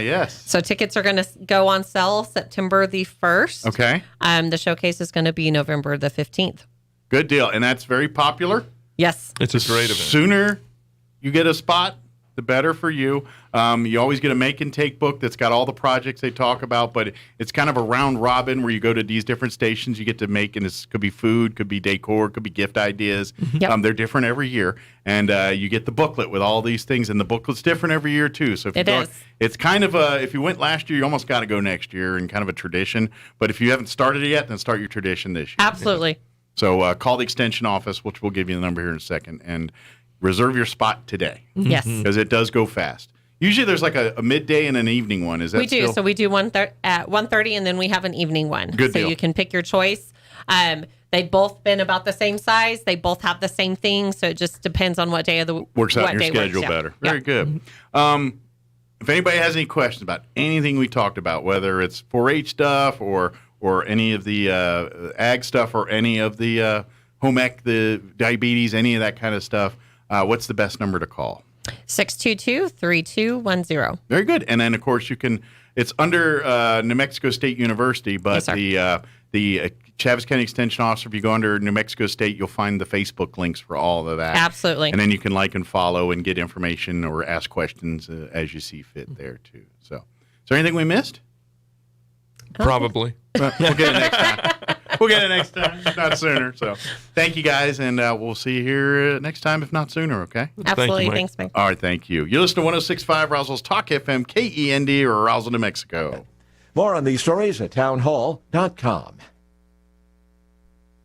Yes. So tickets are going to go on sale September the 1st. Okay. The showcase is going to be November the 15th. Good deal. And that's very popular? Yes. It's a great event. Sooner you get a spot, the better for you. You always get a make and take book that's got all the projects they talk about, but it's kind of a round robin where you go to these different stations. You get to make, and this could be food, could be decor, could be gift ideas. Yep. They're different every year, and you get the booklet with all these things, and the booklet's different every year too. So it's kind of if you went last year, you almost got to go next year, and kind of a tradition. But if you haven't started it yet, then start your tradition this year. Absolutely. So call the extension office, which we'll give you the number here in a second, and reserve your spot today. Yes. Because it does go fast. Usually there's like a midday and an evening one. Is that we do. still? So we do one at 1:30, and then we have an evening one. Good so deal. you can pick your choice. They've both been about the same size. They both have the same thing. So it just depends on what day of the Works out what your day schedule works, yeah. better. Very good. If anybody has any questions about anything we talked about, whether it's 4-H stuff or any of the ag stuff or any of the home ec, the diabetes, any of that kind of stuff, what's the best number to call? 622-3210. Very good. And then, of course, it's under New Mexico State University, but Yes, the Chaves County Extension Officer, if you go under New Mexico State, you'll find the Facebook links for all of that. Absolutely. And then you can like and follow and get information or ask questions as you see fit there, too. So, is there anything we missed? Probably. We'll get it next time. We'll get it next time, if not sooner. So, thank you guys, and we'll see you here next time, if not sooner, okay? Absolutely. Thanks, Mike. All right, thank you. You listen to 106.5 Roswell's Talk FM, KEND, or Roswell, New Mexico. More on these stories at townhall.com.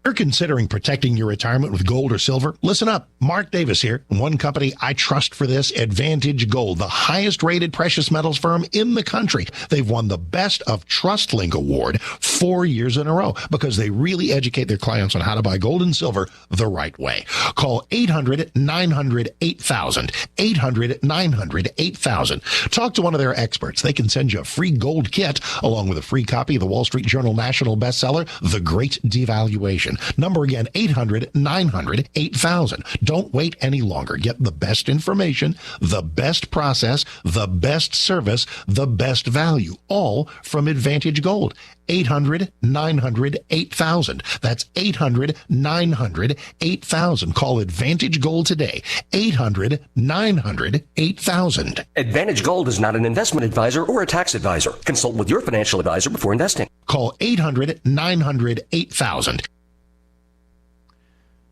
You're considering protecting your retirement with gold or silver? Listen up. Mark Davis here. One company I trust for this, Advantage Gold, the highest rated precious metals firm in the country. They've won the Best of TrustLink Award 4 years in a row because they really educate their clients on how to buy gold and silver the right way. Call 800-900-8000. 800-900-8000. Talk to one of their experts. They can send you a free gold kit along with a free copy of the Wall Street Journal national bestseller, The Great Devaluation. information. Number again, 800-900-8000. Don't wait any longer. Get the best information, the best process, the best service, the best value, all from Advantage Gold. 800-900-8000. That's 800-900-8000. Call Advantage Gold today. 800-900-8000. Advantage Gold is not an investment advisor or a tax advisor. Consult with your financial advisor before investing. Call 800-900-8000.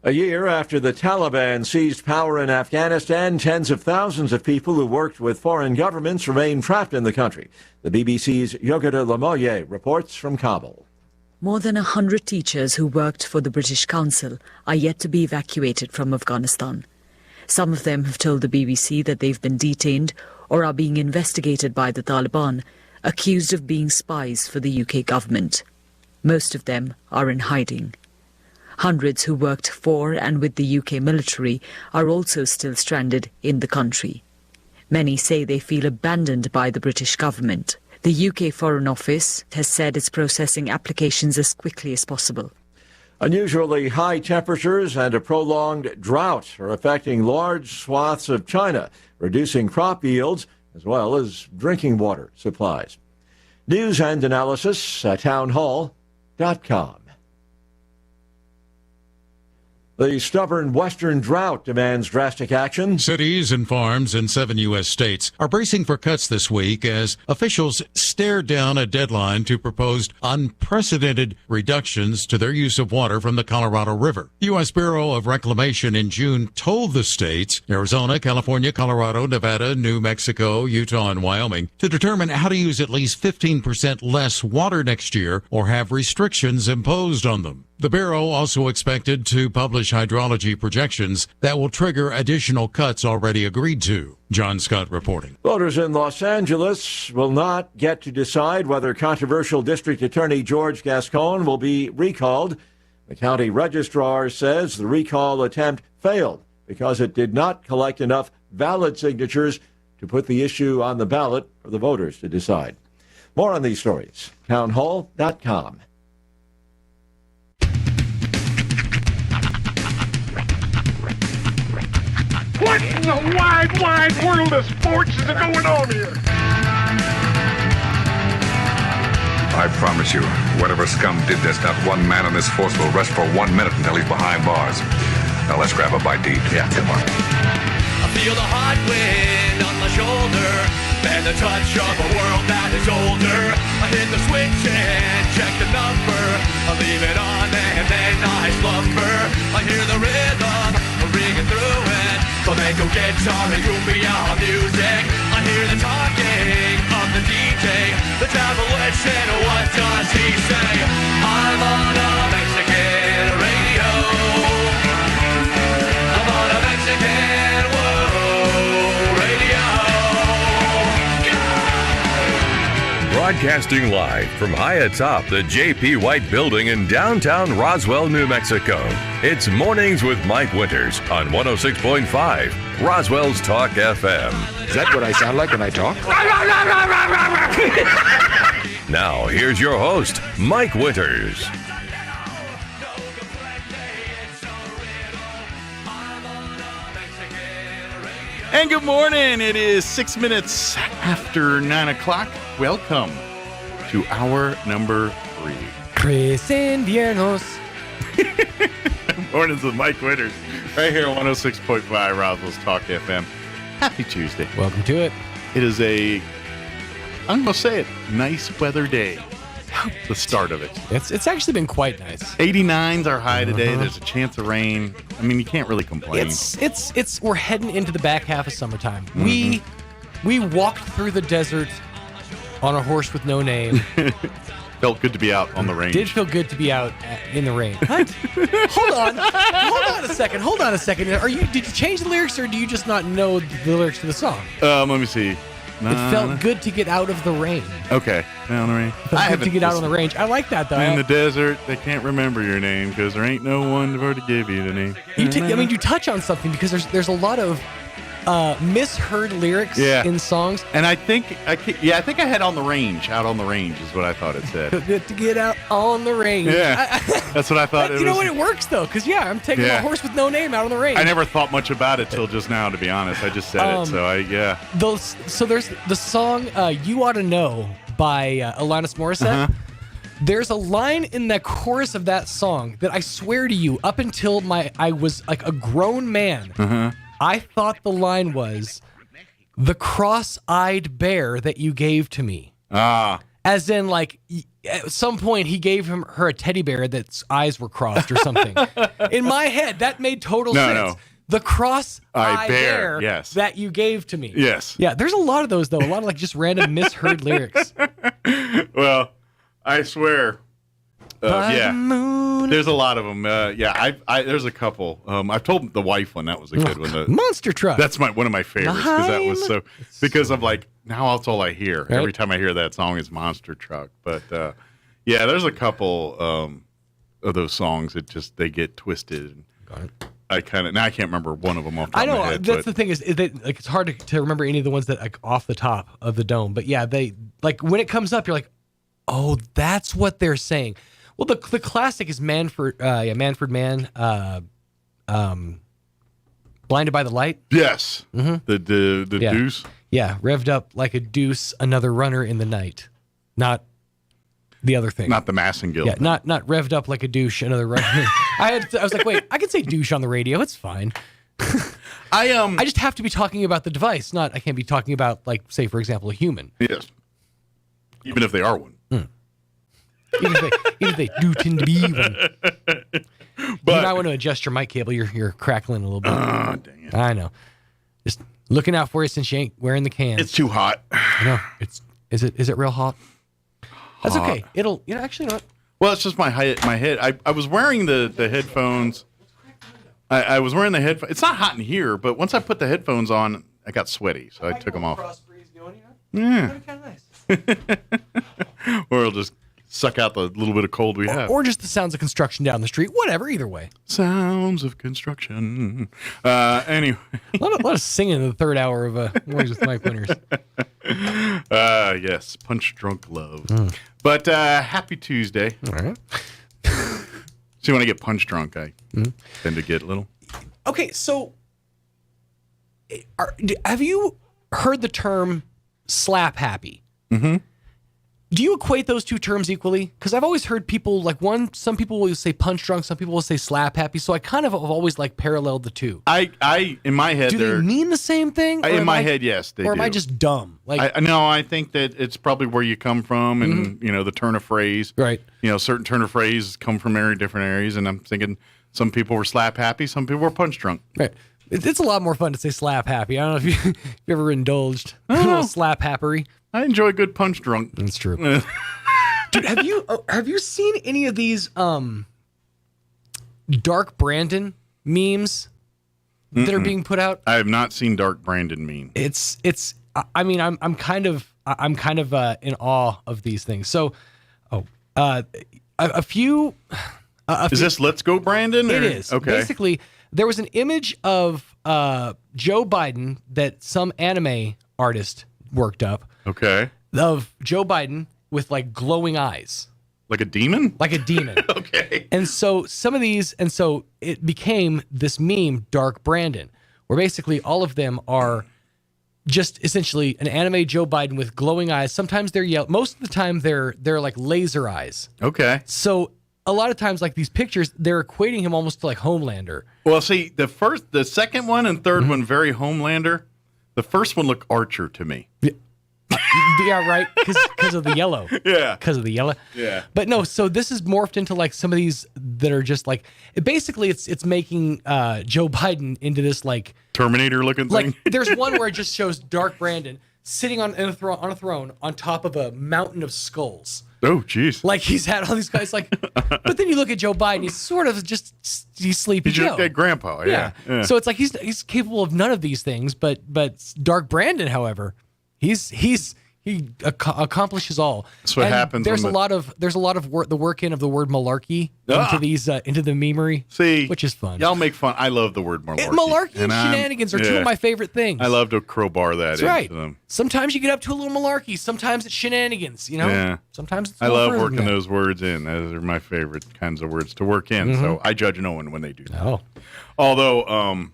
A year after the Taliban seized power in Afghanistan, tens of thousands of people who worked with foreign governments remain trapped in the country. The BBC's Yogita Lamoye reports from Kabul. More than 100 teachers who worked for the British Council are yet to be evacuated from Afghanistan. Some of them have told the BBC that they've been detained or are being investigated by the Taliban, accused of being spies for the UK government. Most of them are in hiding. Hundreds who worked for and with the UK military are also still stranded in the country. Many say they feel abandoned by the British government. The UK Foreign Office has said it's processing applications as quickly as possible. Unusually high temperatures and a prolonged drought are affecting large swaths of China, reducing crop yields as well as drinking water supplies. News and analysis at townhall.com. The stubborn western drought demands drastic action. Cities and farms in 7 U.S. states are bracing for cuts this week as officials stare down a deadline to proposed unprecedented reductions to their use of water from the Colorado River. The U.S. Bureau of Reclamation in June told the states, Arizona, California, Colorado, Nevada, New Mexico, Utah, and Wyoming, to determine how to use at least 15% less water next year or have restrictions imposed on them. The Bureau also expected to publish hydrology projections that will trigger additional cuts already agreed to. John Scott reporting. Voters in Los Angeles will not get to decide whether controversial District Attorney George Gascon will be recalled. The county registrar says the recall attempt failed because it did not collect enough valid signatures to put the issue on the ballot for the voters to decide. More on these stories. Townhall.com. What in the wide, wide world of sports is going on here? I promise you, whatever scum did this, not one man on this force will rest for 1 minute until he's behind bars. Now let's grab a bite to eat. Yeah, come on. I feel the hot wind on my shoulder and the touch of a world that is older. I hit the switch and check the number. I leave it on and then I slumber. I hear the rhythm ringing through it. Flamenco guitar and cumbia music. I hear the talking of the DJ. The devil wishing, what does he say? I'm on a Mexican radio. I'm on a Mexican radio. Broadcasting live from high atop the J.P. White Building in downtown Roswell, New Mexico. It's Mornings with Mike Winters on 106.5 Roswell's Talk FM. Is that what I sound like when I talk? Now, here's your host, Mike Winters. And good morning. It is 6 minutes after 9 o'clock. Welcome to hour number 3. Chris Inviernos. Mornings with Mike Winters, right here on 106.5 Roswell's Talk FM. Happy Tuesday. Welcome to it. It is I'm going to say it, nice weather day. The start of it. It's actually been quite nice. 89's our high today. There's a chance of rain. I mean, you can't really complain. It's we're heading into the back half of summertime. Mm-hmm. We walked through the desert on a horse with no name. Felt good to be out on the range. Did feel good to be out in the rain. What? Hold on a second. Did you change the lyrics or do you just not know the lyrics to the song? Let me see. It felt good to get out of the rain. Okay. Out on the rain. I have to get out on the range. I like that though. In the desert, they can't remember your name because there ain't no one to give you the name. You touch on something because there's a lot of misheard lyrics in songs. And I think I had "on the range." Out on the range is what I thought it said. To get out on the range. Yeah, that's what I thought. You know what? It works though, because I'm taking a horse with no name out on the range. I never thought much about it till just now, to be honest. I just said it, so So there's the song "You Ought to Know" by Alanis Morissette. There's a line in the chorus of that song that I swear to you, up until I was like a grown man, I thought the line was, "The cross-eyed bear that you gave to me." As in, like, at some point he gave her a teddy bear that's eyes were crossed or something. In my head, that made total sense. No. The cross-eyed bear that you gave to me. Yes. Yeah, there's a lot of those, though. A lot of, like, just random misheard lyrics. Well, I swear. There's a lot of them. There's a couple. I've told the wife one. That was a good one. Monster truck. That's one of my favorites because that was so. Because I'm like, now that's all I hear. Right? Every time I hear that song, it's monster truck. But there's a couple of those songs that just they get twisted. Got it. I can't remember one of them off the top of my head. That's the thing is that, like, it's hard to remember any of the ones that like off the top of the dome. But yeah, they like when it comes up, you're like, oh, that's what they're saying. Well, the classic is Manfred Mann, Blinded by the Light. Yes, the deuce. Yeah, revved up like a deuce, another runner in the night. Not the other thing. Not the Massengill. Yeah, not revved up like a douche, another runner. I was like, wait, I can say douche on the radio. It's fine. I just have to be talking about the device. I can't be talking about, like, say, for example, a human. Yes. Even if they are one. Even if they do tend to be one. But you might want to adjust your mic cable. You're crackling a little bit. Oh, dang it. I know. Just looking out for you since you ain't wearing the can. It's too hot. I know. Is it real hot? That's okay. It'll actually not. Well, it's just my head. I was wearing the headphones. I was wearing the headphones. It's not hot in here, but once I put the headphones on, I got sweaty, so I took them off. Yeah. Kind of nice. Or it'll just suck out the little bit of cold we have. Or just the sounds of construction down the street. Whatever, either way. Sounds of construction. Anyway. A lot of singing in the third hour of Mornings with Mike Winters. Yes, Punch Drunk Love. But happy Tuesday. All right. See, when I get punch drunk, I tend to get a little. Okay, so have you heard the term slap happy? Mm-hmm. Do you equate those two terms equally? Because I've always heard people some people will say punch drunk, some people will say slap happy. So I kind of have always like paralleled the two. I in my head, do they mean the same thing? In my head, yes, they do. Or am I just dumb? No, I think that it's probably where you come from, and the turn of phrase. Right. Certain turn of phrases come from different areas, and I'm thinking some people were slap happy, some people were punch drunk. Right. It's a lot more fun to say slap happy. I don't know if you've ever indulged a little slap happery. I enjoy a good punch drunk. That's true. Dude, have you seen any of these Dark Brandon memes that are being put out? I have not seen Dark Brandon meme. It's. I mean, I'm kind of in awe of these things. So, a few. Is this Let's Go Brandon? It is. Okay. Basically, there was an image of Joe Biden that some anime artist worked up. Okay. Of Joe Biden with like glowing eyes. Like a demon? Like a demon. Okay. And so it became this meme, Dark Brandon, where basically all of them are just essentially an anime Joe Biden with glowing eyes. Sometimes they're yellow. Most of the time they're like laser eyes. Okay. So a lot of times, like these pictures, they're equating him almost to like Homelander. Well, see, the second one and third one, very Homelander. The first one looked Archer to me. Yeah, right. Because of the yellow. Yeah. Because of the yellow. Yeah. But no, so this is morphed into like some of these that are just like basically it's making Joe Biden into this like Terminator looking thing. Like there's one where it just shows Dark Brandon sitting on a throne on top of a mountain of skulls. Oh, jeez. Like he's had all these guys like, but then you look at Joe Biden, he's sort of he's Sleepy Joe. He's just like grandpa. Yeah. So it's like he's capable of none of these things, but Dark Brandon, however, he's He accomplishes all. That's what happens. There's a lot of work, the work in of the word malarkey into the memery. See, which is fun. Y'all make fun. I love the word malarkey. Malarkey and shenanigans are two of my favorite things. I love to crowbar that. That's right. Them. Sometimes you get up to a little malarkey. Sometimes it's shenanigans. Yeah. Sometimes it's I love working those words in. Those are my favorite kinds of words to work in. Mm-hmm. So I judge no one when they do that. Oh. Although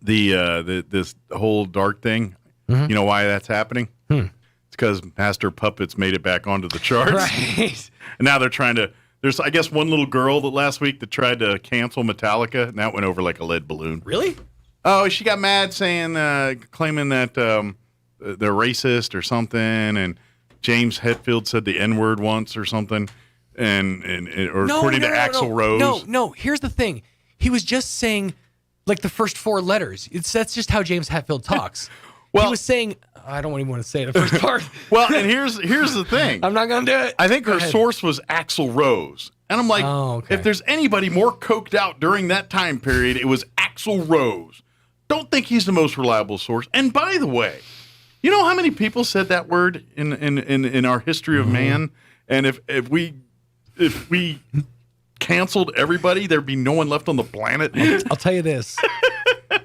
this whole dark thing. Mm-hmm. You know why that's happening? It's because Master Puppets made it back onto the charts. Right. And now they're trying to. There's, I guess, one little girl that last week that tried to cancel Metallica, and that went over like a lead balloon. Really? Oh, she got mad, claiming that they're racist or something, and James Hetfield said the N-word once or something, according to Axl Rose. No. Here's the thing. He was just saying, like, the first four letters. That's just how James Hetfield talks. He was saying, I don't even want to say the first part. Well, and here's the thing. I'm not going to do it. I think her source was Axl Rose. And I'm like, if there's anybody more coked out during that time period, it was Axl Rose. Don't think he's the most reliable source. And by the way, you know how many people said that word in our history of man? And if we canceled everybody, there'd be no one left on the planet. I'll tell you this.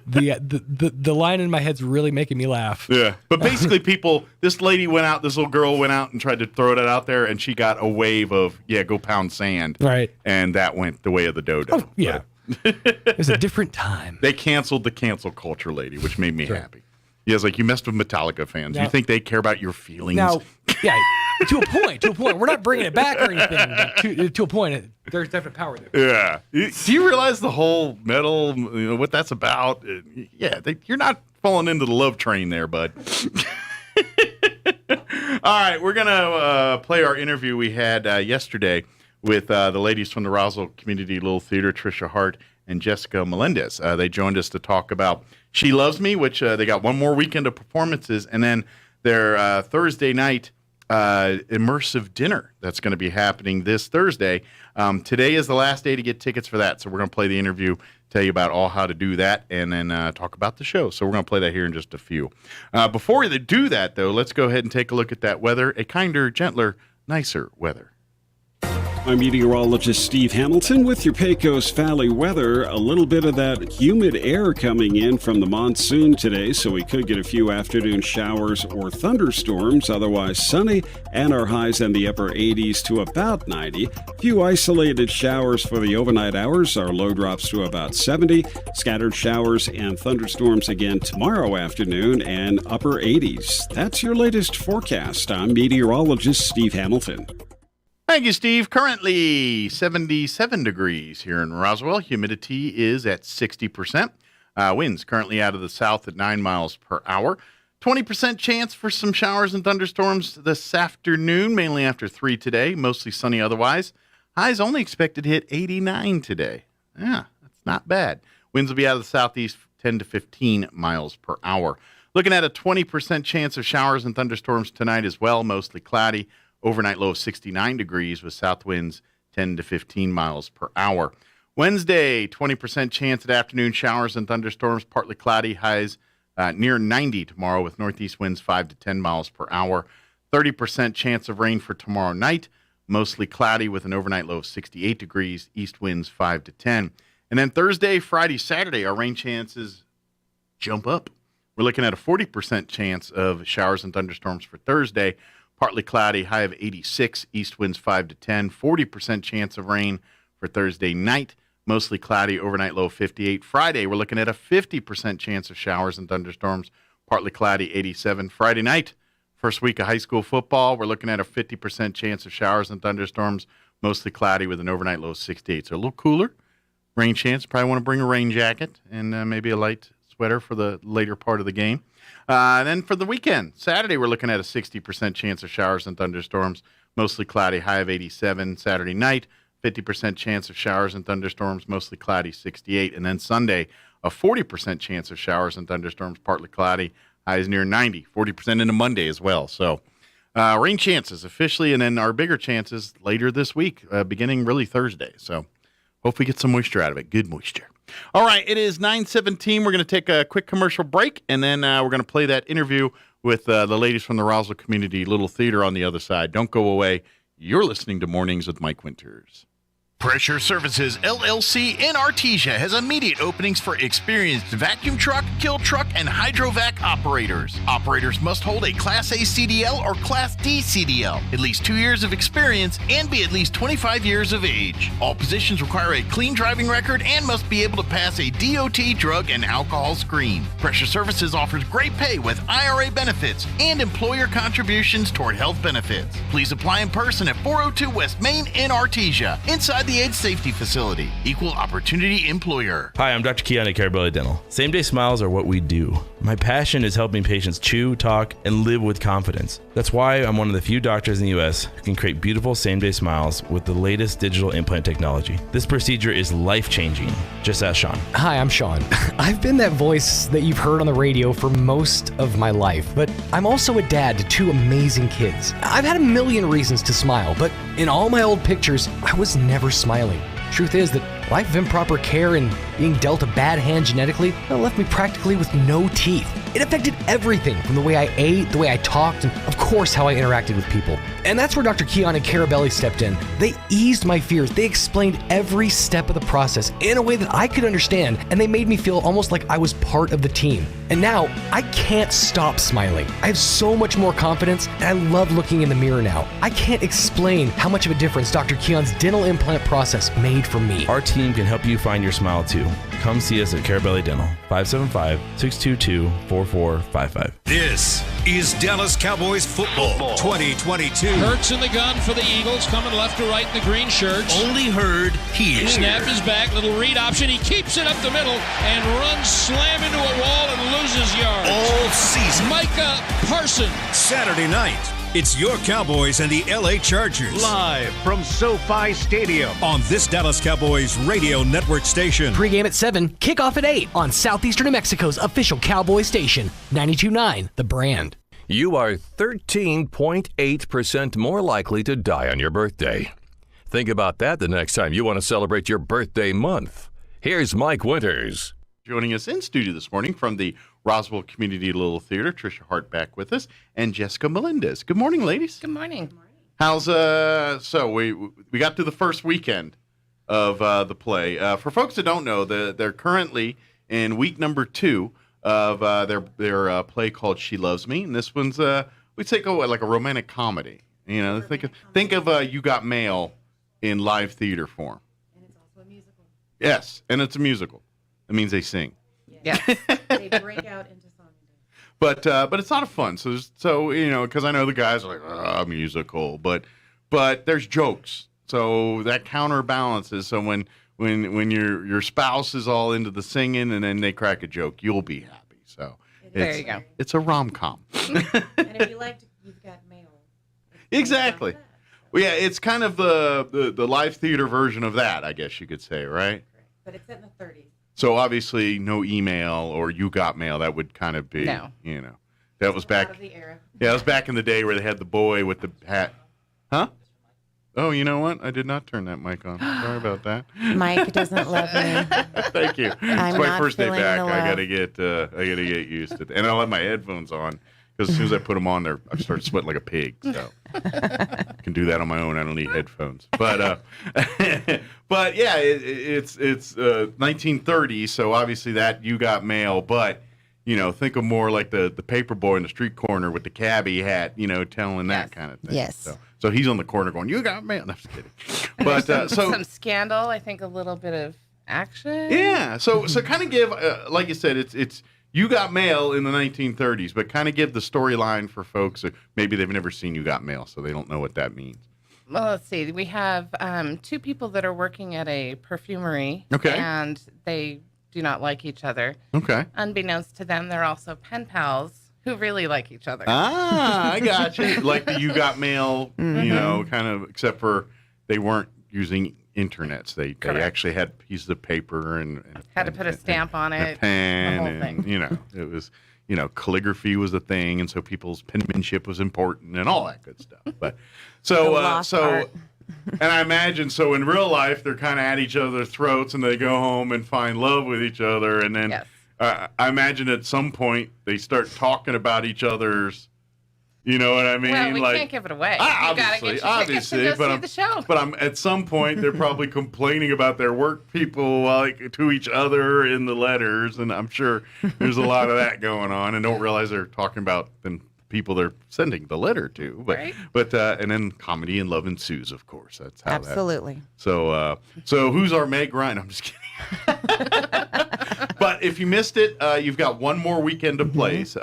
The line in my head's really making me laugh. Yeah. But basically this little girl went out and tried to throw that out there, and she got a wave of, go pound sand. Right. And that went the way of the dodo. Oh, yeah. It was a different time. They canceled the cancel culture lady, which made me happy. Yeah, it's like, you messed with Metallica fans. Now, you think they care about your feelings? Now, yeah, to a point. We're not bringing it back or anything. But to a point, there's definite power there. Yeah. Do you realize the whole metal, what that's about? Yeah, you're not falling into the love train there, bud. All right, we're going to play our interview we had yesterday with the ladies from the Roswell Community Little Theater, Tricia Hart and Jessica Melendez. They joined us to talk about She Loves Me, which they got one more weekend of performances, and then their Thursday night immersive dinner that's going to be happening this Thursday. Today is the last day to get tickets for that, so we're going to play the interview, tell you about how to do that, and then talk about the show. So we're going to play that here in just a few. Before we do that, though, let's go ahead and take a look at that weather, a kinder, gentler, nicer weather. I'm meteorologist Steve Hamilton with your Pecos Valley weather. A little bit of that humid air coming in from the monsoon today, so we could get a few afternoon showers or thunderstorms. Otherwise sunny, and our highs in the upper 80s to about 90. A few isolated showers for the overnight hours. Our low drops to about 70. Scattered showers and thunderstorms again tomorrow afternoon and upper 80s. That's your latest forecast. I'm meteorologist Steve Hamilton. Thank you, Steve. Currently 77 degrees here in Roswell. Humidity is at 60%. Winds currently out of the south at 9 miles per hour. 20% chance for some showers and thunderstorms this afternoon, mainly after 3 today. Mostly sunny otherwise. Highs only expected to hit 89 today. Yeah, that's not bad. Winds will be out of the southeast 10 to 15 miles per hour. Looking at a 20% chance of showers and thunderstorms tonight as well, mostly cloudy. Overnight low of 69 degrees with south winds 10 to 15 miles per hour. Wednesday, 20% chance at afternoon showers and thunderstorms, partly cloudy, highs near 90 tomorrow with northeast winds 5 to 10 miles per hour. 30% chance of rain for tomorrow night, mostly cloudy with an overnight low of 68 degrees, east winds 5 to 10. And then Thursday, Friday, Saturday, our rain chances jump up. We're looking at a 40% chance of showers and thunderstorms for Thursday. Partly cloudy, high of 86, east winds 5 to 10, 40% chance of rain for Thursday night, mostly cloudy, overnight low 58. Friday, we're looking at a 50% chance of showers and thunderstorms, partly cloudy, 87. Friday night, first week of high school football, we're looking at a 50% chance of showers and thunderstorms, mostly cloudy with an overnight low of 68. So a little cooler. Rain chance, probably want to bring a rain jacket and maybe a light sweater for the later part of the game. And then for the weekend, Saturday, we're looking at a 60% chance of showers and thunderstorms, mostly cloudy, high of 87. Saturday night, 50% chance of showers and thunderstorms, mostly cloudy, 68. And then Sunday, a 40% chance of showers and thunderstorms, partly cloudy, highs near 90. 40% into Monday as well. So rain chances officially, and then our bigger chances later this week, beginning really Thursday. So hope we get some moisture out of it, good moisture. All right, it is 9:17. We're going to take a quick commercial break, and then we're going to play that interview with the ladies from the Roswell Community Little Theater on the other side. Don't go away. You're listening to Mornings with Mike Winters. Pressure Services LLC in Artesia has immediate openings for experienced vacuum truck, kill truck, and hydrovac operators. Operators must hold a Class A CDL or Class D CDL, at least 2 years of experience, and be at least 25 years of age. All positions require a clean driving record and must be able to pass a DOT drug and alcohol screen. Pressure Services offers great pay with IRA benefits and employer contributions toward health benefits. Please apply in person at 402 West Main in Artesia, inside the Age Safety Facility. Equal Opportunity Employer. Hi, I'm Dr. Keon at Carabelli Dental. Same-day smiles are what we do. My passion is helping patients chew, talk, and live with confidence. That's why I'm one of the few doctors in the U.S. who can create beautiful same-day smiles with the latest digital implant technology. This procedure is life-changing. Just ask Sean. Hi, I'm Sean. I've been that voice that you've heard on the radio for most of my life, but I'm also a dad to 2 amazing kids. I've had a million reasons to smile, but in all my old pictures, I was never smiling. Truth is that life of improper care and being dealt a bad hand genetically left me practically with no teeth. It affected everything from the way I ate, the way I talked, and of course how I interacted with people. And that's where Dr. Keon and Carabelli stepped in. They eased my fears. They explained every step of the process in a way that I could understand, and they made me feel almost like I was part of the team. And now, I can't stop smiling. I have so much more confidence, and I love looking in the mirror now. I can't explain how much of a difference Dr. Keon's dental implant process made for me. Our team can help you find your smile too. Come see us at Carabelli Dental, 575-622-4455. This is Dallas Cowboys football 2022. Hurts in the gun for the Eagles, coming left to right in the green shirts. Only heard here. Snap is back, little read option. He keeps it up the middle and runs slam into a wall and loses yards. All season. Micah Parsons. Saturday night. It's your Cowboys and the LA Chargers. Live from SoFi Stadium. On this Dallas Cowboys radio network station. Pre-game at 7, kickoff at 8 on Southeastern New Mexico's official Cowboy station. 92.9, The Brand. You are 13.8% more likely to die on your birthday. Think about that the next time you want to celebrate your birthday month. Here's Mike Winters. Joining us in studio this morning from the Roswell Community Little Theater, Tricia Hart back with us, and Jessica Melendez. Good morning, ladies. Good morning. How's so we got to the first weekend of the play. For folks that don't know, they're currently in week number 2 of their play called She Loves Me, and this one's we take like a romantic comedy. You know, think of You Got Mail in live theater form. And it's also a musical. Yes, and it's a musical. It means they sing. Yes, they break out into song. But it's not a fun. So you know, because I know the guys are like musical, but there's jokes. So that counterbalances. So when your spouse is all into the singing and then they crack a joke, you'll be happy. So there you go. It's a rom-com. And if you liked You've Got Mail. Exactly. Well, yeah, it's kind of the live theater version of that, I guess you could say, right? But it's in the 30s. So obviously no email or You Got Mail. That would kind of be, you know, that was back. Out of the era. Yeah, it was back in the day where they had the boy with the hat. Huh? Oh, you know what? I did not turn that mic on. Sorry about that. Mike doesn't love me. Thank you. I'm It's my not first day feeling back. the I love. gotta get used to it. And I'll have my headphones on because as soon as I put them on, I start sweating like a pig. So I can do that on my own. I don't need headphones. But but yeah, it's 1930, so obviously that You Got Mail. But you know, think of more like the paper boy in the street corner with the cabbie hat. You know, telling that kind of thing. Yes. So he's on the corner going, "You got mail." No, I'm just kidding. But some scandal. I think a little bit of action. Yeah. So kind of give, like you said, it's You Got Mail in the 1930s, but kind of give the storyline for folks that maybe they've never seen You Got Mail, so they don't know what that means. Well, let's see. We have 2 people that are working at a perfumery. Okay. And they do not like each other. Okay. Unbeknownst to them, they're also pen pals who really like each other. Ah, I got you. Like the You Got Mail, you know, kind of, except for they weren't using internets. They actually had pieces of paper and had to put a stamp on it. A pen, the whole and thing. you know, it was, you know, calligraphy was a thing, and so people's penmanship was important and all that good stuff. But so And I imagine, so in real life, they're kind of at each other's throats, and they go home and find love with each other. And then I imagine at some point they start talking about each other's, you know what I mean? Well, we can't give it away. Obviously, but I'm at some point they're probably complaining about their work people to each other in the letters, and I'm sure there's a lot of that going on, and don't realize they're talking about the people they're sending the letter to. But and then comedy and love ensues, of course. That's how. Absolutely. So who's our Meg Ryan? I'm just kidding. But if you missed it, you've got one more weekend of plays.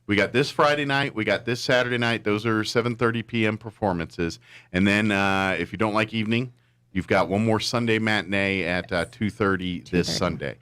We got this Friday night. We got this Saturday night. Those are 7:30 p.m. performances. And then if you don't like evening, you've got one more Sunday matinee at 2:30 this Sunday.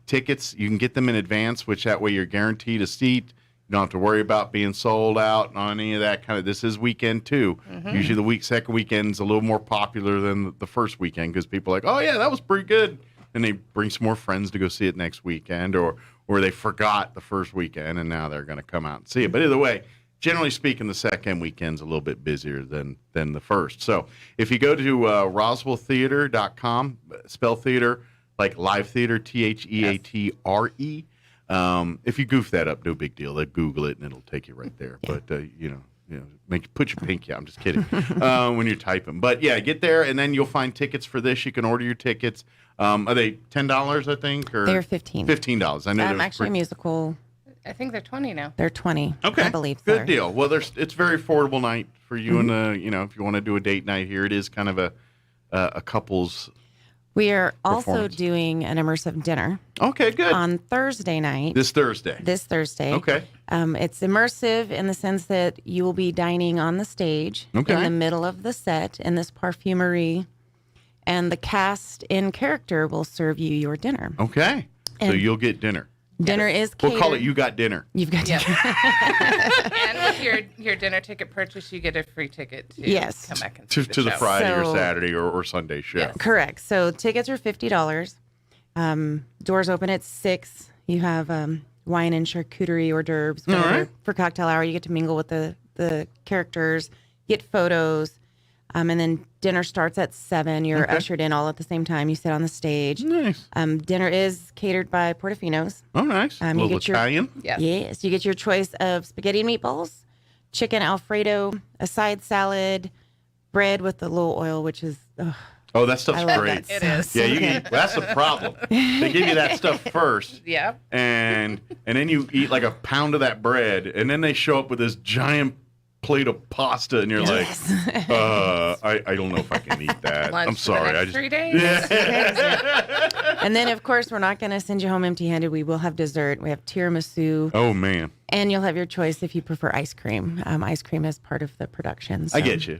Tickets, you can get them in advance, which that way you're guaranteed a seat. You don't have to worry about being sold out on any of that kind of. This is weekend too. Usually the second weekend's a little more popular than the first weekend because people are like, oh yeah, that was pretty good. And they bring some more friends to go see it next weekend, or they forgot the first weekend and now they're going to come out and see it. But either way, generally speaking, the second weekend's a little bit busier than the first. So if you go to roswelltheater.com, spell theater like live theater, THEATRE. If you goof that up, no big deal. They Google it and it'll take you right there. Yeah. But put your pinky out. I'm just kidding. When you're typing, but yeah, get there and then you'll find tickets for this. You can order your tickets. Are they $10? I think, or they're $15. $15. I know. Actually, musical. I think they're 20 now. They're 20. Okay, I believe. Good deal. Well, it's very affordable night for you and if you want to do a date night here, it is kind of a couple's. We are also doing an immersive dinner. Okay, good. On Thursday night. This Thursday. Okay. It's immersive in the sense that you will be dining on the stage in the middle of the set in this parfumerie, and the cast in character will serve you your dinner. Okay. So you'll get dinner. Dinner is catered. We'll call it You Got Dinner. You've got dinner. And with your dinner ticket purchase, you get a free ticket to come back and see to the show. Friday or Saturday or Sunday show. Yes. Correct. So tickets are $50. Doors open at 6. You have wine and charcuterie hors d'oeuvres for cocktail hour. You get to mingle with the characters, get photos. And then dinner starts at 7. You're ushered in all at the same time. You sit on the stage. Nice. Dinner is catered by Portofino's. Oh, nice. You little get Italian? Yes. You get your choice of spaghetti and meatballs, chicken Alfredo, a side salad, bread with a little oil, which is... Oh, that stuff's great. It is. Yeah, that's the problem. They give you that stuff first. Yeah. And then you eat like a pound of that bread, and then they show up with this giant plate of pasta, and you're like, I don't know if I can eat that. Lunch I'm sorry. For the next 3 days. Yeah. And then, of course, we're not going to send you home empty-handed. We will have dessert. We have tiramisu. Oh, man. And you'll have your choice if you prefer ice cream. Ice cream is part of the production. So. I get you.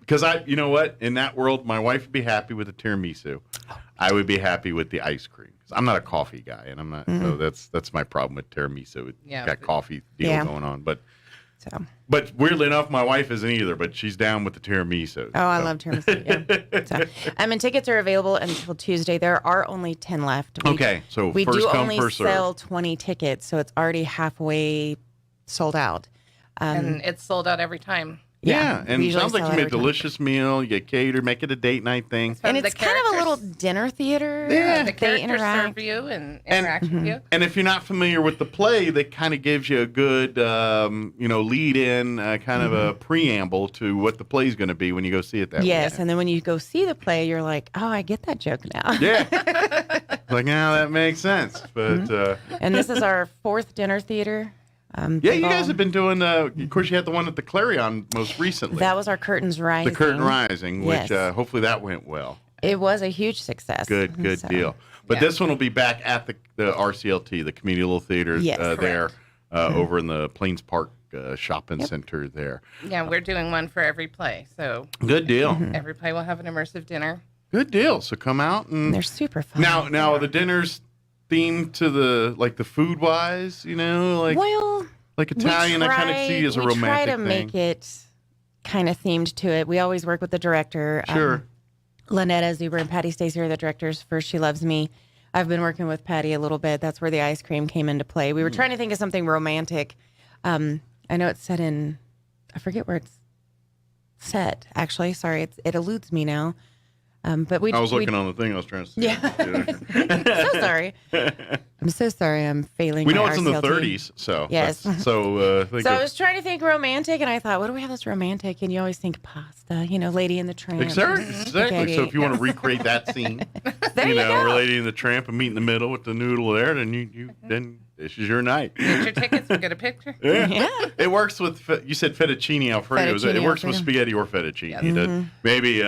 Because you know what? In that world, my wife would be happy with the tiramisu. I would be happy with the ice cream. I'm not a coffee guy, and I'm not. So that's my problem with tiramisu. It's got coffee deal going on, but. But weirdly enough, my wife isn't either, but she's down with the tiramisu. Oh, I love tiramisu. And tickets are available until Tuesday. There are only 10 left. So we first do come, only first sell serve. 20 tickets, so it's already halfway sold out. And it's sold out every time. Yeah, and it sounds like you made a delicious meal. You get catered, make it a date night thing. And it's kind of a little dinner theater. Yeah, the characters serve you and interact with you. And if you're not familiar with the play, that kind of gives you a good, lead in, kind of a preamble to what the play's going to be when you go see it that Yes, and then when you go see the play, you're like, oh, I get that joke now. Yeah. Like, now that makes sense. But and this is our 4th dinner theater. You guys have been doing, of course, you had the one at the Clarion most recently. That was our Curtains Rising. The Curtain Rising, which hopefully that went well. It was a huge success. Good deal. But this one will be back at the RCLT, the Community Little Theater there, over in the Plains Park Shopping Center there. Yeah, we're doing one for every play. So good deal. Every play will have an immersive dinner. Good deal. So come out and they're super fun. Now are the dinners themed to the food wise, like Italian, I kind of see as a romantic thing. We try to make it kind of themed to it. We always work with the director. Sure. Lynetta Zuber and Patty Stacey are the directors for She Loves Me. I've been working with Patty a little bit. That's where the ice cream came into play. We were trying to think of something romantic. I know it's set in, I forget where it's set, actually. Sorry, it eludes me now. But I was looking on the thing I was trying to see. Yeah. So sorry. I'm so sorry. I'm failing. We know my it's in the RCLT. 30s, so yes. So I was trying to think romantic, and I thought, what do we have that's romantic? And you always think pasta, Lady in the Tramp. Exactly. So if you want to recreate that scene, Lady in the Tramp and meet in the middle with the noodle there, then then this is your night. Get your tickets and get a picture. Yeah. It works with, you said fettuccine Alfredo. It works with spaghetti or fettuccine. Yes. Maybe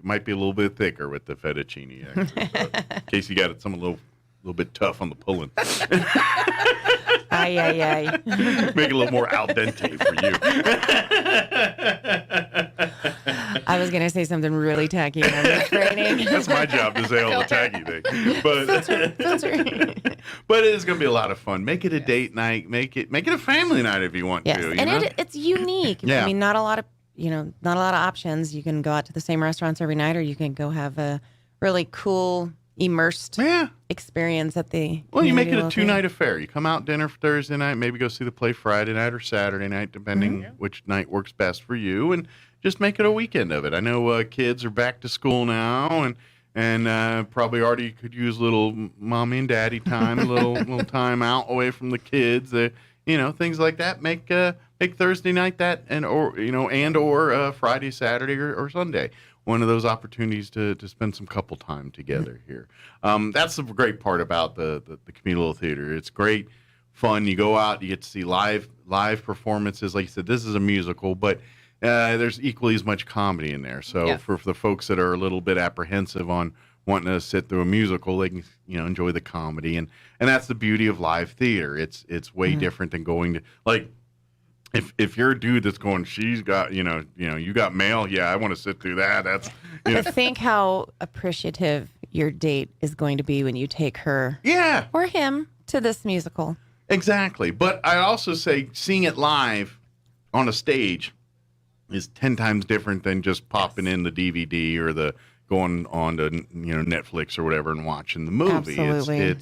might be a little bit thicker with the fettuccine, actually, so, in case you got it a little bit tough on the pulling. Aye. Make it a little more al dente for you. I was going to say something really tacky. And I'm refraining. That's my job to say all the tacky things. But it is going to be a lot of fun. Make it a date night. Make it a family night if you want to. And it's unique. Yeah. I mean, not a lot of options. You can go out to the same restaurants every night, or you can go have a really cool immersed experience at the. Well, you make it a 2-night affair. You come out dinner for Thursday night, maybe go see the play Friday night or Saturday night, depending which night works best for you, and just make it a weekend of it. I know kids are back to school now, and probably already could use a little mommy and daddy time, a little time out away from the kids. Things like that. Make Thursday night that, or Friday, Saturday, or Sunday. One of those opportunities to spend some couple time together here. That's the great part about the communal theater. It's great fun. You go out, you get to see live performances. Like you said, this is a musical, but there's equally as much comedy in there. So for the folks that are a little bit apprehensive on wanting to sit through a musical, they can enjoy the comedy, and that's the beauty of live theater. It's way different than going to like. If you're a dude that's going, she's got, you got mail. Yeah, I want to sit through that. That's. But think how appreciative your date is going to be when you take her, or him, to this musical. Exactly, but I also say seeing it live on a stage is 10 times different than just popping in the DVD or the going on to Netflix or whatever and watching the movie. Absolutely.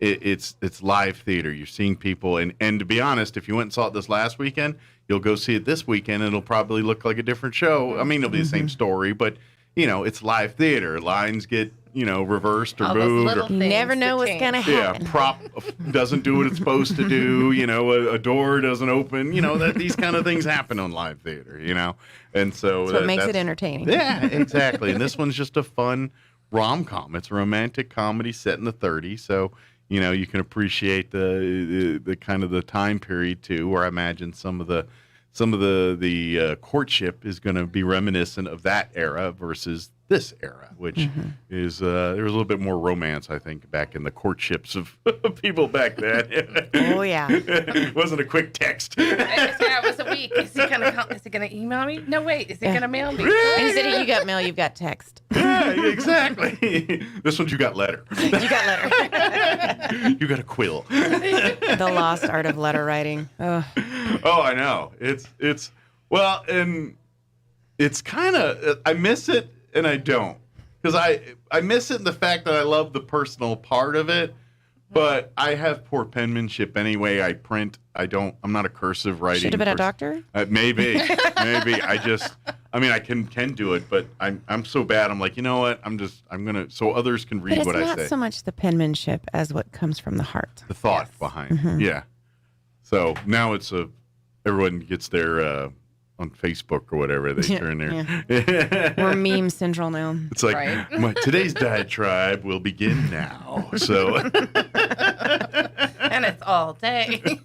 It's live theater. You're seeing people, and to be honest, if you went and saw it this last weekend, you'll go see it this weekend, and it'll probably look like a different show. I mean, it'll be the same story, but it's live theater. Lines get reversed or moved. You never know what's gonna happen. Yeah, prop doesn't do what it's supposed to do. A door doesn't open. These kind of things happen on live theater. And so that's what makes it entertaining. Yeah, exactly. And this one's just a fun rom-com. It's a romantic comedy set in the 30s, so. You can appreciate the kind of the time period too, where I imagine some of the courtship is going to be reminiscent of that era versus this era, which is there was a little bit more romance, I think, back in the courtships of people back then. Oh yeah, it wasn't a quick text. It was a week. Is he gonna email me? No, wait. Is he gonna mail me? Instead of you got mail, you've got text. Yeah, exactly. This one's you got letter. You got letter. You got a quill. The lost art of letter writing. Oh, I know. It's well, and it's kind of I miss it. And I don't, because I miss it in the fact that I love the personal part of it, but I have poor penmanship anyway. I print. I'm not a cursive writing. Should have been a doctor. Maybe. I can do it, but I'm so bad. I'm like, you know what? I'm gonna so others can read what I say. It's not so much the penmanship as what comes from the heart. The thought behind. Yeah. So now it's everyone gets their. On Facebook or whatever, they turn there. Yeah. We're meme central now. It's like, today's diatribe will begin now. So, and it's all day.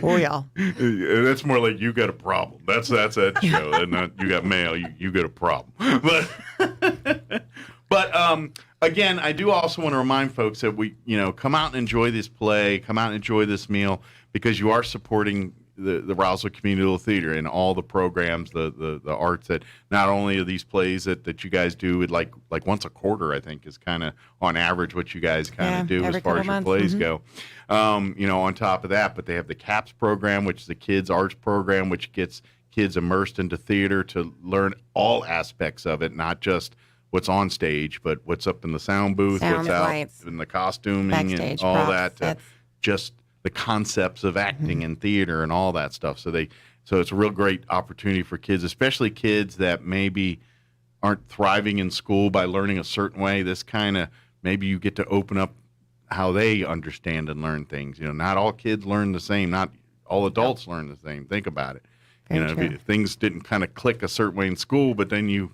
Oh, yeah. That's more like you got a problem. That's that show. And not you got mail, you got a problem. But again, I do also want to remind folks that we, come out and enjoy this play, come out and enjoy this meal, because you are supporting the Roswell Community Theater and all the programs, the arts that not only are these plays that you guys do like once a quarter, I think is kind of on average what you guys kind of do as far as your plays go. On top of that, but they have the CAPS program, which is the kids arts program, which gets kids immersed into theater to learn all aspects of it, not just what's on stage, but what's up in the sound booth, what's out in the costuming, backstage, and all props, that. Just the concepts of acting and theater and all that stuff. So it's a real great opportunity for kids, especially kids that maybe aren't thriving in school by learning a certain way. This kind of, maybe you get to open up how they understand and learn things. Not all kids learn the same. Not all adults learn the same. Think about it. If things didn't kind of click a certain way in school, but then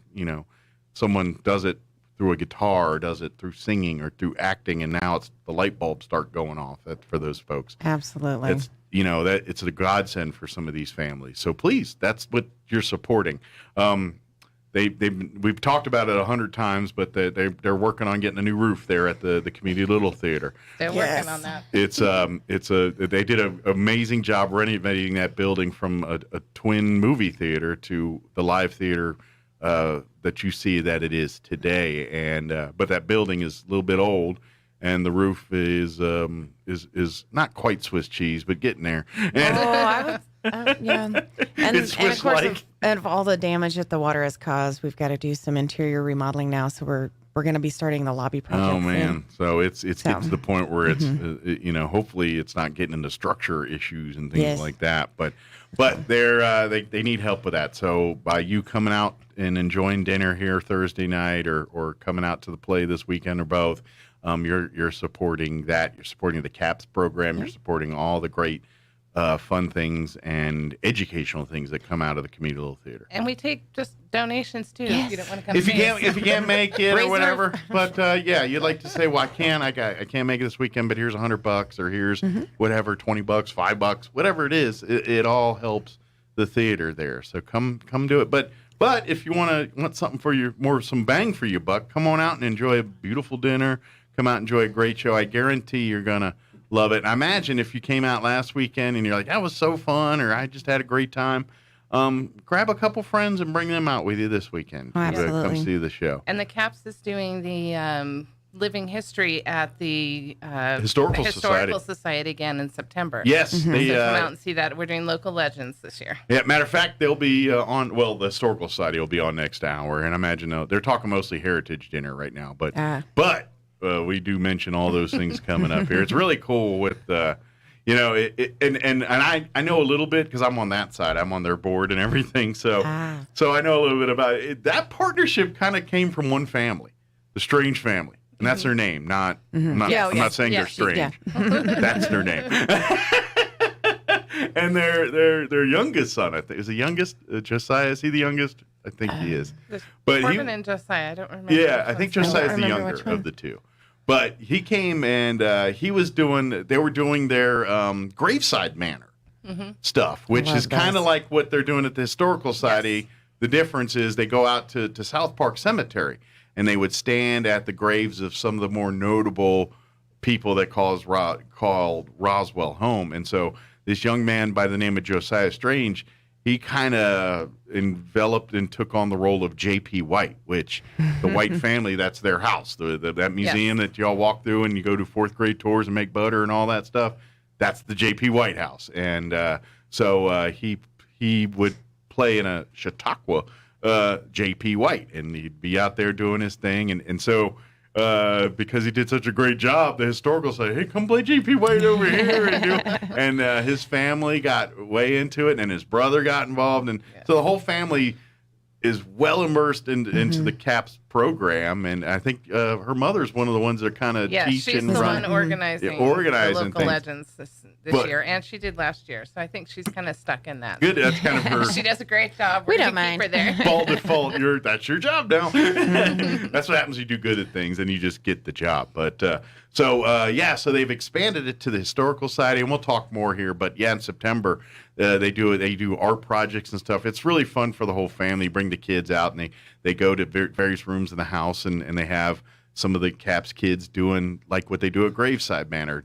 someone does it through a guitar, or does it through singing or through acting, and now the light bulbs start going off for those folks. Absolutely. It's it's a godsend for some of these families. So please, that's what you're supporting. We've talked about it 100 times, but they're working on getting a new roof there at the Community Little Theater. They're working on that. They did an amazing job renovating that building from a twin movie theater to the live theater that you see that it is today. And but that building is a little bit old, and the roof is not quite Swiss cheese, but getting there. And, yeah. And of course, of all the damage that the water has caused, we've got to do some interior remodeling now. So we're going to be starting the lobby project. Oh man! So it's getting to the point where it's hopefully it's not getting into structure issues and things like that. But they need help with that. So by you coming out and enjoying dinner here Thursday night, or coming out to the play this weekend, or both, you're supporting that. You're supporting the CAPS program. You're supporting all the great fun things and educational things that come out of the Community Little Theater. And we take just donations too. If you don't want to come. If you can't make it or whatever, but you'd like to say, well, I can't make it this weekend, but here's $100, or here's whatever, $20, $5, whatever it is. It all helps the theater there. So come do it. But if you want something for some bang for your buck, come on out and enjoy a beautiful dinner. Come out and enjoy a great show. I guarantee you're gonna love it. And I imagine if you came out last weekend and you're like, that was so fun, or I just had a great time, grab a couple friends and bring them out with you this weekend. Oh, absolutely. Come see the show. And the CAPS is doing the living history at the Historical Society again in September. Yes. So come out and see that. We're doing local legends this year. Yeah, matter of fact, they'll be the Historical Society will be on next hour. And I imagine they're talking mostly heritage dinner right now. But we do mention all those things coming up here. It's really cool with, and I know a little bit because I'm on that side. I'm on their board and everything. So I know a little bit about it. That partnership kind of came from one family, the Strange family. And that's their name. I'm not saying they're strange. That's their name. And their youngest son, I think, is the youngest. Josiah, is he the youngest? I think he is. But Corbin and Josiah, I don't remember. Yeah, I think Josiah is the younger of the two. But he came and they were doing their graveside manor stuff, which is kind of like what they're doing at the Historical Society. Yes. The difference is they go out to South Park Cemetery, and they would stand at the graves of some of the more notable people that called Roswell home. And so this young man by the name of Josiah Strange, he kind of enveloped and took on the role of J.P. White, which the White family, that's their house. That museum that y'all walk through and you go to fourth grade tours and make butter and all that stuff, that's the J.P. White house. And so he would play in a Chautauqua J.P. White, and he'd be out there doing his thing. And so because he did such a great job, the Historical said, hey, come play J.P. White over here. And his family got way into it, and his brother got involved. And so the whole family is well immersed into the CAPS program. And I think her mother's one of the ones that kind of teach she's and the run. one organizing the local things. legends this year. And she did last year. So I think she's kind of stuck in that. Good. That's kind of her. She does a great job. We don't mind. Keep her there. Ball default. That's your job now. That's what happens when you do good at things and you just get the job. But so they've expanded it to the Historical Society, and we'll talk more here. But in September, they do art projects and stuff. It's really fun for the whole family. Bring the kids out, and they go to various rooms in the house, and they have some of the CAPS kids doing like what they do at Graveside Manor,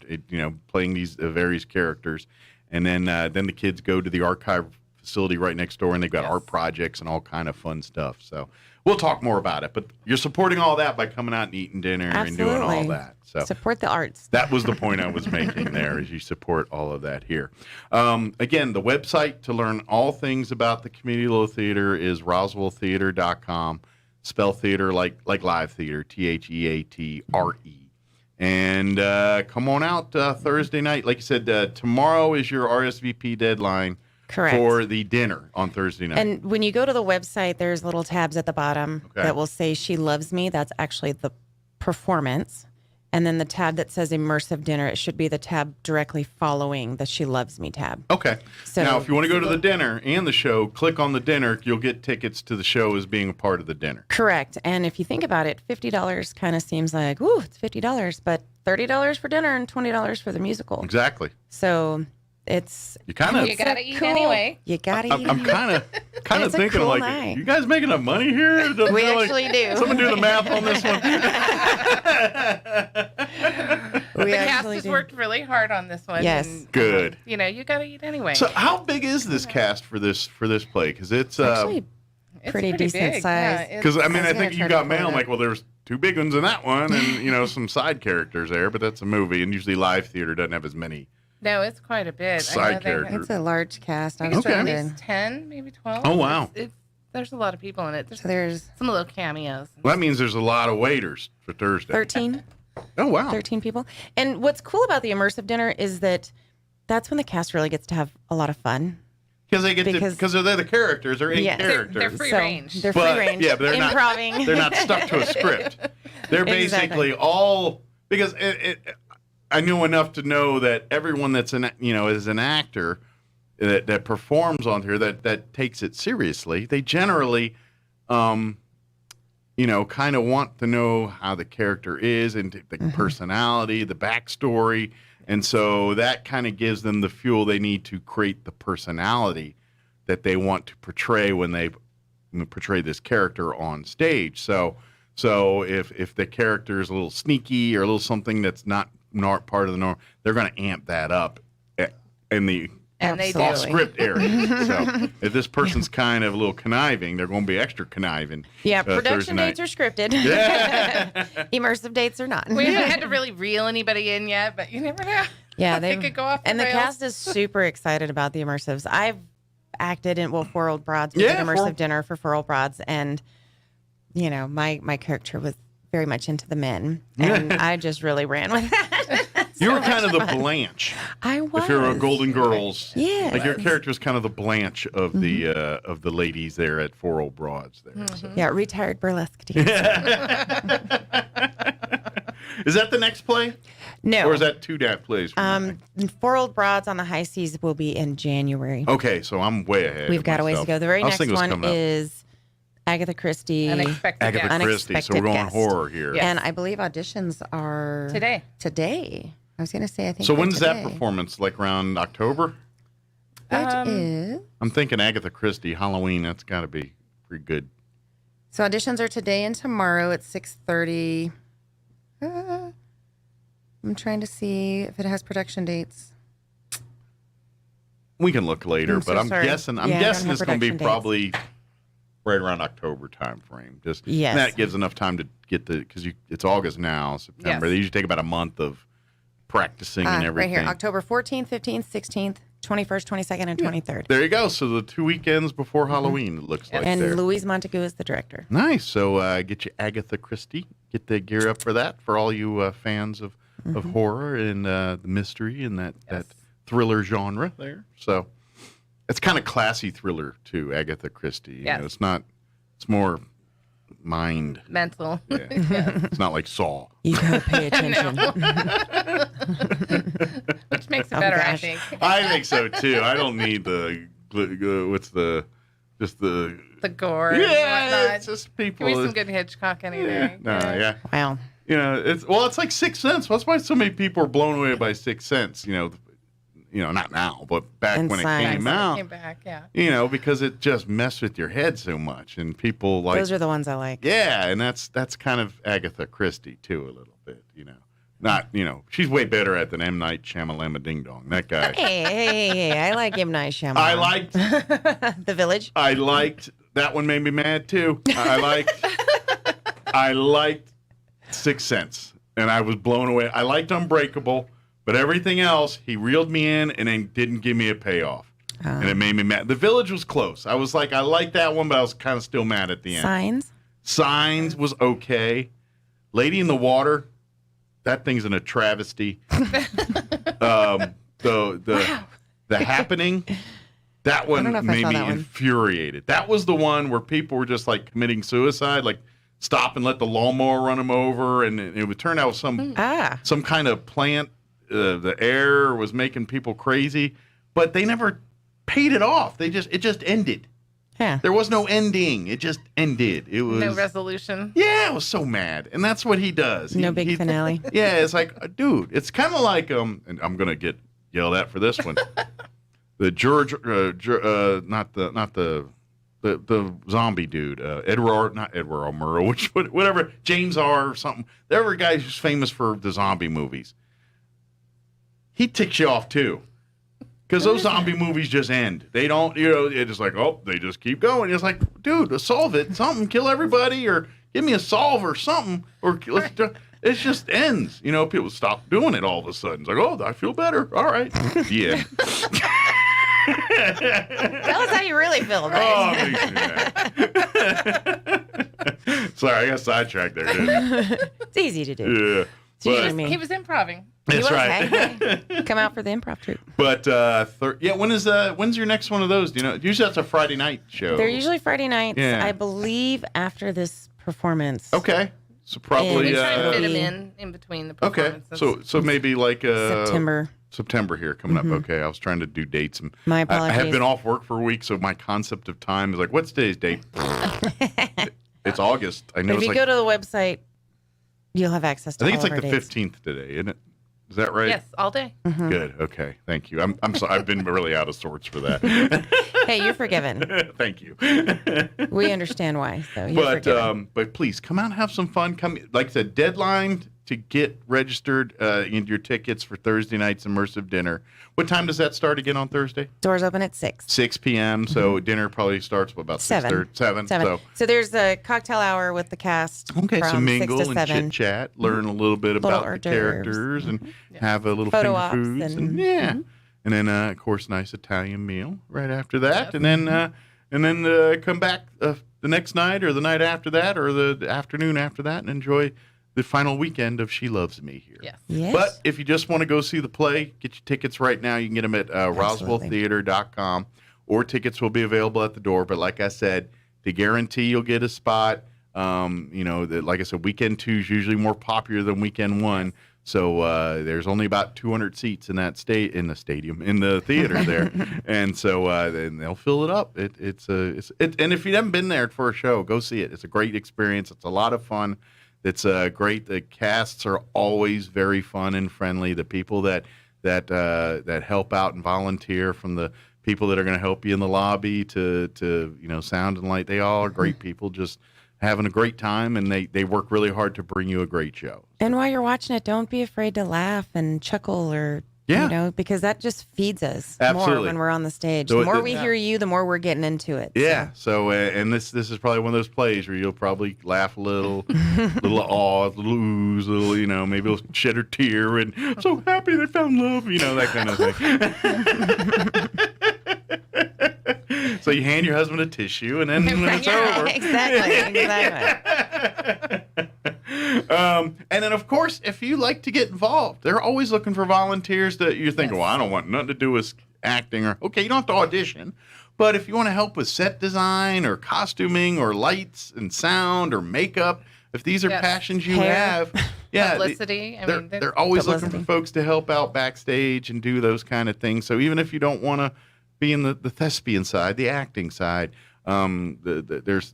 playing these various characters. And then the kids go to the archive facility right next door, and they've got art projects and all kind of fun stuff. So we'll talk more about it. But you're supporting all that by coming out and eating dinner and doing all that. So support the arts. That was the point I was making there, is you support all of that here. Again, the website to learn all things about the Community Little Theater is roswelltheater.com. Spell theater like live theater, THEATRE. And come on out Thursday night. Like you said, tomorrow is your RSVP deadline. Correct. For the dinner on Thursday night. And when you go to the website, there's little tabs at the bottom that will say She Loves Me. That's actually the performance. And then the tab that says Immersive Dinner, it should be the tab directly following the She Loves Me tab. Okay. So now, if you want to go to the dinner and the show, click on the dinner. You'll get tickets to the show as being a part of the dinner. Correct. And if you think about it, $50 kind of seems like, ooh, it's $50, but $30 for dinner and $20 for the musical. Exactly. So it's you gotta eat anyway. You gotta eat. I'm kind of thinking cool like, night. you guys making enough money here? Doesn't We feel actually do. Someone do the math on this one. The cast has worked really hard on this one. Yes. And, Good. you gotta eat anyway. So how big is this cast for this play? Because it's actually pretty decent big. size. Because I think you got mail. I'm like, well, there's 2 big ones in that one, and some side characters there. But that's a movie, and usually live theater doesn't have as many. No, it's quite a bit. Side character. It's a large cast. I think it's at least 10, maybe 12. Oh, wow. There's a lot of people in it. There's some little cameos. Well, that means there's a lot of waiters for Thursday. 13. Oh, wow. 13 people. And what's cool about the Immersive Dinner is that's when the cast really gets to have a lot of fun. Because they're the characters. They're in characters. They're free range. They're free range. Yeah, but they're improving. They're not stuck to a script. They're basically all because I knew enough to know that everyone that's is an actor that performs on here that takes it seriously. They generally, kind of want to know how the character is and the personality, the backstory, and so that kind of gives them the fuel they need to create the personality that they want to portray when they portray this character on stage. So if the character is a little sneaky or a little something that's not part of the norm, they're going to amp that up in the off-script area. So if this person's kind of a little conniving, they're going to be extra conniving. Yeah, production dates are scripted. Yeah. Immersive dates are not. We haven't had to really reel anybody in yet, but you never know. Yeah, they could go off and the rails. cast is super excited about the immersives. I've acted in Four Old Broads. We did Immersive Dinner for Four Old Broads, and my character was very much into the men, and I just really ran with that. You were kind of the Blanche. I was. If you're a Golden Girls, yeah, your character is kind of the Blanche of the ladies there at Four Old Broads. There, so. Yeah, retired burlesque dancer. Is that the next play? No. Or is that 2 plays? Four Old Broads on the High Seas will be in January. Okay, so I'm way ahead. We've got a ways to go. The very next one is Agatha Christie. Unexpected Christie. So we're going horror here. Yes. And I believe auditions are today. I was going to say, I think. So when's that performance? Like around October? It is. I'm thinking Agatha Christie, Halloween. That's got to be pretty good. So auditions are today and tomorrow at 6:30. I'm trying to see if it has production dates. We can look later, but I'm sorry. guessing Yeah, I don't have it's going to be production dates. probably right around October time frame. Just Yes. that gives enough time to get because it's August now, September. Yes. They usually take about a month of practicing and Right everything. here, October 14th, 15th, 16th, 21st, 22nd, and 23rd. There you go. So the 2 weekends before Halloween, it looks like. And there. Louise Montague is the director. Nice. So get you Agatha Christie. Get the gear up for that for all you fans of horror and the mystery and that thriller genre there. So it's kind of classy thriller too, Agatha Christie. You know, it's not. It's more mind mental. Yeah. It's not like Saw. You gotta pay attention. Which makes it better, I think. I think so too. I don't need the gore. Yeah, and whatnot. it's just people. Give me some good Hitchcock any day. No, yeah. Wow. It's like Sixth Sense. That's why so many people are blown away by Sixth Sense. Not now, but back when it came out. Came back, yeah. Because it just messed with your head so much, and people like Those are the ones I like. Yeah, and that's kind of Agatha Christie too, a little bit. Not she's way better at than M. Night Shyamalan Ding Dong. That guy. Hey, I like M. Night Shyamalan. I liked The Village. I liked that one. Made me mad too. I liked Sixth Sense, and I was blown away. I liked Unbreakable, but everything else he reeled me in and then didn't give me a payoff, and it made me mad. The Village was close. I was like, I liked that one, but I was kind of still mad at the end. Signs. Signs was okay. Lady in the Water. that thing's in a travesty. The Happening, that one made me infuriated. That was the one where people were just like committing suicide, like stop and let the lawnmower run them over, and it would turn out some kind of plant. The air was making people crazy, but they never paid it off. It just ended. Yeah. There was no ending. It just ended. It was no resolution. Yeah, I was so mad, and that's what he does. No big finale. Yeah, it's like, dude, it's kind of like and I'm gonna get yelled at for this one. The George, not the zombie dude, not Edward R. Murrow, whatever, James R. or something. There were guys who's famous for the zombie movies. He ticks you off too. Because those zombie movies just end. They don't, it's just like, they just keep going. It's like, dude, solve it. Something, kill everybody, or give me a solve or something. Or it just ends. People stop doing it all of a sudden. It's like, I feel better. All right. Yeah. Tell us how you really feel, man. Sorry, I got sidetracked there, didn't I? It's easy to do. Yeah. He was improving. That's right. Hey. Come out for the improv troupe. But when's your next one of those? Do you know? Usually that's a Friday night show. They're usually Friday nights, Yeah. I believe, after this performance. Okay, so probably We try to fit him in between the performances. Okay, so maybe like September here coming up. Okay, I was trying to do dates. And My I apologies. have been off work for a week, so my concept of time is like, what's today's date? It's August. I know. If it's you go to the website, you'll have access to I think all it's like of the our dates. 15th today, isn't it? Is that right? Yes, all day. Mm-hmm. Good. Okay. Thank you. I'm sorry. I've been really out of sorts for that. Hey, you're forgiven. Thank you. We understand why. So you're forgiven. But please come out and have some fun. Come, like I said, deadline to get registered in your tickets for Thursday night's immersive dinner. What time does that start again on Thursday? Doors open at 6. 6 p.m. So dinner probably starts about 7. 7. So there's a cocktail hour with the cast. Okay, so from mingle 6 to and 7. chit chat, learn a little bit Little about hors the d'oeuvres. characters, and have a little Photo finger ops foods, and and- and then of course nice Italian meal right after that, and then come back the next night or the night after that or the afternoon after that and enjoy the final weekend of She Loves Me here. Yes. But if you just want to go see the play, get your tickets right now. You can get them at RoswellTheater.com, or tickets will be available at the door. But like I said, to guarantee you'll get a spot, like I said, weekend 2 is usually more popular than weekend 1. So there's only about 200 seats in that in the theater there, and so then they'll fill it up. And if you haven't been there for a show, go see it. It's a great experience. It's a lot of fun. It's great. The casts are always very fun and friendly. The people that help out and volunteer, from the people that are going to help you in the lobby to sound and light, they all are great people. Just having a great time, and they work really hard to bring you a great show. And while you're watching it, don't be afraid to laugh and chuckle or, because that just feeds us Absolutely. more when we're on the stage. So the more we hear you, the more we're getting into it. Yeah. So, and this is probably one of those plays where you'll probably laugh a little, little awe, little ooze, little, maybe a shed a tear, and so happy they found love, that kind of thing. So you hand your husband a tissue, and then when it's over. Exactly. And then, of course, if you like to get involved, they're always looking for volunteers that you're thinking, well, I don't want nothing to do with acting. Or, okay, you don't have to audition. But if you want to help with set design or costuming or lights and sound or makeup, if these are passions you have, publicity. They're always looking for folks to help out backstage and do those kind of things. So even if you don't want to be in the thespian side, the acting side, there's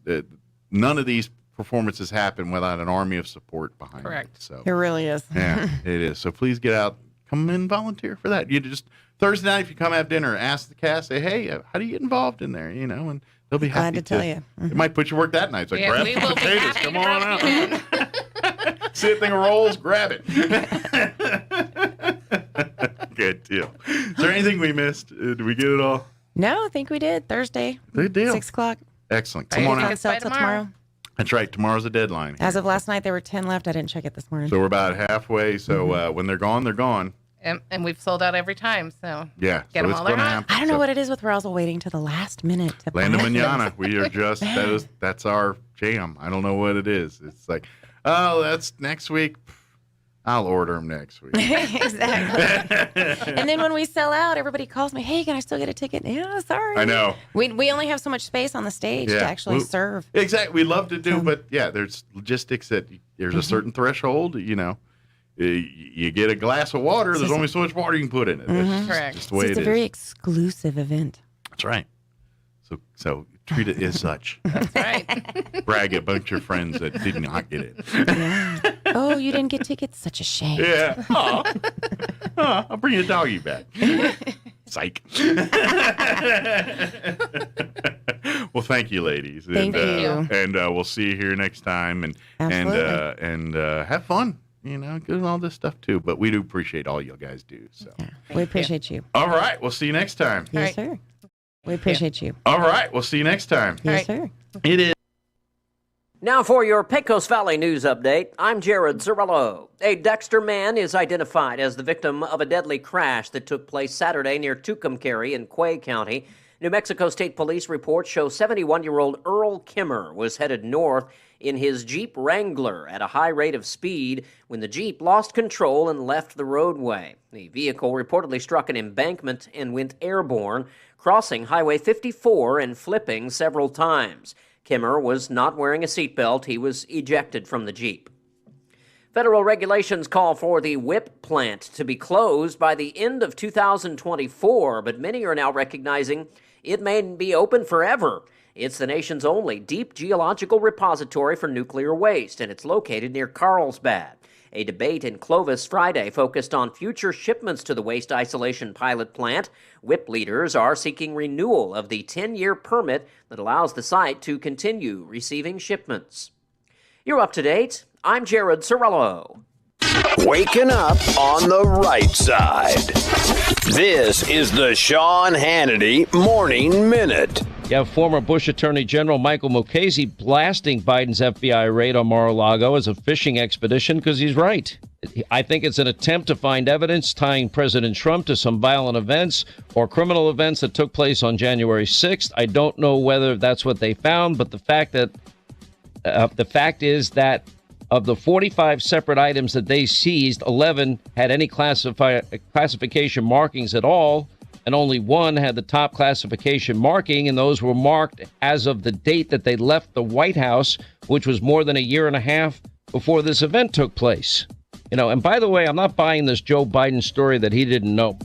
none of these performances happen without an army of support behind Correct. it. So It really is. yeah, it is. So please get out, come and volunteer for that. You just Thursday night, if you come have dinner, ask the cast, say, hey, how do you get involved in there? And they'll be happy Glad to tell you. It might put you to work that night. It's like, Yeah, grab we some will be potatoes, happy come to on help out. you See a thing of rolls, grab it. Good deal. Is there anything we missed? Did we get it all? No, I think we did. Thursday. Good deal. 6 o'clock. Excellent. Come on out. It's out till tomorrow. That's right. Tomorrow's the deadline. As of last night, there were 10 left. I didn't check it this morning. So we're about halfway. So when they're gone, they're gone. And we've sold out every time, so Yeah. get so them it's all they're gonna hot. happen. I don't know So- what it is with Roswell waiting to the last minute. To Land of buy them. Manana. We are just that's our jam. I don't know what it is. It's like, oh, that's next week. I'll order them next week. Exactly. And then when we sell out, everybody calls me, hey, can I still get a ticket? Yeah, sorry. I know. We only have so much space on the stage to actually serve. Exactly. We love to do, but yeah, there's logistics that there's a certain threshold, you know. You get a glass of water, there's only so much water you can put in it. That's Correct. just the way it's it a is. very exclusive event. That's right. So treat it as such. That's right. Brag a bunch of your friends that did not get it. Yeah. Oh, you didn't get tickets? Such a shame. Yeah. I'll bring your doggy back. Psych. Well, thank you, ladies. Thank you. And we'll see you here next time. And have fun. You know, good and all this stuff too. But we do appreciate all you guys do. So we appreciate you. All right. We'll see you next time. Yes, sir. We appreciate you. All right. We'll see you next time. Yes, sir. It is. Now for your Pecos Valley news update, I'm Jared Zarello. A Dexter man is identified as the victim of a deadly crash that took place Saturday near Tucumcari in Quay County. New Mexico State Police reports show 71-year-old Earl Kimmer was headed north in his Jeep Wrangler at a high rate of speed when the Jeep lost control and left the roadway. The vehicle reportedly struck an embankment and went airborne, crossing Highway 54 and flipping several times. Kimmer was not wearing a seatbelt. He was ejected from the Jeep. Federal regulations call for the WIP plant to be closed by the end of 2024, but many are now recognizing it may be open forever. It's the nation's only deep geological repository for nuclear waste, and it's located near Carlsbad. A debate in Clovis Friday focused on future shipments to the waste isolation pilot plant. WIP leaders are seeking renewal of the 10-year permit that allows the site to continue receiving shipments. You're up to date. I'm Jared Zarello. Waking up on the right side. This is the Sean Hannity Morning Minute. You have former Bush Attorney General Michael Mukasey blasting Biden's FBI raid on Mar-a-Lago as a fishing expedition because he's right. I think it's an attempt to find evidence tying President Trump to some violent events or criminal events that took place on January 6th. I don't know whether that's what they found, but the fact is that of the 45 separate items that they seized, 11 had any classification markings at all, and only one had the top classification marking, and those were marked as of the date that they left the White House, which was more than a year and a half before this event took place. You know, and by the way, I'm not buying this Joe Biden story that he didn't know.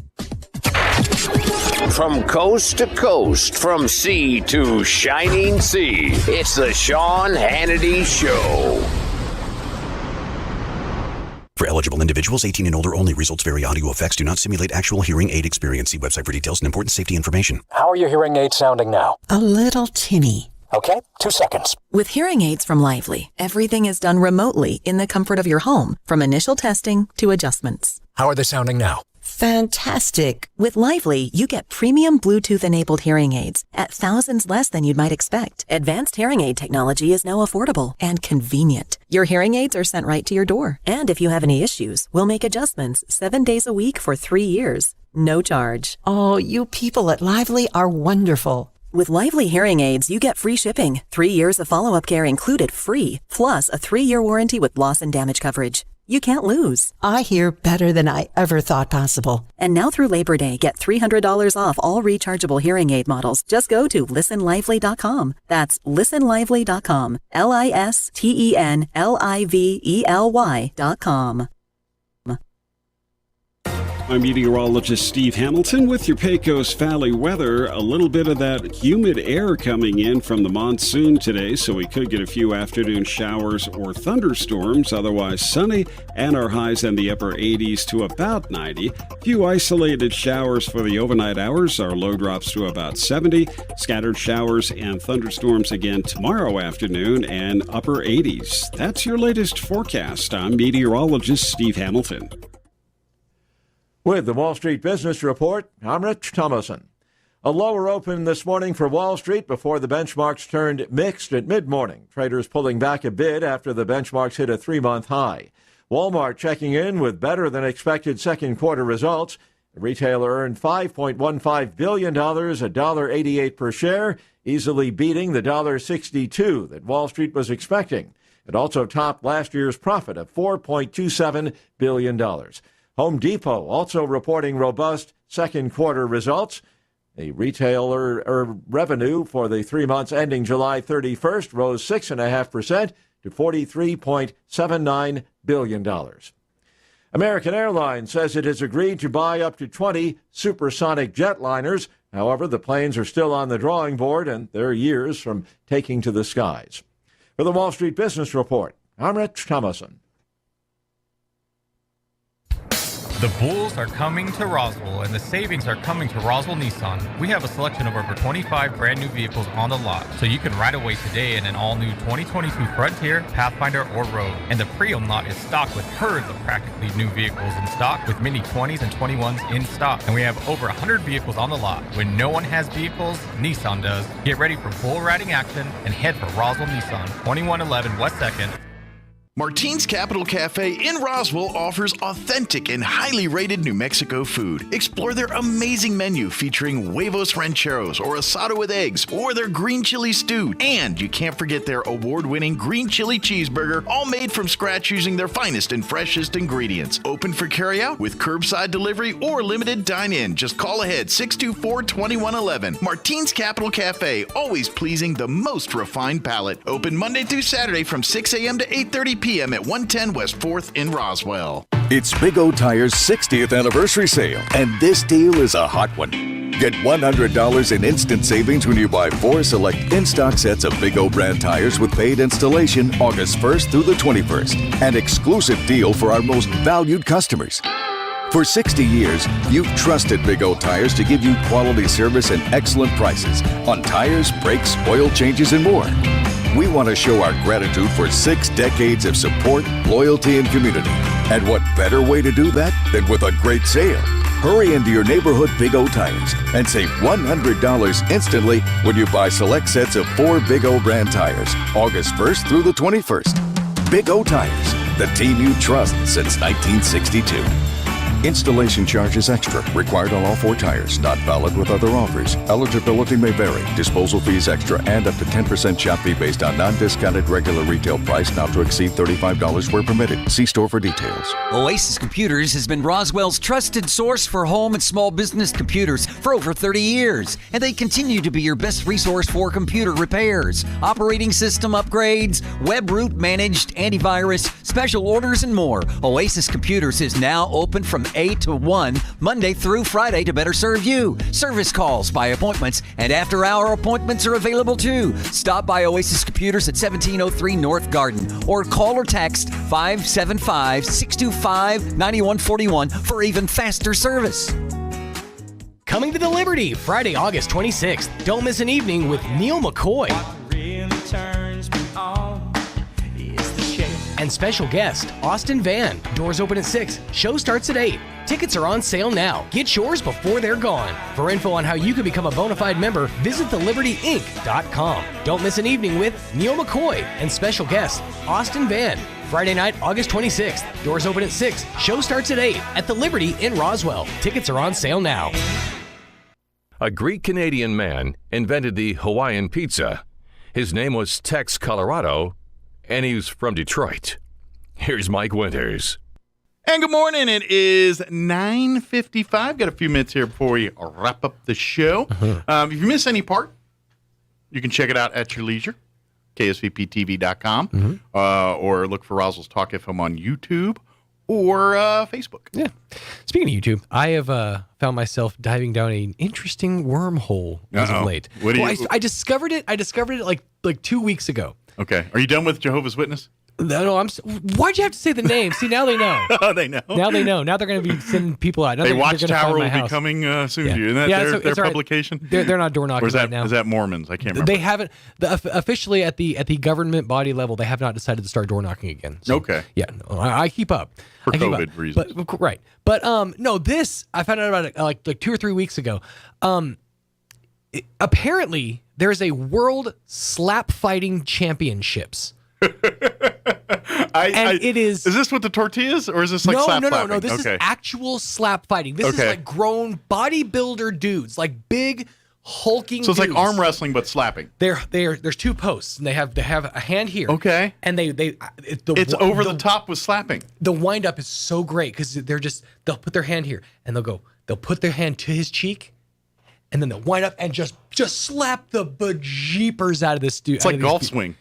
From coast to coast, from sea to shining sea, it's the Sean Hannity Show. For eligible individuals, 18 and older only. Results vary. Audio effects do not simulate actual hearing aid experience. See website for details and important safety information. How are your hearing aids sounding now? A little tinny. Okay, 2 seconds. With hearing aids from Lively, everything is done remotely in the comfort of your home, from initial testing to adjustments. How are they sounding now? Fantastic. With Lively, you get premium Bluetooth-enabled hearing aids at thousands less than you'd might expect. Advanced hearing aid technology is now affordable and convenient. Your hearing aids are sent right to your door. And if you have any issues, we'll make adjustments 7 days a week for 3 years. No charge. Oh, you people at Lively are wonderful. With Lively hearing aids, you get free shipping, 3 years of follow-up care included free, plus a 3-year warranty with loss and damage coverage. You can't lose. I hear better than I ever thought possible. And now through Labor Day, get $300 off all rechargeable hearing aid models. Just go to listenlively.com. That's listenlively.com. listenlively.com. I'm meteorologist Steve Hamilton with your Pecos Valley weather. A little bit of that humid air coming in from the monsoon today, so we could get a few afternoon showers or thunderstorms. Otherwise sunny, and our highs in the upper 80s to about 90. Few isolated showers for the overnight hours. Our low drops to about 70. Scattered showers and thunderstorms again tomorrow afternoon and upper 80s. That's your latest forecast. I'm meteorologist Steve Hamilton. With the Wall Street Business Report, I'm Rich Thomason. A lower open this morning for Wall Street before the benchmarks turned mixed at mid-morning. Traders pulling back a bit after the benchmarks hit a 3-month high. Walmart checking in with better than expected second quarter results. The retailer earned $5.15 billion, $1.88 per share, easily beating the $1.62 that Wall Street was expecting. It also topped last year's profit of $4.27 billion. Home Depot also reporting robust second quarter results. The retailer revenue for the 3 months ending July 31st rose 6.5% to $43.79 billion. American Airlines says it has agreed to buy up to 20 supersonic jetliners. However, the planes are still on the drawing board, and they're years from taking to the skies. For the Wall Street Business Report, I'm Rich Thomason. The bulls are coming to Roswell, and the savings are coming to Roswell Nissan. We have a selection of over 25 brand new vehicles on the lot, so you can ride away today in an all-new 2022 Frontier, Pathfinder, or Rogue. And the pre-owned lot is stocked with herds of practically new vehicles in stock, with many 20s and 21s in stock. And we have over 100 vehicles on the lot. When no one has vehicles, Nissan does. Get ready for bull riding action and head for Roswell Nissan, 2111 West 2nd. Martine's Capital Cafe in Roswell offers authentic and highly rated New Mexico food. Explore their amazing menu featuring huevos rancheros or asado with eggs or their green chili stew. And you can't forget their award-winning green chili cheeseburger, all made from scratch using their finest and freshest ingredients. Open for carryout with curbside delivery or limited dine-in. Just call ahead 624-2111. Martine's Capital Cafe, always pleasing the most refined palate. Open Monday through Saturday from 6 a.m. to 8:30 p.m. at 110 West 4th in Roswell. It's Big O Tire's 60th anniversary sale, and this deal is a hot one. Get $100 in instant savings when you buy 4 select in-stock sets of Big O brand tires with paid installation August 1st through the 21st. An exclusive deal for our most valued customers. For 60 years, you've trusted Big O Tires to give you quality service and excellent prices on tires, brakes, oil changes, and more. We want to show our gratitude for 6 decades of support, loyalty, and community. And what better way to do that than with a great sale? Hurry into your neighborhood Big O Tires and save $100 instantly when you buy select sets of 4 Big O brand tires, August 1st through the 21st. Big O Tires, the team you trust since 1962. Installation charges extra. Required on all 4 tires. Not valid with other offers. Eligibility may vary. Disposal fees extra and up to 10% shop fee based on non-discounted regular retail price not to exceed $35 where permitted. See store for details. Oasis Computers has been Roswell's trusted source for home and small business computers for over 30 years. And they continue to be your best resource for computer repairs, operating system upgrades, web root managed antivirus, special orders, and more. Oasis Computers is now open from 8 to 1, Monday through Friday to better serve you. Service calls by appointments and after-hour appointments are available too. Stop by Oasis Computers at 1703 North Garden or call or text 575-625-9141 for even faster service. Coming to the Liberty, Friday, August 26th. Don't miss an evening with Neil McCoy. And special guest, Austin Van. Doors open at 6. Show starts at 8. Tickets are on sale now. Get yours before they're gone. For info on how you can become a bona fide member, visit thelibertyinc.com. Don't miss an evening with Neil McCoy and special guest, Austin Van. Friday night, August 26th. Doors open at 6. Show starts at 8 at the Liberty in Roswell. Tickets are on sale now. A Greek-Canadian man invented the Hawaiian pizza. His name was Tex Colorado, and he was from Detroit. Here's Mike Winters. And good morning. It is 9:55. Got a few minutes here before we wrap up the show. If you miss any part, you can check it out at your leisure, ksvptv.com, or look for Roswell's Talk FM on YouTube or Facebook. Yeah. Speaking of YouTube, I have found myself diving down an interesting wormhole as of late. I discovered it. like 2 weeks ago. Okay. Are you done with Jehovah's Witness? No, why'd you have to say the name? See, now they know. Oh, they know. Now they know. Now they're going to be sending people out. Now Watchtower will be coming soon to you. Isn't that their publication? Right. They're not door knocking right now. Is that Mormons? I can't remember. They haven't officially at the government body level. They have not decided to start door knocking again. So, okay. Yeah, I keep up for COVID reasons. But, right. But no, this I found out about it like 2 or 3 weeks ago. Apparently, there's a World Slap Fighting Championships. It is. Is this with the tortillas, or is this like slap slapping? No. This is actual slap fighting. This is like grown bodybuilder dudes, like big, hulking. So it's like dudes. arm wrestling but slapping. There's two posts, and they have a hand here. Okay. And it's over the top with slapping. The wind up is so great because they'll put their hand here, and they'll put their hand to his cheek, and then they'll wind up and just slap the bejeepers out of this dude. It's like golf swing.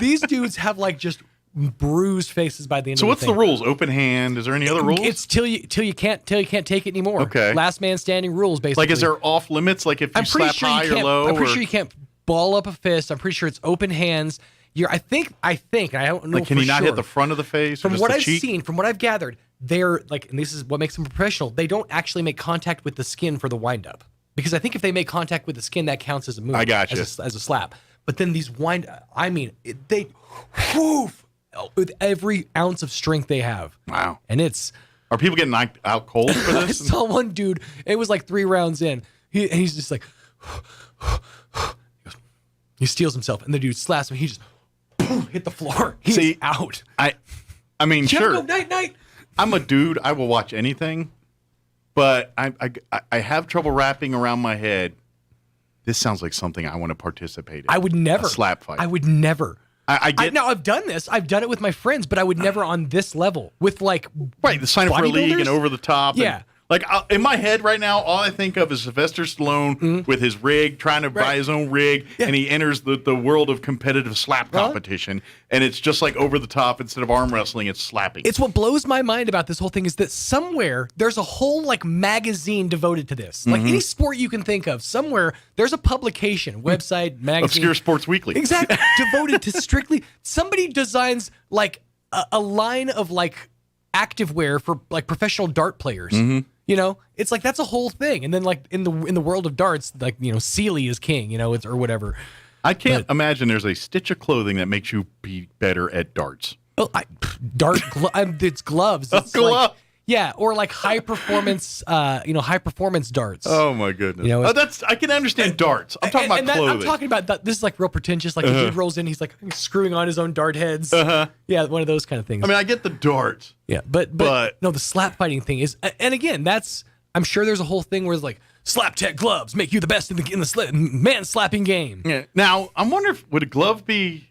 These dudes have like just bruised faces by the end. So of what's the the rules? Open hand. Is there any other rules? It's till you can't take it anymore. Okay. Last man standing rules, basically. Like, is there off limits? Like, if you slap high or low? I'm pretty sure you can't ball up a fist. I'm pretty sure it's open hands. I think, and I don't know. Like, can you not hit the front of the face? From or just what the I've cheek? seen, from what I've gathered, they're like, and this is what makes them professional. They don't actually make contact with the skin for the wind up, because I think if they make contact with the skin, that counts as a move. I gotcha. as a slap. But then these they with every ounce of strength they have. Wow. And are people getting knocked out cold for this? I saw one dude. It was like 3 rounds in. He's just like, he steals himself, and the dude slaps him. He just hit the floor. He's out. I mean, sure. Go, night. I'm a dude. I will watch anything, but I have trouble wrapping around my head. This sounds like something I want to participate in. I would never. A slap fight. I would never. Now I've done this. I've done it with my friends, but I would never on this level with like the sign up for a league and over the top. Yeah. And, like, in my head right now, all I think of is Sylvester Stallone with his rig, trying to buy his own rig, and he enters the world of competitive slap competition, and it's just like over the top. Instead of arm wrestling, it's slapping. It's what blows my mind about this whole thing is that somewhere there's a whole like magazine devoted to this. Like any sport you can think of, somewhere there's a publication, website, magazine. Obscure Sports Weekly. Exactly. Devoted to strictly, somebody designs like a line of like activewear for like professional dart players. You know, it's like that's a whole thing. And then like in the world of darts, like, you know, Sealy is king, you know, it's or whatever. I can't imagine there's a stitch of clothing that makes you be better at darts. Oh, it's gloves. It's glove. Like, yeah, or like high performance darts. Oh my goodness! You know, I can understand darts. I'm talking about clothing. I'm talking about that. This is like real pretentious. Like the dude rolls in, he's like screwing on his own dart heads. Yeah, one of those kind of things. I mean, I get the darts. Yeah, but no, the slap fighting thing is, and again, I'm sure there's a whole thing where it's like slap tech gloves make you the best in the man slapping game. Yeah. Now I'm wondering, would a glove be?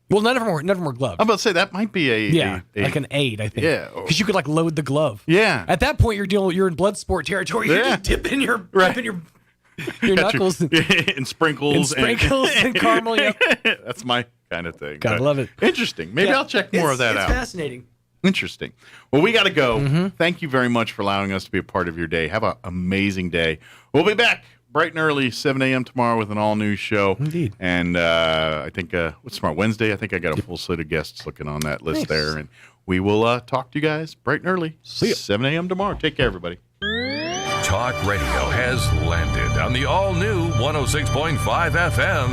Well, none of them are gloves. I'm about to say that might be like an aid, I think. Yeah, because you could like load the glove. Yeah. At that point, you're in blood sport territory. You're just dipping your knuckles in sprinkles and caramel. Yep. That's my kind of thing. Gotta love it. Interesting. Maybe I'll check more of that out. It's fascinating. Interesting. Well, we got to go. Thank you very much for allowing us to be a part of your day. Have an amazing day. We'll be back bright and early, 7 a.m. tomorrow with an all-new show. Indeed. And I think, what's tomorrow? Wednesday? I think I got a full slate of guests looking on that list there. And we will talk to you guys bright and early, 7 a.m. tomorrow. Take care, everybody. Talk radio has landed on the all-new 106.5 FM.